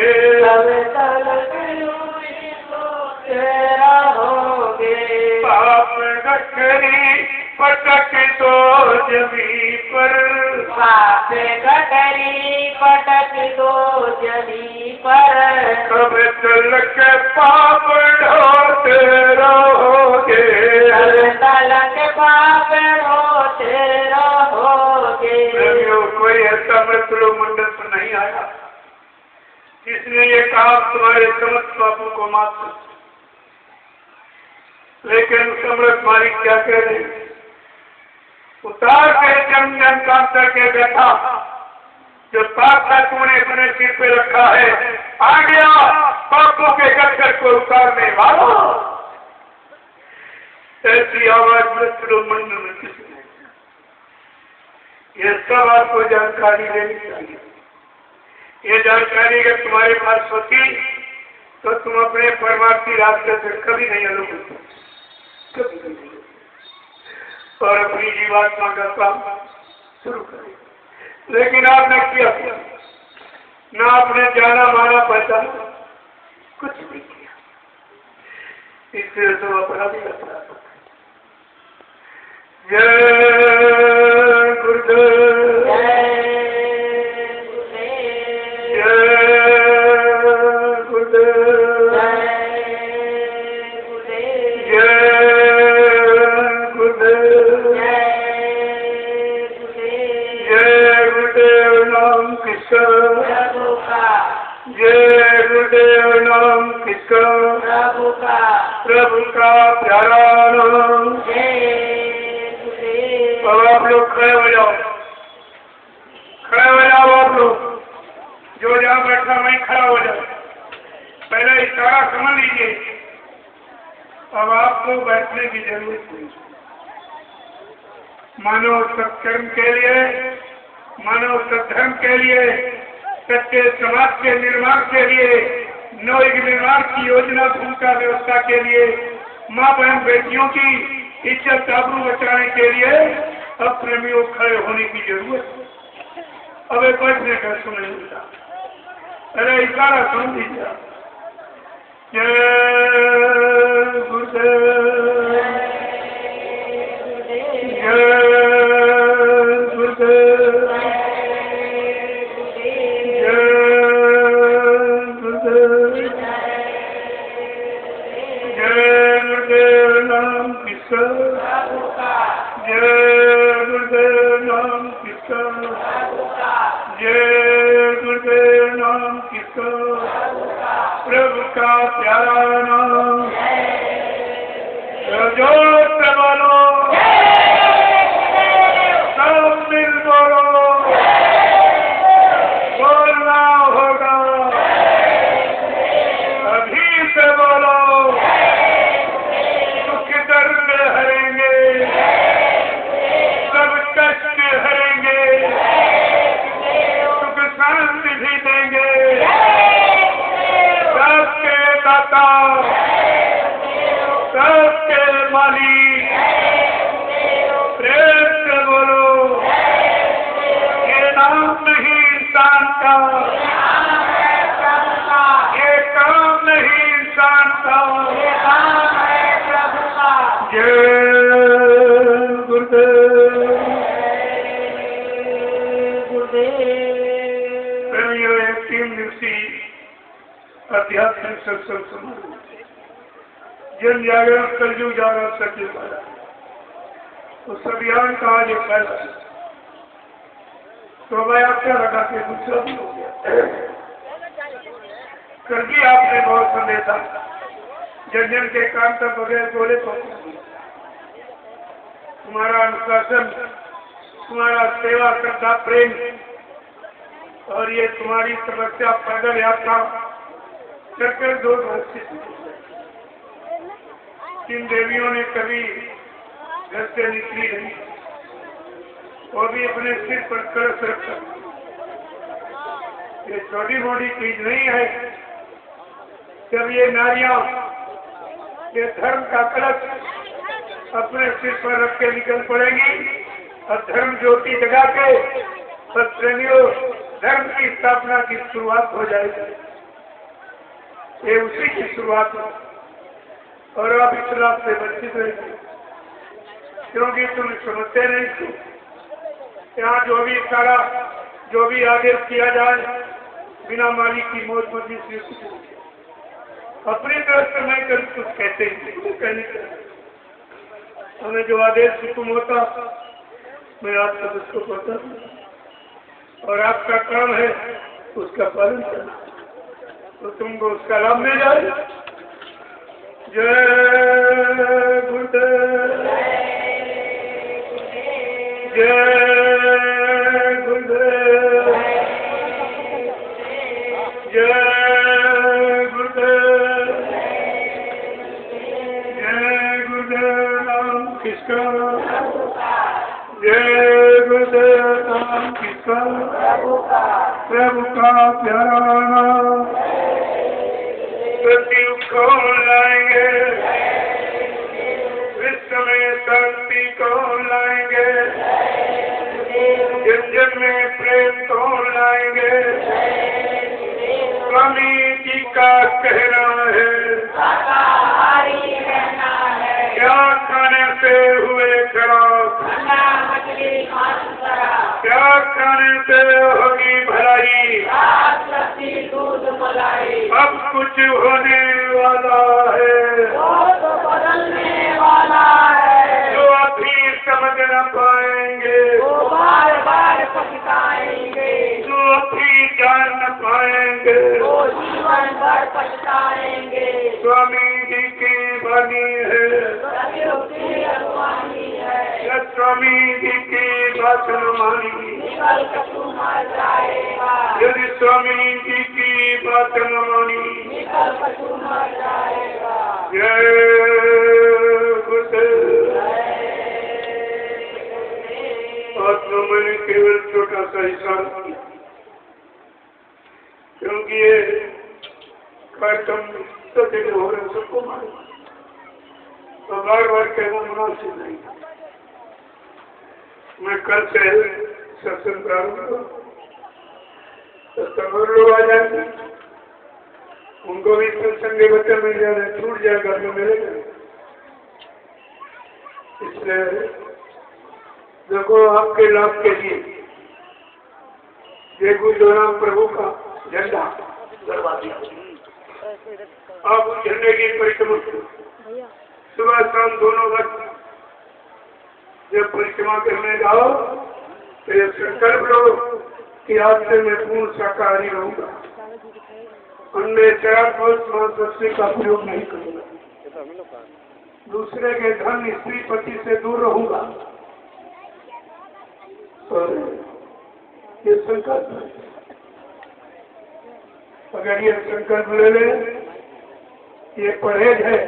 कब तलक यूं ही सोते रहोगे। पाप गठरी पटक दो जमी पर, पाप गठरी पटक दो जमी पर, कब तलक पाप ढोते रहोगे, कब तलक पाप ढोते रहोगे। कोई ऐसा मृत्यु मंडल पर नहीं आया जिसने ये कहा तुम्हारे समस्त पापों को माफ कर, लेकिन समृद्ध मालिक क्या कह रहे हैं? उतार के जम जम काम करके बैठा, जो पाप था तूने अपने सिर पे रखा है, आ गया पापों के गट्ठर को उतारने वाला। ऐसी आवाज मृत्यु मंडल में किसी ने, ये सब आपको जानकारी लेनी चाहिए। ये जानकारी अगर तुम्हारे पास होती तो तुम अपने परमार्थी रास्ते से कभी नहीं अलग होते, कभी नहीं, और अपनी जीवात्मा का काम शुरू करें। लेकिन आपने किया ना, आपने जाना माना पहचाना, कुछ नहीं किया, इसलिए तो अपराधी अपराध। जय गुरुदेव, जय गुरुदेव नाम किसका, प्रभु का, प्रभु का प्यारा नाम। अब आप लोग खड़े हो जाओ, खड़े हो जाओ आप लोग, जो जहाँ बैठा वहीं खड़ा हो जाओ। पहले इशारा समझ लीजिए, अब आपको बैठने की जरूरत नहीं। मानव सत्कर्म के लिए, मानव सद्धर्म के लिए, सच्चे समाज के निर्माण के लिए नवयुग निर्माण की योजना भूमिका व्यवस्था के लिए माँ बहन बेटियों की इज्जत आबरू बचाने के लिए अब प्रेमियों खड़े होने की जरूरत है। अब एक बचने का सुने मिलता, अरे इशारा सुन दीजिए। जय गुरुदेव, जय गुरुदेव, जय गुरुदेव नाम किसका, जय गुरुदेव नाम किसका, प्रभु का प्यारा नाम, जोर से बोलो, सब मिल बोलो, बोलना होगा, अभी से बोलो, सुख दर्द हरेंगे, सब कष्ट हरेंगे, सुख शांति भी देंगे, सबके दाता, सबके मालिक, प्रेम से बोलो, ये नाम नहीं इंसान का, ये काम नहीं इंसान का, जय गुरुदेव। प्रेमियों, एक 3 दिवसीय आध्यात्मिक सत्संग समारोह, जन जागरण कलयुग जागरण सत्य पाया, उस अभियान का आज एक पहला है। तो मैं आपका लगा के दूसरा भी हो गया। कल भी आपने बहुत संदेशा जन जन के काम तक बगैर बोले पहुंचा, तुम्हारा अनुशासन, तुम्हारा सेवा करता प्रेम और ये तुम्हारी समस्या पैदल यात्रा चक्कर 2 वर्ष से 3 देवियों ने कभी घर से निकली नहीं, वो भी अपने सिर पर कलश रखा। ये छोटी मोटी चीज नहीं है। जब ये नारियां ये धर्म का कलश अपने सिर पर रख के निकल पड़ेगी और धर्म ज्योति जगा के प्रेमियों धर्म की स्थापना की शुरुआत हो जाएगी। ये उसी की शुरुआत हो और आप इस रास्ते से वंचित रहेंगे, क्योंकि तुम समझते नहीं थे। यहाँ जो भी सारा जो भी आदेश किया जाए बिना मालिक की मौत मर्जी से अपनी तरफ से मैं कभी कुछ कहते ही कहने हमें जो आदेश हुक्म होता मैं आप सब उसको पता और आपका काम है उसका पालन करना, तो तुमको उसका लाभ मिल जाए। जय गुरुदेव, जय गुरुदेव, जय गुरुदेव, जय गुरुदेव नाम किसका, जय गुरुदेव नाम किसका, प्रभु का प्यारा नाम, सत्य को लाएंगे, विश्व में शांति को लाएंगे, जन जन में प्रेम को लाएंगे। स्वामी जी का कहना है क्या खाने से हुए खराब, क्या खाने से होगी भलाई, अब कुछ होने वाला है, जो अभी समझ न पाएंगे, जो अभी जान न पाएंगे, स्वामी जी की वाणी है, स्वामी जी की बात न मानी, यदि स्वामी जी की बात न मानी, जय गुरुदेव। आत्मा मैंने केवल छोटा सा हिस्सा, क्योंकि ये पर तुम तो जगह हो रहे सबको मालूम, तो बार बार कहना मुनासिब नहीं। मैं कल से सत्संग प्रारंभ करूँ तो तमाम लोग आ जाएंगे, उनको भी सत्संग के बच्चे मिल जाए, छूट जाएगा तो मिलेगा। इसलिए देखो आपके लाभ के लिए ये गुरुनाम प्रभु का झंडा गड़वा दिया। आप झंडे की परिक्रमा सुबह शाम दोनों वक्त जब परिक्रमा करने जाओ तो ये संकल्प लो कि आज से मैं पूर्ण शाकाहारी रहूंगा, अन्य शराब मांस मछली का प्रयोग नहीं करूंगा, दूसरे के धन स्त्री पति से दूर रहूंगा। और ये संकल्प है, अगर ये संकल्प ले लें, ये परहेज है,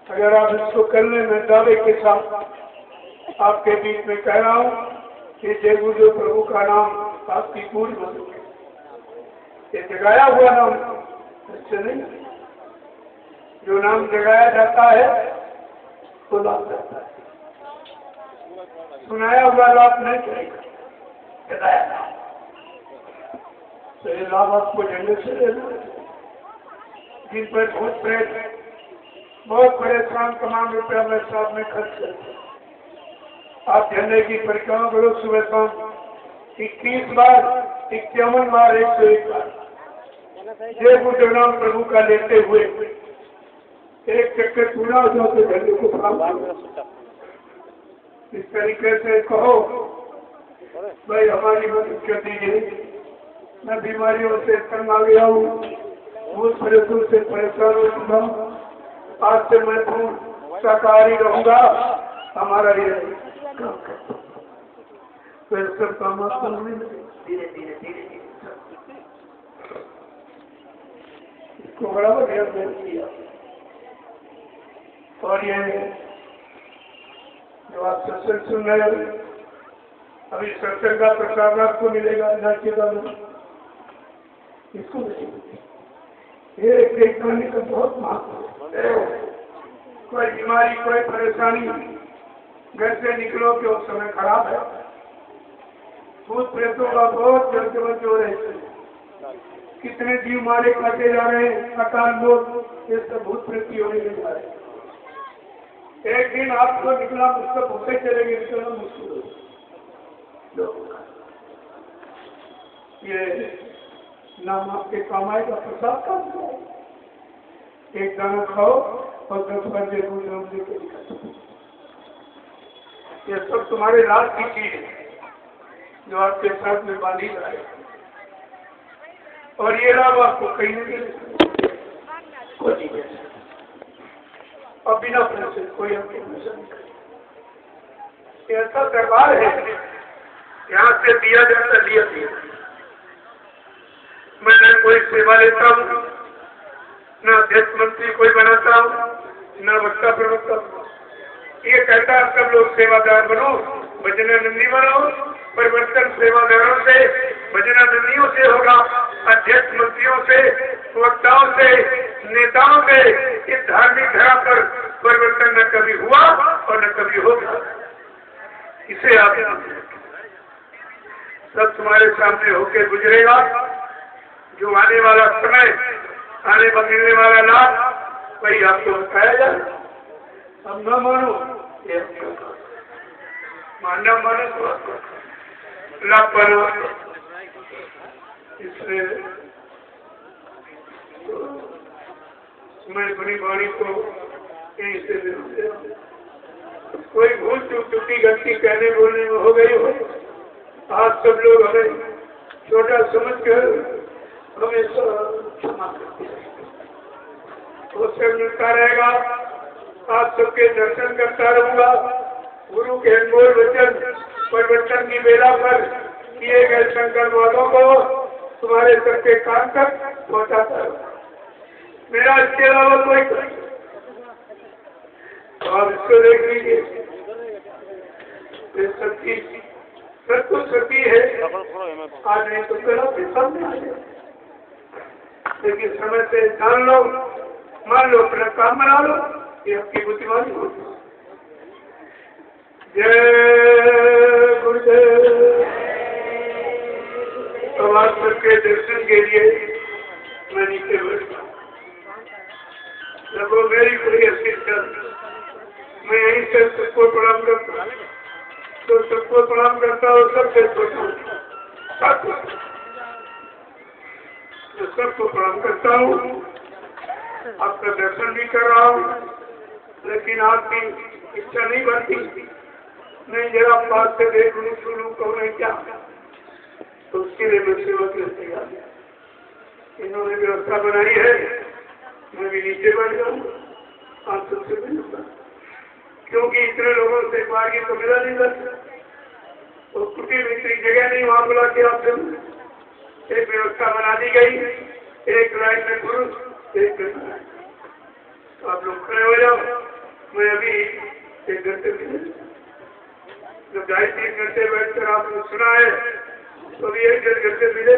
अगर आप इसको करने में दावे के साथ आपके बीच में कह रहा हूँ कि जय गुरु प्रभु का नाम आपकी पूरी मदद है, ये जगाया हुआ नाम इससे नहीं, जो नाम जगाया जाता है तो लाभ जाता है, सुनाया हुआ लाभ नहीं चलेगा, जगाया नाम। तो ये लाभ आपको झंडे से लेना है। जिन पर बहुत परेशान तमाम रुपया में साथ में खर्च करते, आप झंडे की परिक्रमा करो सुबह शाम 21 बार, 51 बार, 101 बार जय गुरुनाम प्रभु का लेते हुए एक चक्कर पूरा हो जाओ तो झंडे को प्राप्त। इस तरीके से कहो भाई हमारी मदद कर दीजिए, मैं बीमारियों से तंग आ गया हूँ, भूत प्रेतों से परेशान हो चुका हूँ, आज से मैं पूर्ण शाकाहारी रहूंगा, हमारा ये फिर सब काम धीरे धीरे धीरे इसको बड़ा बढ़िया किया। और ये जो आप सत्संग सुन रहे हो, अभी सत्संग का प्रसाद आपको मिलेगा इसको ये देखने का बहुत महत्व है। कोई बीमारी कोई परेशानी घर से निकलो कि उस समय खराब है, भूत प्रेतों का बहुत जल्द हो रहे हैं, कितने जीव मारे काटे जा रहे हैं, अकाल मौत, ये सब भूत प्रेती होने लग जा रहे हैं। एक दिन आपको निकला मुझसे भूखे चलेंगे, निकलना मुश्किल हो। ये नाम आपके काम आएगा, प्रसाद का एक दाना खाओ और 10 बजे को नाम लेकर निकल। ये सब तुम्हारे लाभ की चीज है जो आपके साथ में बांधी जाए, और ये लाभ आपको कहीं नहीं मिलेगा, कोई नहीं मिल सकता। और बिना पैसे कोई आपको पैसा नहीं करेगा। ऐसा दरबार है, यहाँ से दिया जाता लिया दिया। मैं न कोई सेवा लेता हूँ, न अध्यक्ष मंत्री कोई बनाता हूँ, न वक्ता प्रवक्ता। ये कहता है सब लोग सेवादार बनो, भजनानंदी बनो, परिवर्तन सेवादारों से भजनानंदियों से होगा, अध्यक्ष मंत्रियों से, वक्ताओं से, नेताओं से। इस धार्मिक धरा पर परिवर्तन न कभी हुआ और न कभी होगा। इसे आप सब तुम्हारे सामने होकर गुजरेगा। जो आने वाला समय, आने पर मिलने वाला लाभ, वही आपको बताया जाए। अब न मानो, मानना मानो तो लाभ बनो। इसलिए मैं अपनी वाणी को यहीं से कोई भूल चूक टूटी गलती कहने बोलने में हो गई हो, आज सब लोग हमें छोटा समझ कर हमें क्षमा करते हैं। उससे मिलता रहेगा, आप सबके दर्शन करता रहूंगा। गुरु के अनमोल वचन परिवर्तन की बेला पर किए गए संकल्प वालों को तुम्हारे सबके कान तक पहुंचाता रहूंगा। मेरा इसके अलावा कोई तो आप इसको देख लीजिए, सच्ची सब कुछ सच्ची है। आज नहीं तो कल आपके सामने आ जाए। लेकिन समय से जान लो, मान लो, अपना काम बना लो, ये आपकी बुद्धिमानी होती। जय गुरुदेव। अब आप सबके दर्शन के लिए मैं नीचे बैठा, लगो मेरी कोई अस्थित मैं यहीं से सबको प्रणाम करता, तो सबको प्रणाम करता हूँ, सबसे सबको प्रणाम करता हूँ, आपका दर्शन भी कर रहा हूँ, लेकिन आपकी इच्छा नहीं बनती, नहीं जरा पास से देख लूँ, सुनूँ, कहूँ क्या, तो उसके लिए मैं सेवा के तैयार। इन्होंने व्यवस्था बनाई है, मैं भी नीचे बैठ जाऊँ, आप सबसे मिलूंगा, क्योंकि इतने लोगों से एक बार की तो मिला नहीं सकता, और कुटी मित्री जगह नहीं वहां बुला के आपसे एक व्यवस्था बना दी गई, एक लाइन में पुरुष, एक महिला। तो आप लोग खड़े हो जाओ, मैं अभी 1 घंटे मिले, जब 2.5-3 घंटे बैठकर आपने सुना है, तो अभी 1-1.5 घंटे मिले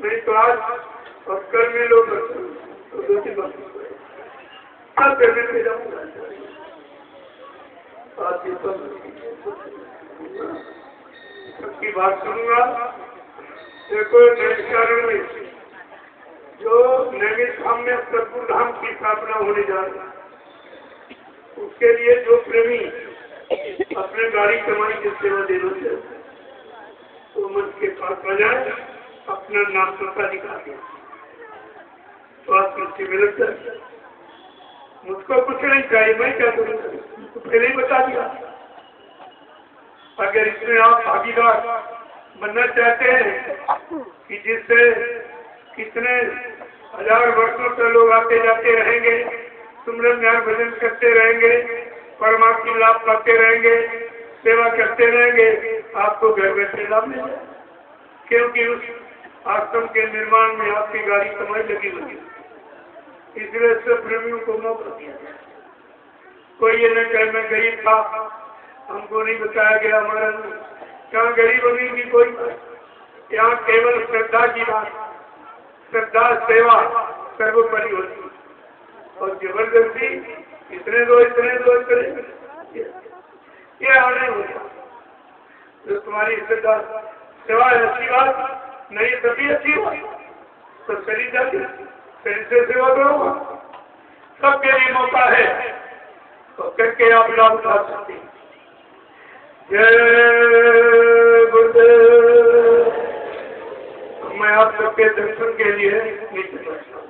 नहीं, तो आज और कल में लोग तो 2-3 बात कल पेमेंट में जाऊंगा, सबकी बात सुनूंगा। देखो नैमिषारण्य में जो नैमिष धाम में सतपुर धाम की स्थापना होने जा रही है, उसके लिए जो प्रेमी अपने गाड़ी कमाई की सेवा देना चाहिए, तो मन के पास आ जाए, अपना नाम पता दिखा दे, तो आप मुझसे मिल जाए। मुझको कुछ नहीं चाहिए, मैं क्या करूँगा, तो पहले ही बता दिया। अगर इसमें आप भागीदार बनना चाहते हैं कि जिससे कितने 1000 वर्षों से लोग आते जाते रहेंगे, सुमरन ध्यान भजन करते रहेंगे, परमात्मा लाभ पाते रहेंगे, सेवा करते रहेंगे, आपको घर बैठे लाभ मिल जाए, क्योंकि उस आश्रम के निर्माण में आपकी गाड़ी कमाई लगी हुई है। इसलिए सब प्रेमियों को मौका दिया। कोई ये न कहे मैं गरीब था, हमको नहीं बताया गया, हमारा यहाँ गरीब अमीर की कोई, यहाँ केवल श्रद्धा की बात, श्रद्धा सेवा सर्वोपरि होती है, और जबरदस्ती इतने दो ये आने होता। जो तुम्हारी श्रद्धा सेवा है अच्छी बात, नहीं सभी अच्छी बात, तो शरीर जाती, शरीर से सेवा करो, सबके लिए मौका है, तो करके आप लाभ उठा सकते हैं। जय गुरुदेव। मैं आप सबके दर्शन के लिए नीचे बैठता हूँ।